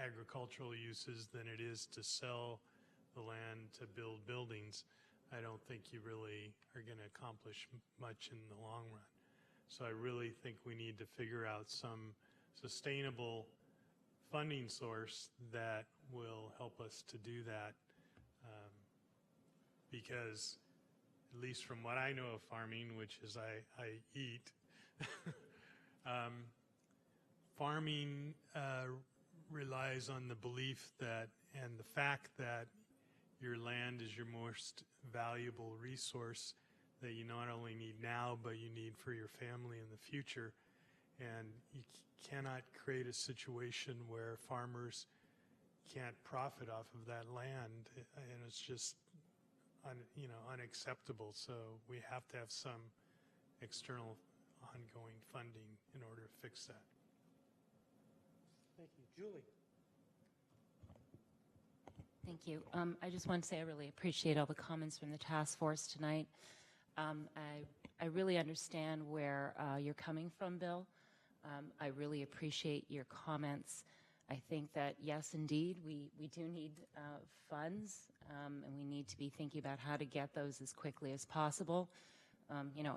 agricultural uses than it is to sell the land to build buildings, I don't think you really are going to accomplish much in the long run. So I really think we need to figure out some sustainable funding source that will help us to do that. Because at least from what I know of farming, which is I eat, farming relies on the belief that and the fact that your land is your most valuable resource that you not only need now, but you need for your family in the future. And you cannot create a situation where farmers can't profit off of that land, and it's just unacceptable. So we have to have some external ongoing funding in order to fix that. Thank you. Julie. Thank you. I just want to say I really appreciate all the comments from the task force tonight. I really understand where you're coming from, Bill. I really appreciate your comments. I think that, yes, indeed, we do need funds, and we need to be thinking about how to get those as quickly as possible.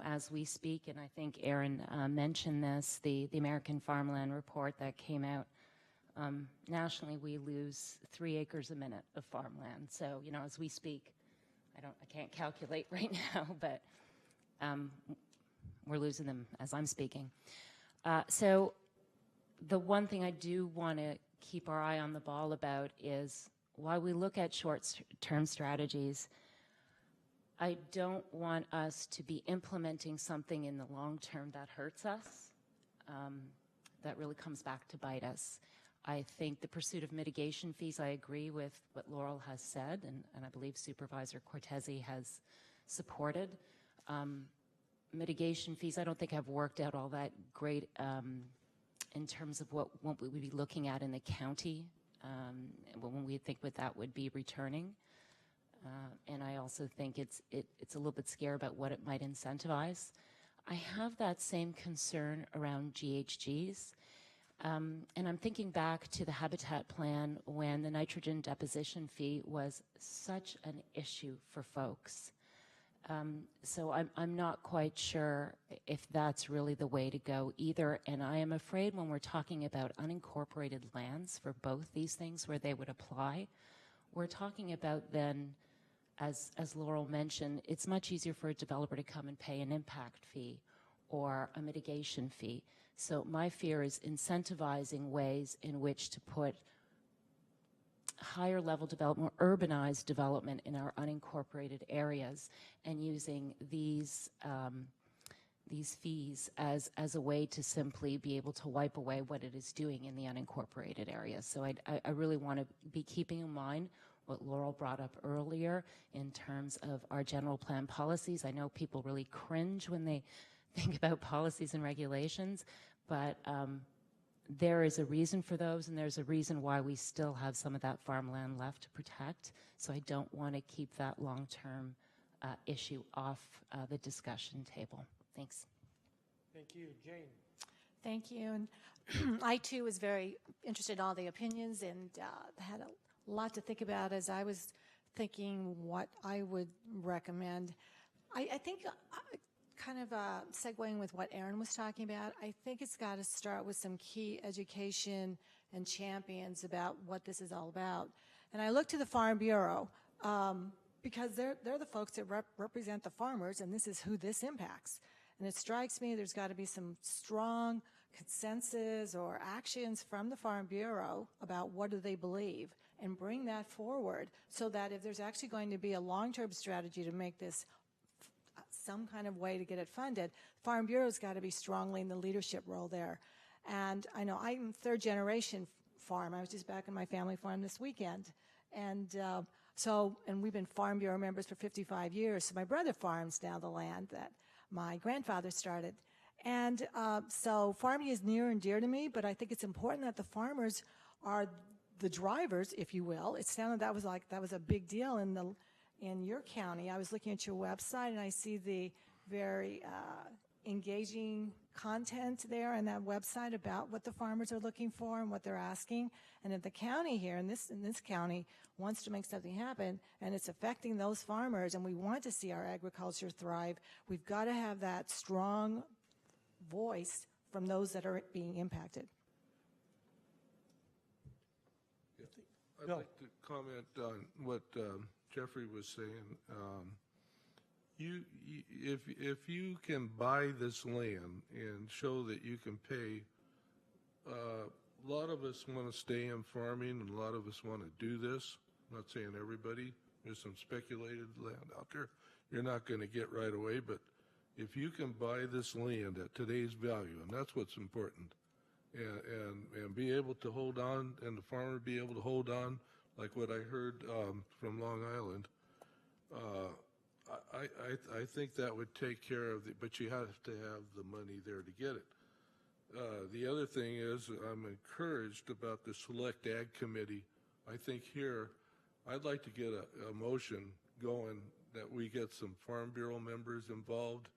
As we speak, and I think Aaron mentioned this, the American Farmland Report that came out, nationally we lose 3 acres a minute of farmland. So, as we speak, I can't calculate right now, but we're losing them as I'm speaking. So the one thing I do want to keep our eye on the ball about is while we look at short-term strategies, I don't want us to be implementing something in the long term that hurts us, that really comes back to bite us. I think the pursuit of mitigation fees, I agree with what Laurel has said, and I believe Supervisor Cortese has supported. Mitigation fees, I don't think have worked out all that great in terms of what we would be looking at in the county when we think what that would be returning. And I also think it's a little bit scary about what it might incentivize. I have that same concern around GHGs. And I'm thinking back to the Habitat Plan when the nitrogen deposition fee was such an issue for folks. So I'm not quite sure if that's really the way to go either. And I am afraid when we're talking about unincorporated lands for both these things where they would apply, we're talking about then, as Laurel mentioned, it's much easier for a developer to come and pay an impact fee or a mitigation fee. So my fear is incentivizing ways in which to put higher level development, more urbanized development in our unincorporated areas and using these fees as a way to simply be able to wipe away what it is doing in the unincorporated areas. So I really want to be keeping in mind what Laurel brought up earlier in terms of our general plan policies. I know people really cringe when they think about policies and regulations, but there is a reason for those, and there's a reason why we still have some of that farmland left to protect. So I don't want to keep that long-term issue off the discussion table. Thanks. Thank you. Jane. Thank you. And I, too, was very interested in all the opinions and had a lot to think about as I was thinking what I would recommend. I think kind of segueing with what Aaron was talking about, I think it's got to start with some key education and champions about what this is all about. And I look to the Farm Bureau because they're the folks that represent the farmers, and this is who this impacts. And it strikes me there's got to be some strong consensus or actions from the Farm Bureau about what do they believe, and bring that forward so that if there's actually going to be a long-term strategy to make this some kind of way to get it funded, Farm Bureau's got to be strongly in the leadership role there. And I know I'm third generation farm. I was just back on my family farm this weekend. And and we've been Farm Bureau members for 55 years. So my brother farms now the land that my grandfather started. And so farming is near and dear to me, but I think it's important that the farmers are the drivers, if you will. It sounded that was a big deal in your county. I was looking at your website and I see the very engaging content there on that website about what the farmers are looking for and what they're asking. And if the county here, in this county, wants to make something happen and it's affecting those farmers and we want to see our agriculture thrive, we've got to have that strong voice from those that are being impacted. I'd like to comment on what Jeffrey was saying. If you can buy this land and show that you can pay, a lot of us want to stay in farming and a lot of us want to do this. I'm not saying everybody. There's some speculated land out there you're not going to get right away, but if you can buy this land at today's value, and that's what's important, and be able to hold on, and the farmer be able to hold on, like what I heard from Long Island, I think that would take care of but you have to have the money there to get it. The other thing is I'm encouraged about the Select Ag Committee. I think here I'd like to get a motion going that we get some Farm Bureau members involved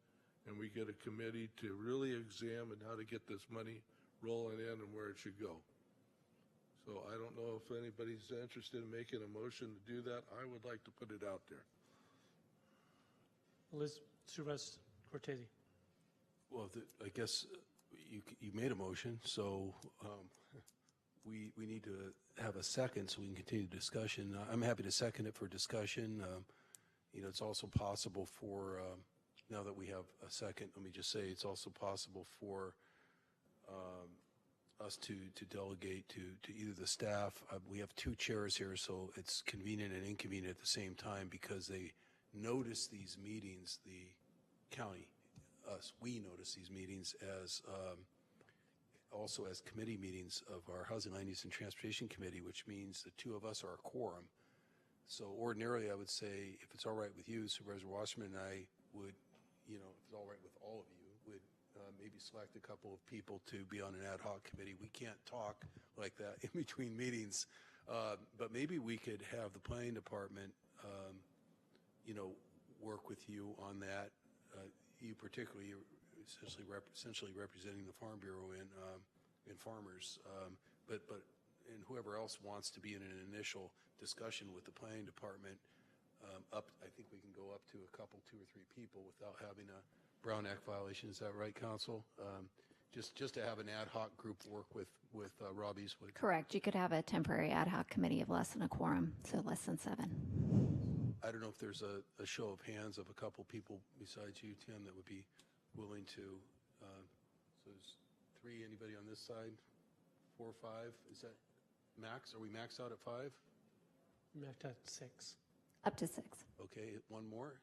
and we get a committee to really examine how to get this money rolling in and where it should go. So I don't know if anybody's interested in making a motion to do that. I would like to put it out there. Liz Supervisor Cortese. Well, I guess you made a motion, so we need to have a second so we can continue the discussion. I'm happy to second it for discussion. It's also possible for, now that we have a second, let me just say, it's also possible for us to delegate to either the staff. We have two chairs here, so it's convenient and inconvenient at the same time because they notice these meetings, the county, we notice these meetings as also as committee meetings of our Housing, Land Use, and Transportation Committee, which means the two of us are a quorum. So ordinarily, I would say, if it's all right with you, Supervisor Wasserman and I would, if it's all right with all of you, would maybe select a couple of people to be on an ad hoc committee. We can't talk like that in between meetings, but maybe we could have the planning department, work with you on that. You particularly, you're essentially representing the Farm Bureau and farmers, but and whoever else wants to be in an initial discussion with the planning department. I think we can go up to a couple, 2 or 3 people without having a Brown Act violation. Is that right, Council? Just to have an ad hoc group work with Rob Eastwood. Correct. You could have a temporary ad hoc committee of less than a quorum, so less than 7. I don't know if there's a show of hands of a couple people besides you, Tim, that would be willing to. So there's 3. Anybody on this side? 4 or 5? Is that max? Are we maxed out at 5? Maxed out at 6. Up to 6. Okay, 1 more.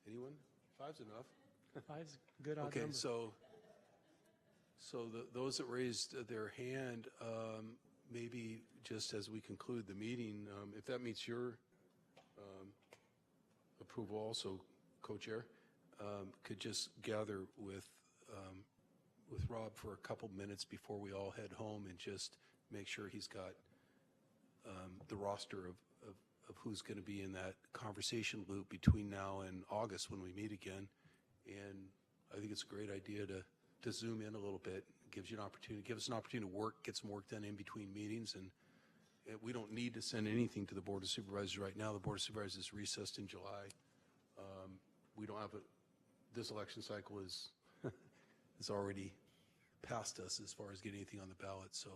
Anyone? 5's enough. 5's a good odd okay, number. so those that raised their hand, maybe just as we conclude the meeting, if that meets your approval also, Co-Chair, could just gather with Rob for a couple minutes before we all head home and just make sure he's got the roster of who's going to be in that conversation loop between now and August when we meet again. And I think it's a great idea to zoom in a little bit. It gives you an opportunity, give us an opportunity to get some work done in between meetings. And we don't need to send anything to the Board of Supervisors right now. The Board of Supervisors is recessed in July. We don't have this election cycle is is already past us as far as getting anything on the ballot. So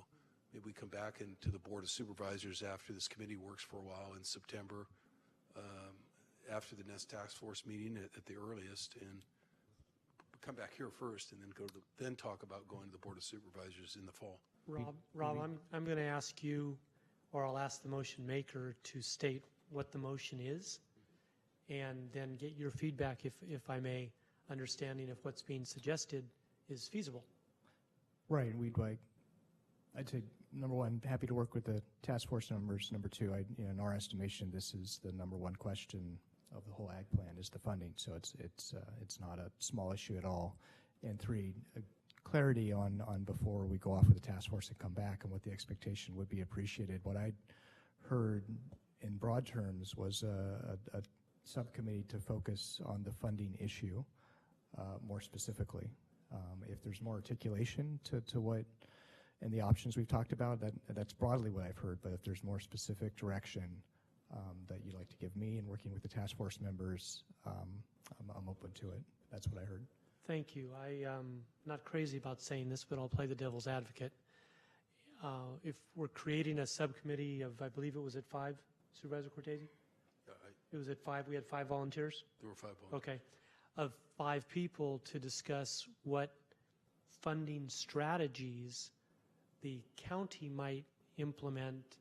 maybe we come back into the Board of Supervisors after this committee works for a while in September, after the next task force meeting at the earliest, and come back here first, and then then talk about going to the Board of Supervisors in the fall. Rob, I'm going to ask you, or I'll ask the motion maker to state what the motion is, and then get your feedback, if I may, understanding if what's being suggested is feasible. Right, and I'd say, number one, happy to work with the task force members. Number two, in our estimation, this is the number one question of the whole ag plan is the funding. So it's not a small issue at all. And three, clarity on before we go off with the task force and come back and what the expectation would be appreciated. What I heard in broad terms was a subcommittee to focus on the funding issue more specifically. If there's more articulation to what and the options we've talked about, that's broadly what I've heard. But if there's more specific direction that you'd like to give me in working with the task force members, I'm open to it. That's what I heard. Thank you. I'm not crazy about saying this, but I'll play the devil's advocate. If we're creating a subcommittee of, I believe it was at 5, Supervisor Cortese? It was at 5. We had 5 volunteers? There were 5 volunteers. Okay. Of 5 people to discuss what funding strategies the county might implement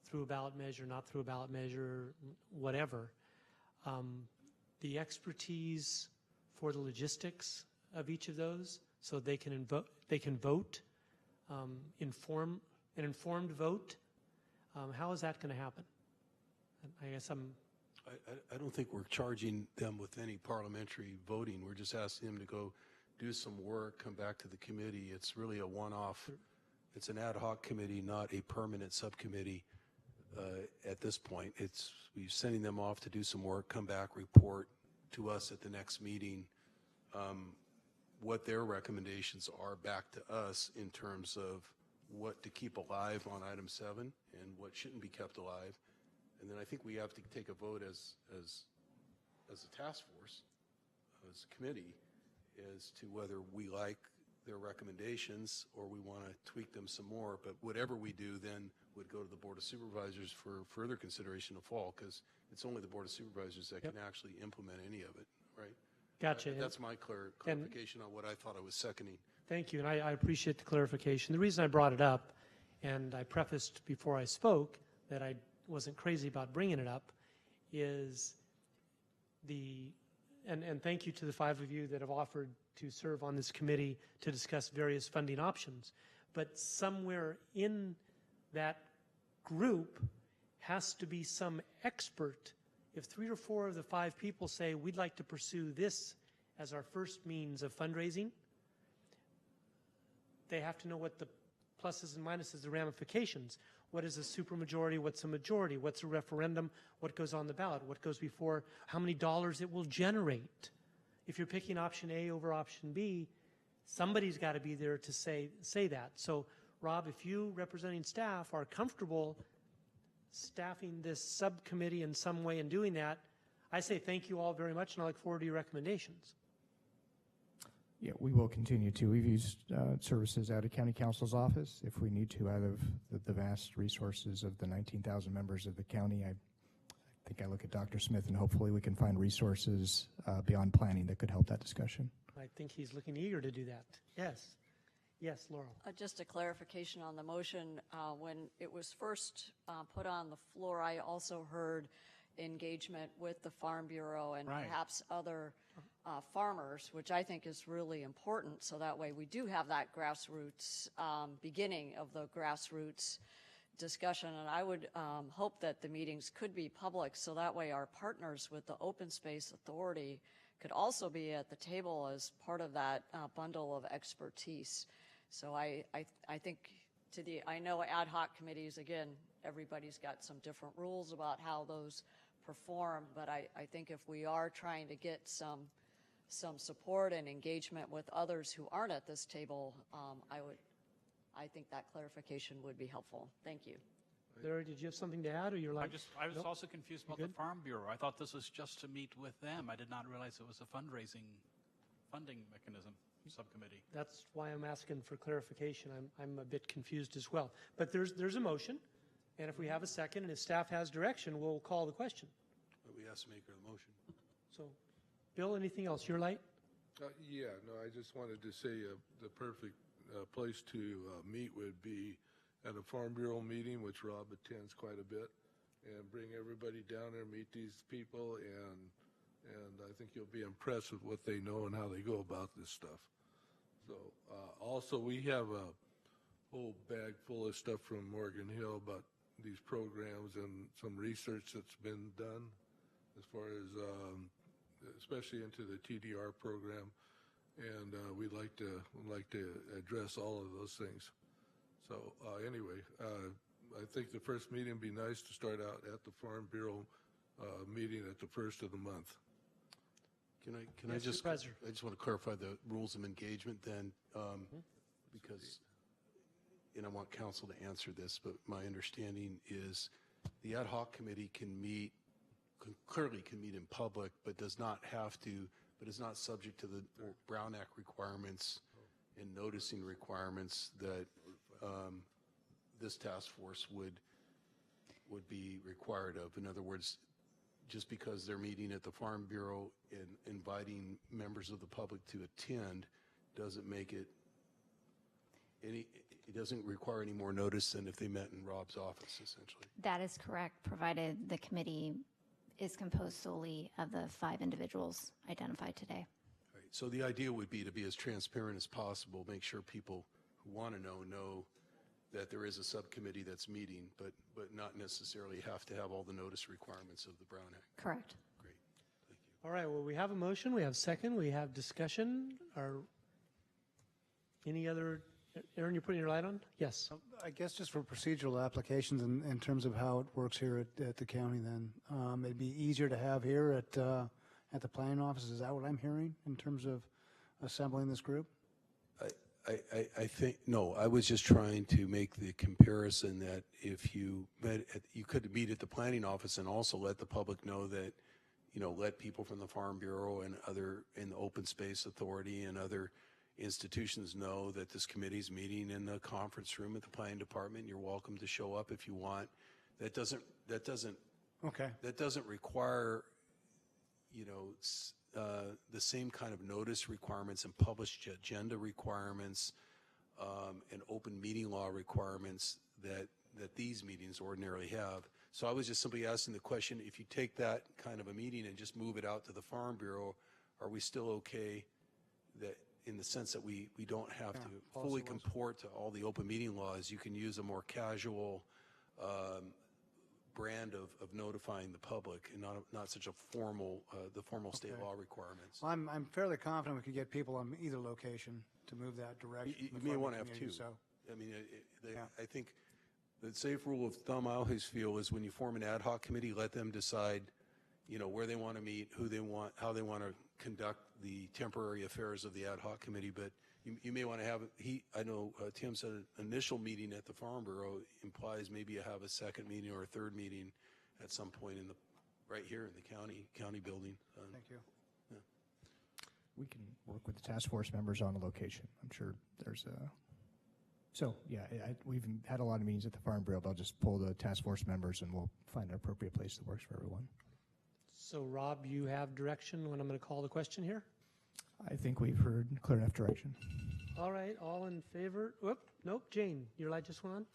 through a ballot measure, not through a ballot measure, whatever. The expertise for the logistics of each of those, so they can vote, an informed vote. How is that going to happen? I guess I don't think we're charging them with any parliamentary voting. We're just asking them to go do some work, come back to the committee. It's really a one-off. It's an ad hoc committee, not a permanent subcommittee at this point. We're sending them off to do some work, come back, report to us at the next meeting what their recommendations are back to us in terms of what to keep alive on item 7 and what shouldn't be kept alive. And then I think we have to take a vote as a task force, as a committee, as to whether we like their recommendations or we want to tweak them some more. But whatever we do then would go to the Board of Supervisors for further consideration of fall, because it's only the Board of Supervisors that can actually implement any of it, right? Gotcha. That's my clarification on what I thought I was seconding. Thank you, and I appreciate the clarification. The reason I brought it up, and I prefaced before I spoke that I wasn't crazy about bringing it up, is and thank you to the 5 of you that have offered to serve on this committee to discuss various funding options. But somewhere in that group has to be some expert. If 3 or 4 of the 5 people say, we'd like to pursue this as our first means of fundraising, they have to know what the pluses and minuses, the ramifications. What is a supermajority? What's a majority? What's a referendum? What goes on the ballot? What goes before? How many dollars it will generate? If you're picking option A over option B, somebody's got to be there to say that. So, Rob, if you, representing staff, are comfortable staffing this subcommittee in some way and doing that, I say thank you all very much, and I look forward to your recommendations. Yeah, we will continue to. We've used services out of County Council's office if we need to, out of the vast resources of the 19,000 members of the county. I think I look at Dr. Smith, and hopefully we can find resources beyond planning that could help that discussion. I think he's looking eager to do that. Yes. Yes, Laurel. Just a clarification on the motion. When it was first put on the floor, I also heard engagement with the Farm Bureau and perhaps other farmers, which I think is really important. So that way we do have that grassroots, beginning of the grassroots discussion. And I would hope that the meetings could be public, so that way our partners with the Open Space Authority could also be at the table as part of that bundle of expertise. So I think I know ad hoc committees, again, everybody's got some different rules about how those perform, but I think if we are trying to get some support and engagement with others who aren't at this table, I think that clarification would be helpful. Thank you. Larry, did you have something to add, or you're like? I was also confused about the Farm Bureau. I thought this was just to meet with them. I did not realize it was a fundraising funding mechanism subcommittee. That's why I'm asking for clarification. I'm a bit confused as well. But there's a motion, and if we have a second, and if staff has direction, we'll call the question. But we asked the maker of the motion. So, Bill, anything else? Your light? Yeah, no, I just wanted to say the perfect place to meet would be at a Farm Bureau meeting, which Rob attends quite a bit, and bring everybody down there, meet these people, and I think you'll be impressed with what they know and how they go about this stuff. So also, we have a whole bag full of stuff from Morgan Hill about these programs and some research that's been done as far as especially into the TDR program, and we'd like to address all of those things. So anyway, I think the first meeting would be nice to start out at the Farm Bureau meeting at the first of the month. Can Yes, I just, Supervisor. I just want to clarify the rules of engagement then, because, and I want council to answer this, but my understanding is the ad hoc committee clearly can meet in public, but does not have to, but is not subject to the Brown Act requirements and noticing requirements that this task force would be required of. In other words, just because they're meeting at the Farm Bureau and inviting members of the public to attend doesn't make it it doesn't require any more notice than if they met in Rob's office, essentially. That is correct, provided the committee is composed solely of the 5 individuals identified today. Right. So the idea would be to be as transparent as possible, make sure people who want to know that there is a subcommittee that's meeting, but not necessarily have to have all the notice requirements of the Brown Act. Correct. Great. Thank you. All right, well, we have a motion, we have second, we have discussion. Any other, Aaron, you're putting your light on? Yes. I guess just for procedural applications in terms of how it works here at the county then, it'd be easier to have here at the planning office. Is that what I'm hearing in terms of assembling this group? I think, no, I was just trying to make the comparison that if you you could meet at the planning office and also let the public know that, let people from the Farm Bureau and the Open Space Authority and other institutions know that this committee's meeting in the conference room at the planning department. You're welcome to show up if you want. That doesn't require, the same kind of notice requirements and published agenda requirements and open meeting law requirements that these meetings ordinarily have. So I was just simply asking the question, if you take that kind of a meeting and just move it out to the Farm Bureau, are we still okay that in the sense that we don't have to fully comport to all the open meeting laws? You can use a more casual brand of notifying the public and not such a formal, the formal state law requirements. Well, I'm fairly confident we could get people on either location to move that direction. You may want to have two. So. I mean, I think the safe rule of thumb I always feel is when you form an ad hoc committee, let them decide, where they want to meet, who they want, how they want to conduct the temporary affairs of the ad hoc committee. But you may want to have, I know Tim said an initial meeting at the Farm Bureau implies maybe you have a second meeting or a third meeting at some point right here in the county building. Thank you. Yeah. We can work with the task force members on the location. I'm sure there's a. So yeah, we've had a lot of meetings at the Farm Bureau. But I'll just pull the task force members and we'll find an appropriate place that works for everyone. So Rob, you have direction when I'm going to call the question here? I think we've heard clear enough direction. All right, all in favor? Whoop, nope, Jane, your light just went on?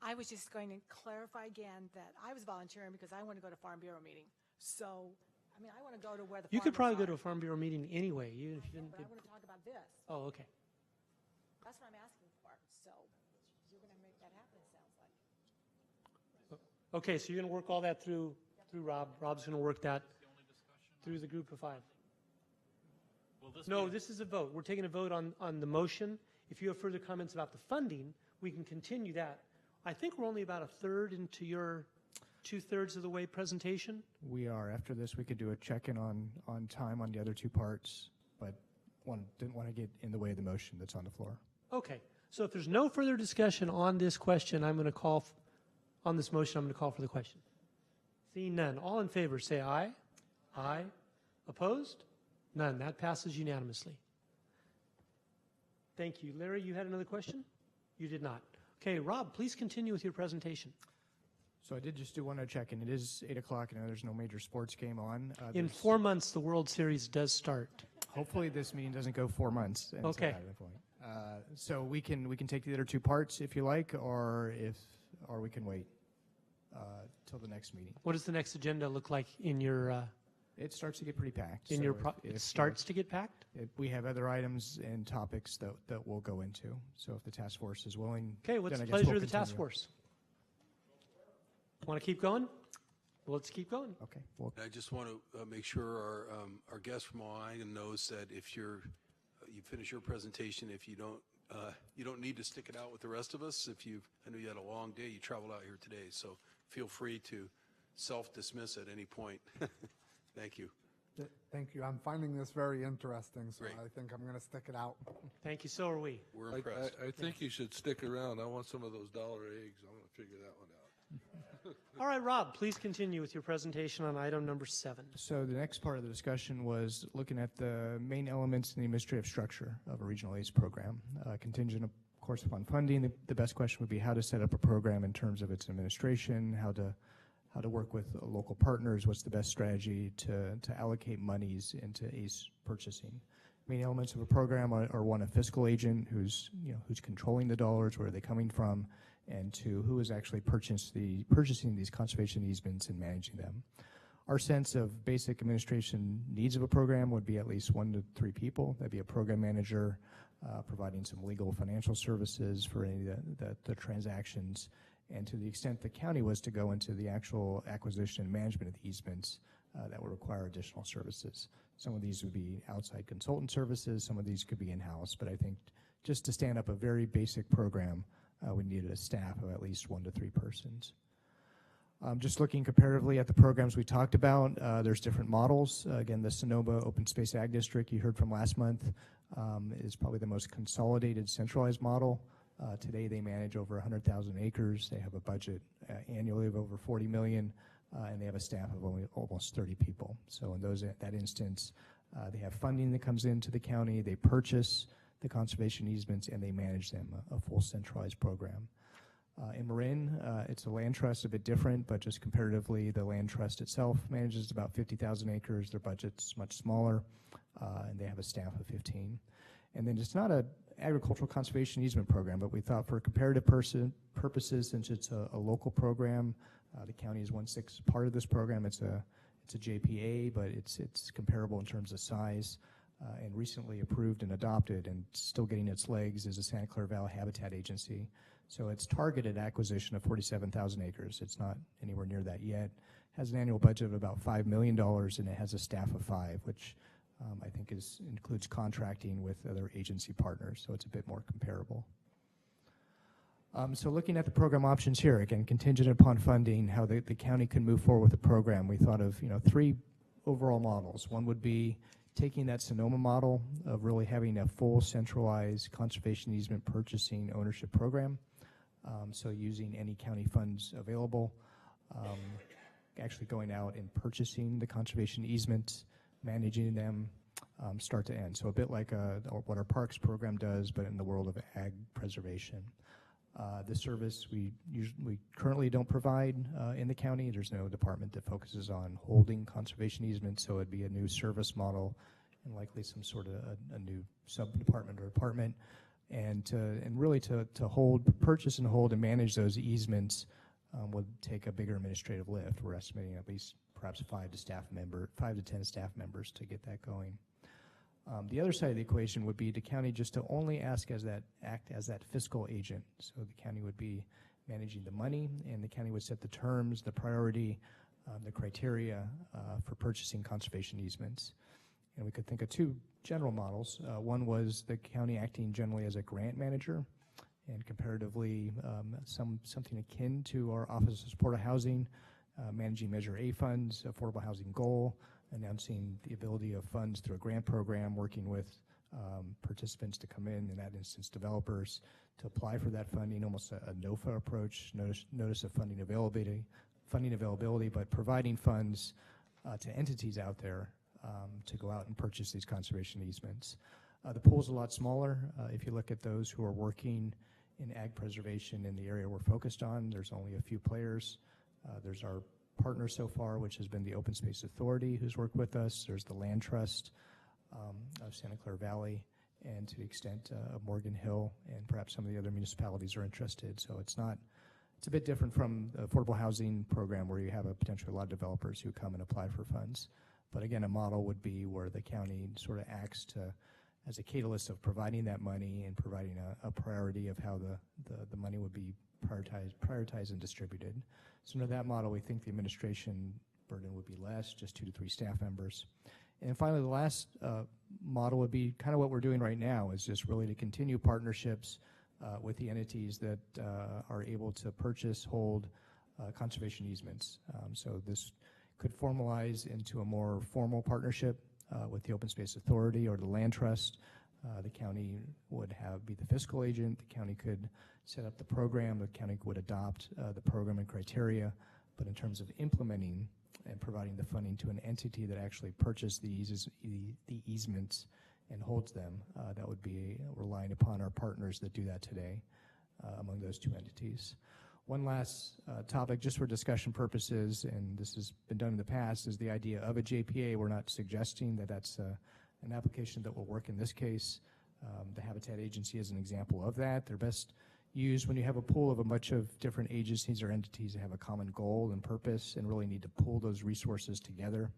I was just going to clarify again that I was volunteering because I want to go to Farm Bureau meeting. So, I want to go to where the You could farmers probably go to are. a Farm Bureau meeting anyway, even if you didn't. But I want to talk about this. Oh, okay. That's what I'm asking for. So you're going to make that happen, it sounds like. Okay, so you're going to work all that through Rob. Rob's going to work that through the group of 5. No, this is a vote. We're taking a vote on the motion. If you have further comments about the funding, we can continue that. I think we're only about a third into your 2/3 of the way presentation. We are. After this, we could do a check-in on time on the other 2 parts, but didn't want to get in the way of the motion that's on the floor. Okay, so if there's no further discussion on this question, I'm going to call, on this motion, I'm going to call for the question. Seeing none, all in favor say aye. Aye. Opposed? None. That passes unanimously. Thank you. Larry, you had another question? You did not. Okay, Rob, please continue with your presentation. So I did just do one other check, and it is 8 o'clock, and I know there's no major sports game on. In 4 months, the World Series does start. Hopefully this meeting doesn't go 4 months. Until Okay. that point. So we can take the other two parts if you like, or we can wait till the next meeting. What does the next agenda look like in your? It starts to get pretty packed. In so your, if- it starts to get packed. We have other items and topics that we'll go into. So if the task force is willing. Okay, what's then the I guess pleasure we'll of the task continue. force? Want to keep going? Well, let's keep going. Okay. Well, I just want to make sure our guest from Ohio knows that if you finish your presentation, if you don't need to stick it out with the rest of us. I know you had a long day, you traveled out here today, so feel free to self-dismiss at any point. Thank you. Thank you. I'm finding this very interesting, so Great. I think I'm going to stick it out. Thank you. So are we. We're impressed. I think you should stick around. I want some of those dollar eggs. I'm going to figure that one out. All right, Rob, please continue with your presentation on item number 7. So the next part of the discussion was looking at the main elements in the administrative structure of a regional ACE program. Contingent, of course, upon funding, the best question would be how to set up a program in terms of its administration, how to work with local partners, what's the best strategy to allocate monies into ACE purchasing. Main elements of a program are one, a fiscal agent who's controlling the dollars, where are they coming from, and 2, who is actually purchasing these conservation easements and managing them. Our sense of basic administration needs of a program would be at least 1 to 3 people. That'd be a program manager providing some legal financial services for any of the transactions. And to the extent the county was to go into the actual acquisition and management of the easements, that would require additional services. Some of these would be outside consultant services, some of these could be in-house, but I think just to stand up a very basic program, we needed a staff of at least 1 to 3 persons. Just looking comparatively at the programs we talked about, there's different models. Again, the Sonoma Open Space Ag District you heard from last month is probably the most consolidated, centralized model. Today they manage over 100,000 acres. They have a budget annually of over $40 million, and they have a staff of only almost 30 people. So in that instance, they have funding that comes into the county. They purchase the conservation easements, and they manage them, a full centralized program. In Marin, it's a land trust, a bit different, but just comparatively, the land trust itself manages about 50,000 acres. Their budget's much smaller, and they have a staff of 15. And then it's not an agricultural conservation easement program, but we thought for comparative purposes, since it's a local program, the county is 1/6 part of this program. It's a JPA, but it's comparable in terms of size. And recently approved and adopted and still getting its legs is the Santa Clara Valley Habitat Agency. So it's targeted acquisition of 47,000 acres. It's not anywhere near that yet. Has an annual budget of about $5 million, and it has a staff of 5, which I think includes contracting with other agency partners, so it's a bit more comparable. So looking at the program options here, again, contingent upon funding, how the county can move forward with the program, we thought of 3 overall models. One would be taking that Sonoma model of really having a full centralized conservation easement purchasing ownership program. So using any county funds available, actually going out and purchasing the conservation easements, managing them start to end. So a bit like what our parks program does, but in the world of ag preservation. The service we currently don't provide in the county. There's no department that focuses on holding conservation easements, so it'd be a new service model and likely some sort of a new sub-department or department. And really to purchase and hold and manage those easements would take a bigger administrative lift. We're estimating at least perhaps 5 to 10 staff members to get that going. The other side of the equation would be the county just to only act as that fiscal agent. So the county would be managing the money, and the county would set the terms, the priority, the criteria for purchasing conservation easements. And we could think of 2 general models. One was the county acting generally as a grant manager, and comparatively something akin to our Office of Supportive Housing, managing Measure A funds, affordable housing goal, announcing the ability of funds through a grant program, working with participants to come in that instance developers, to apply for that funding, almost a NOFA approach, notice of funding availability, but providing funds to entities out there to go out and purchase these conservation easements. The pool's a lot smaller. If you look at those who are working in ag preservation in the area we're focused on, there's only a few players. There's our partner so far, which has been the Open Space Authority, who's worked with us. There's the Land Trust of Santa Clara Valley, and to the extent of Morgan Hill, and perhaps some of the other municipalities are interested. So it's a bit different from the affordable housing program where you have potentially a lot of developers who come and apply for funds. But again, a model would be where the county sort of acts as a catalyst of providing that money and providing a priority of how the money would be prioritized and distributed. So under that model, we think the administration burden would be less, just 2 to 3 staff members. And finally, the last model would be kind of what we're doing right now, is just really to continue partnerships with the entities that are able to purchase, hold conservation easements. So this could formalize into a more formal partnership with the Open Space Authority or the Land Trust. The county would be the fiscal agent. The county could set up the program. The county would adopt the program and criteria. But in terms of implementing and providing the funding to an entity that actually purchased the easements and holds them, that would be relying upon our partners that do that today among those 2 entities. One last topic, just for discussion purposes, and this has been done in the past, is the idea of a JPA. We're not suggesting that that's an application that will work in this case. The Habitat Agency is an example of that. They're best used when you have a pool of a bunch of different agencies or entities that have a common goal and purpose and really need to pull those resources together.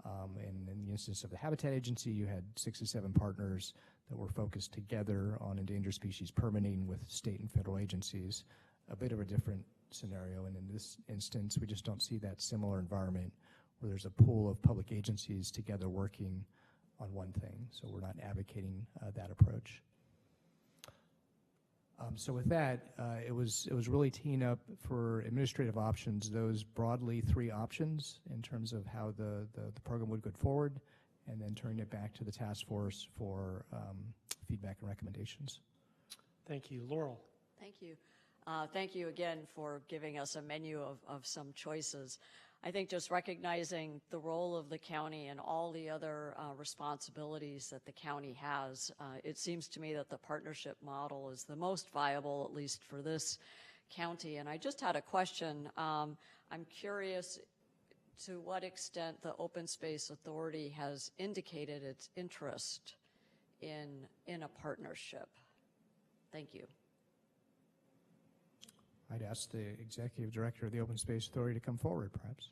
And in the instance of the Habitat Agency, you had 6 to 7 partners that were focused together on endangered species permitting with state and federal agencies. A bit of a different scenario, and in this instance, we just don't see that similar environment where there's a pool of public agencies together working on one thing. So we're not advocating that approach. So with that, it was really teeing up for administrative options, those broadly 3 options in terms of how the program would go forward, and then turning it back to the task force for feedback and recommendations. Thank you. Laurel. Thank you. Thank you again for giving us a menu of some choices. I think just recognizing the role of the county and all the other responsibilities that the county has, it seems to me that the partnership model is the most viable, at least for this county. And I just had a question. I'm curious to what extent the Open Space Authority has indicated its interest in a partnership. Thank you. I'd ask the executive director of the Open Space Authority to come forward, perhaps.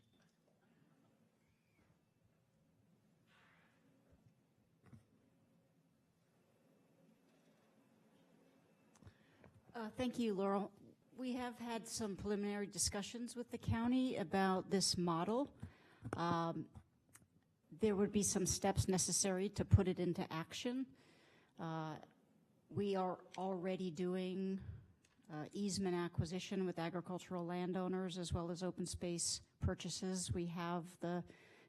Thank you, Laurel. We have had some preliminary discussions with the county about this model. There would be some steps necessary to put it into action. We are already doing easement acquisition with agricultural landowners as well as open space purchases. We have the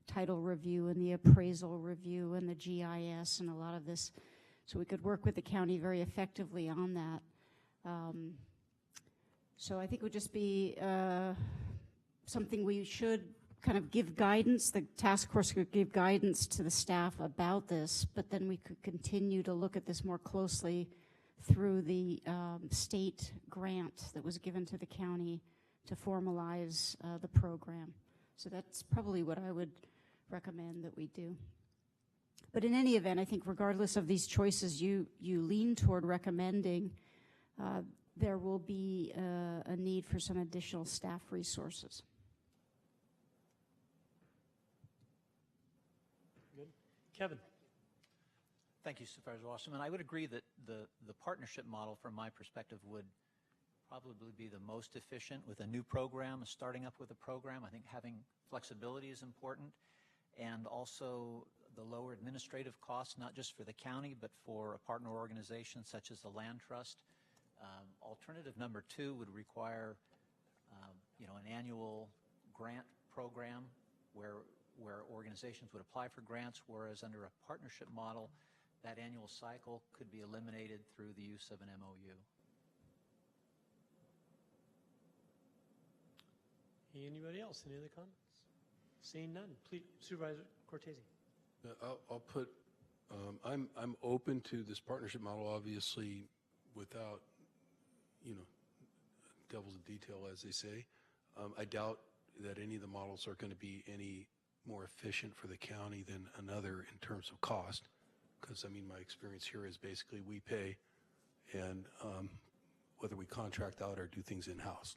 title review and the appraisal review and the GIS and a lot of this. So we could work with the county very effectively on that. So I think it would just be something we should kind of give guidance. The task force could give guidance to the staff about this, but then we could continue to look at this more closely through the state grant that was given to the county to formalize the program. So that's probably what I would recommend that we do. But in any event, I think regardless of these choices you lean toward recommending, there will be a need for some additional staff resources. Good. Kevin. Thank you, Supervisor Wasserman. I would agree that the partnership model, from my perspective, would probably be the most efficient with a new program, starting up with a program. I think having flexibility is important, and also the lower administrative costs, not just for the county, but for a partner organization such as the Land Trust. Alternative number 2 would require, an annual grant program where organizations would apply for grants, whereas under a partnership model, that annual cycle could be eliminated through the use of an MOU. Anybody else? Any other comments? Seeing none. Please, Supervisor Cortese. I'll put I'm open to this partnership model, obviously, without, devil's in detail, as they say. I doubt that any of the models are going to be any more efficient for the county than another in terms of cost, because, my experience here is basically we pay, and whether we contract out or do things in-house.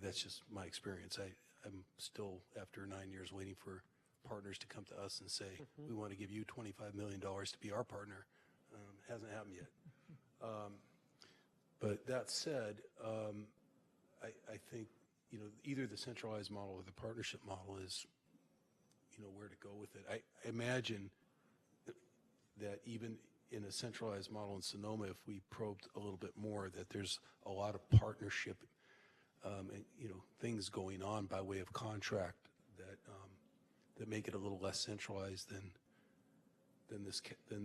That's just my experience. I'm still, after 9 years, waiting for partners to come to us and say, we want to give you $25 million to be our partner. Hasn't happened yet. But that said, I think, either the centralized model or the partnership model is, where to go with it. I imagine that even in a centralized model in Sonoma, if we probed a little bit more, that there's a lot of partnership and, things going on by way of contract that make it a little less centralized than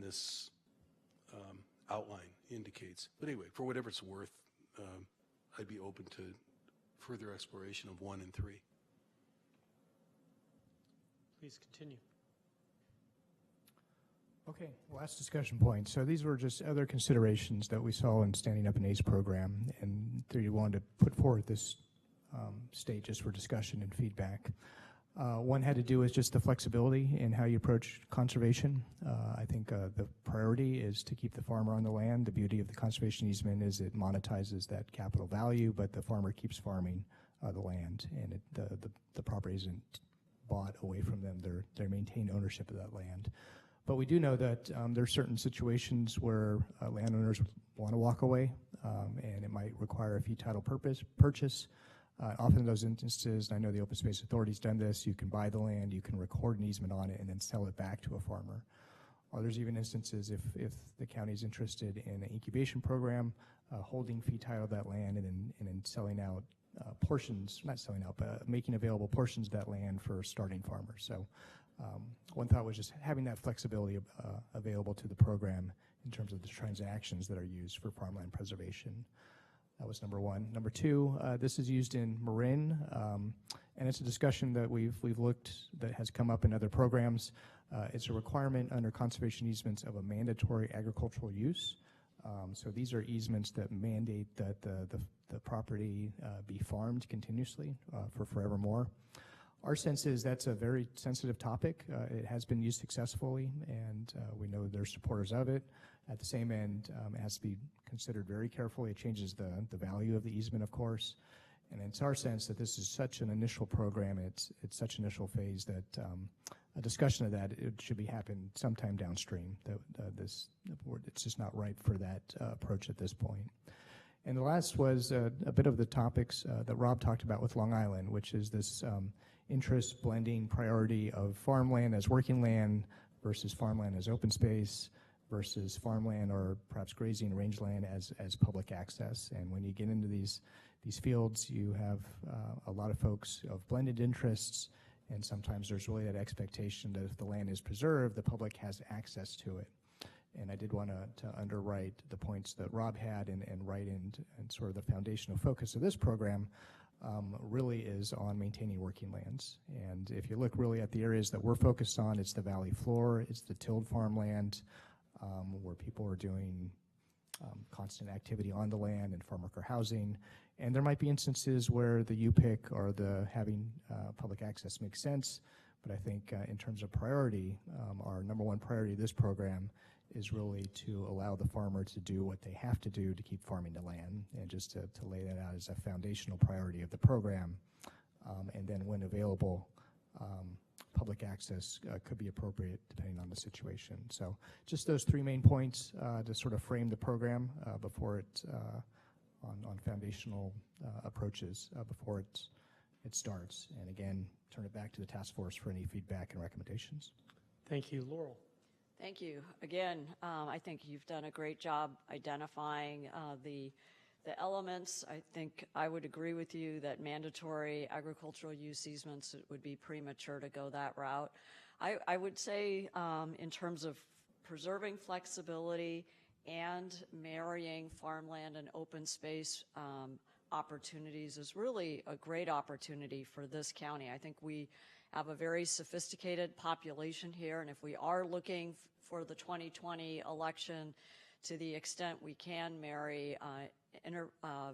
this outline indicates. But anyway, for whatever it's worth, I'd be open to further exploration of 1 and 3. Please continue. Okay, last discussion point. So these were just other considerations that we saw in Standing Up an ACE program, and we wanted to put forward this state just for discussion and feedback. One had to do with just the flexibility in how you approach conservation. I think the priority is to keep the farmer on the land. The beauty of the conservation easement is it monetizes that capital value, but the farmer keeps farming the land, and the property isn't bought away from them. They maintain ownership of that land. But we do know that there are certain situations where landowners want to walk away, and it might require a fee title purchase. Often in those instances, and I know the Open Space Authority's done this, you can buy the land, you can record an easement on it, and then sell it back to a farmer. Or there's even instances if the county's interested in an incubation program, holding fee title of that land and then selling out portions, not selling out, but making available portions of that land for starting farmers. So one thought was just having that flexibility available to the program in terms of the transactions that are used for farmland preservation. That was number one. Number two, this is used in Marin, and it's a discussion that we've looked, that has come up in other programs. It's a requirement under conservation easements of a mandatory agricultural use. So these are easements that mandate that the property be farmed continuously for forevermore. Our sense is that's a very sensitive topic. It has been used successfully, and we know there's supporters of it. At the same end, it has to be considered very carefully. It changes the value of the easement, of course. And it's our sense that this is such an initial program, it's such an initial phase that a discussion of that, it should be happening sometime downstream. It's just not ripe for that approach at this point. And the last was a bit of the topics that Rob talked about with Long Island, which is this interest blending priority of farmland as working land versus farmland as open space versus farmland or perhaps grazing rangeland as public access. And when you get into these fields, you have a lot of folks of blended interests, and sometimes there's really that expectation that if the land is preserved, the public has access to it. And I did want to underwrite the points that Rob had and write in and sort of the foundational focus of this program really is on maintaining working lands. And if you look really at the areas that we're focused on, it's the valley floor, it's the tilled farmland, where people are doing constant activity on the land and farm worker housing. And there might be instances where the UPIC or the having public access makes sense. But I think in terms of priority, our number one priority of this program is really to allow the farmer to do what they have to do to keep farming the land, and just to lay that out as a foundational priority of the program. And then when available, public access could be appropriate depending on the situation. So just those three main points to sort of frame the program before it, on foundational approaches before it starts. And again, turn it back to the task force for any feedback and recommendations. Thank you. Laurel. Thank you. Again, I think you've done a great job identifying the elements. I think I would agree with you that mandatory agricultural use easements, it would be premature to go that route. I would say in terms of preserving flexibility and marrying farmland and open space opportunities is really a great opportunity for this county. I think we have a very sophisticated population here, and if we are looking for the 2020 election, to the extent we can marry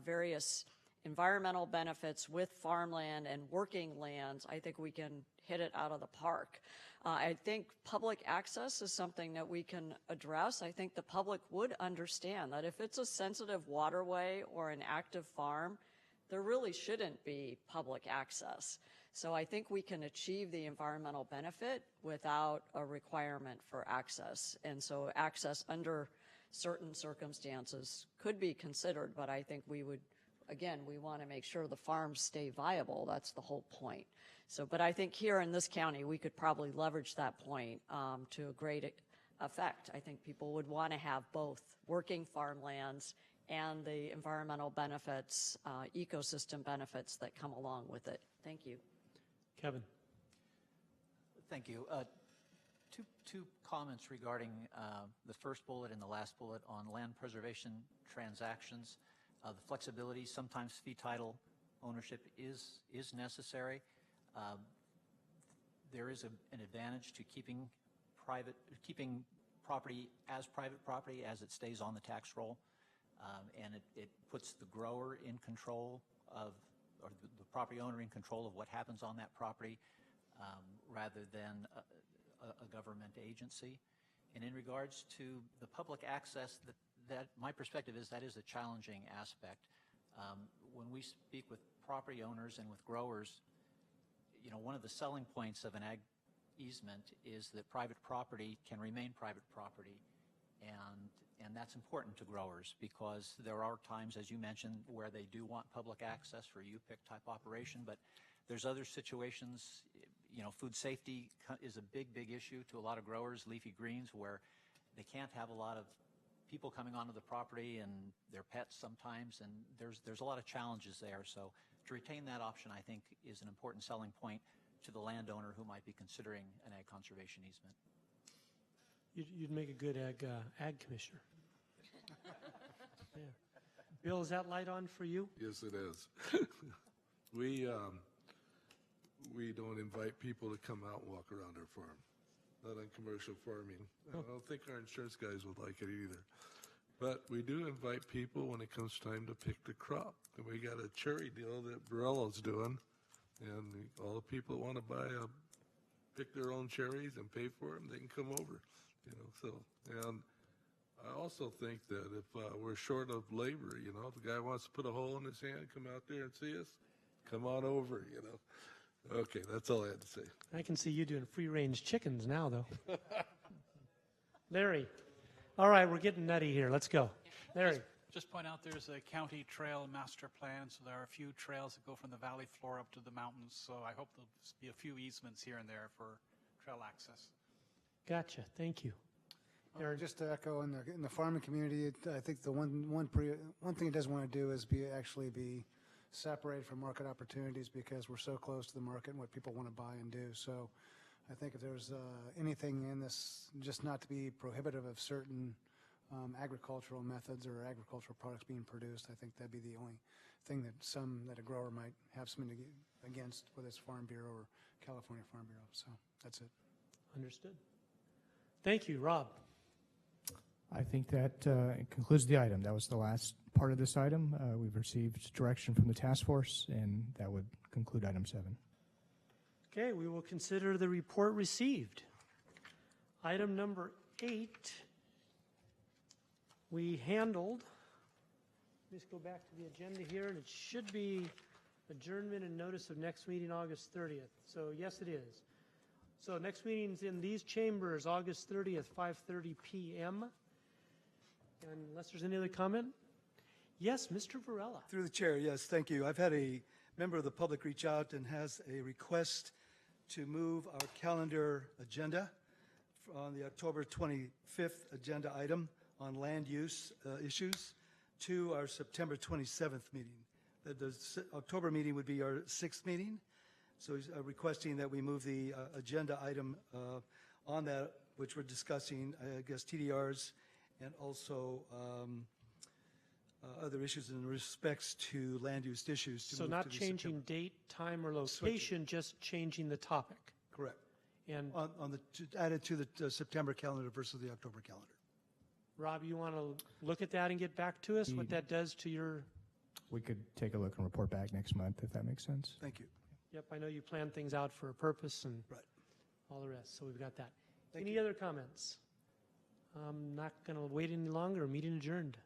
various environmental benefits with farmland and working lands, I think we can hit it out of the park. I think public access is something that we can address. I think the public would understand that if it's a sensitive waterway or an active farm, there really shouldn't be public access. So I think we can achieve the environmental benefit without a requirement for access. And so access under certain circumstances could be considered, but I think we would, again, we want to make sure the farms stay viable. That's the whole point. So, but I think here in this county, we could probably leverage that point to a great effect. I think people would want to have both working farmlands and the environmental benefits, ecosystem benefits that come along with it. Thank you. Kevin. Thank you. Two comments regarding the first bullet and the last bullet on land preservation transactions. The flexibility, sometimes fee title ownership is necessary. There is an advantage to keeping property as private property as it stays on the tax roll, and it puts the grower in control of, or the property owner in control of what happens on that property, rather than a government agency. And in regards to the public access, that my perspective is that is a challenging aspect. When we speak with property owners and with growers, you know, one of the selling points of an ag easement is that private property can remain private property, and that's important to growers because there are times, as you mentioned, where they do want public access for UPIC type operation, but there's other situations. You know, food safety is a big issue to a lot of growers, leafy greens, where they can't have a lot of people coming onto the property and their pets sometimes, and there's a lot of challenges there. So to retain that option, I think, is an important selling point to the landowner who might be considering an ag conservation easement. You'd make a good ag commissioner. Yeah. Bill, is that light on for you? Yes, it is. We don't invite people to come out and walk around our farm, not on commercial farming. I don't think our insurance guys would like it either. But we do invite people when it comes time to pick the crop. And we got a cherry deal that Borello's doing, and all the people that want to pick their own cherries and pay for them, they can come over. You know, so, and I also think that if we're short of labor, you know, if the guy wants to put a hole in his hand, come out there and see us, come on over, you know. Okay, that's all I had to say. I can see you doing free-range chickens now, though. Larry. All right, we're getting nutty here. Let's go. Larry. Just point out there's a county trail master plan, so there are a few trails that go from the valley floor up to the mountains. So I hope there'll be a few easements here and there for trail access. Gotcha. Thank you. Aaron. Just to echo in the farming community, I think the one thing it doesn't want to do is actually be separated from market opportunities because we're so close to the market and what people want to buy and do. So I think if there's anything in this, just not to be prohibitive of certain agricultural methods or agricultural products being produced, I think that'd be the only thing that a grower might have something against, whether it's Farm Bureau or California Farm Bureau. So that's it. Understood. Thank you, Rob. I think that concludes the item. That was the last part of this item. We've received direction from the task force, and that would conclude item 7. Okay, we will consider the report received. Item number 8, we handled. Let's go back to the agenda here, and it should be adjournment and notice of next meeting August 30th. So yes, it is. So next meeting's in these chambers, August 30th, 5:30 p.m. And unless there's any other comment? Yes, Mr. Varela. Through the chair, yes, thank you. I've had a member of the public reach out and has a request to move our calendar agenda on the October 25th agenda item on land use issues to our September 27th meeting. The October meeting would be our 6th meeting. So he's requesting that we move the agenda item on that, which we're discussing, I guess, TDRs and also other issues in respects to land use issues. To So move not to the changing September. date, time, or location, just changing the topic. Correct. And On added to the September calendar versus the October calendar. Rob, you want to look at that and get back to us, what that does to your, We could take a look and report back next month, if that makes sense. Thank you. yep, I know you plan things out for a purpose and Right. all the rest, so we've got that. Thank Any other comments? I'm not going to wait any longer, meeting adjourned.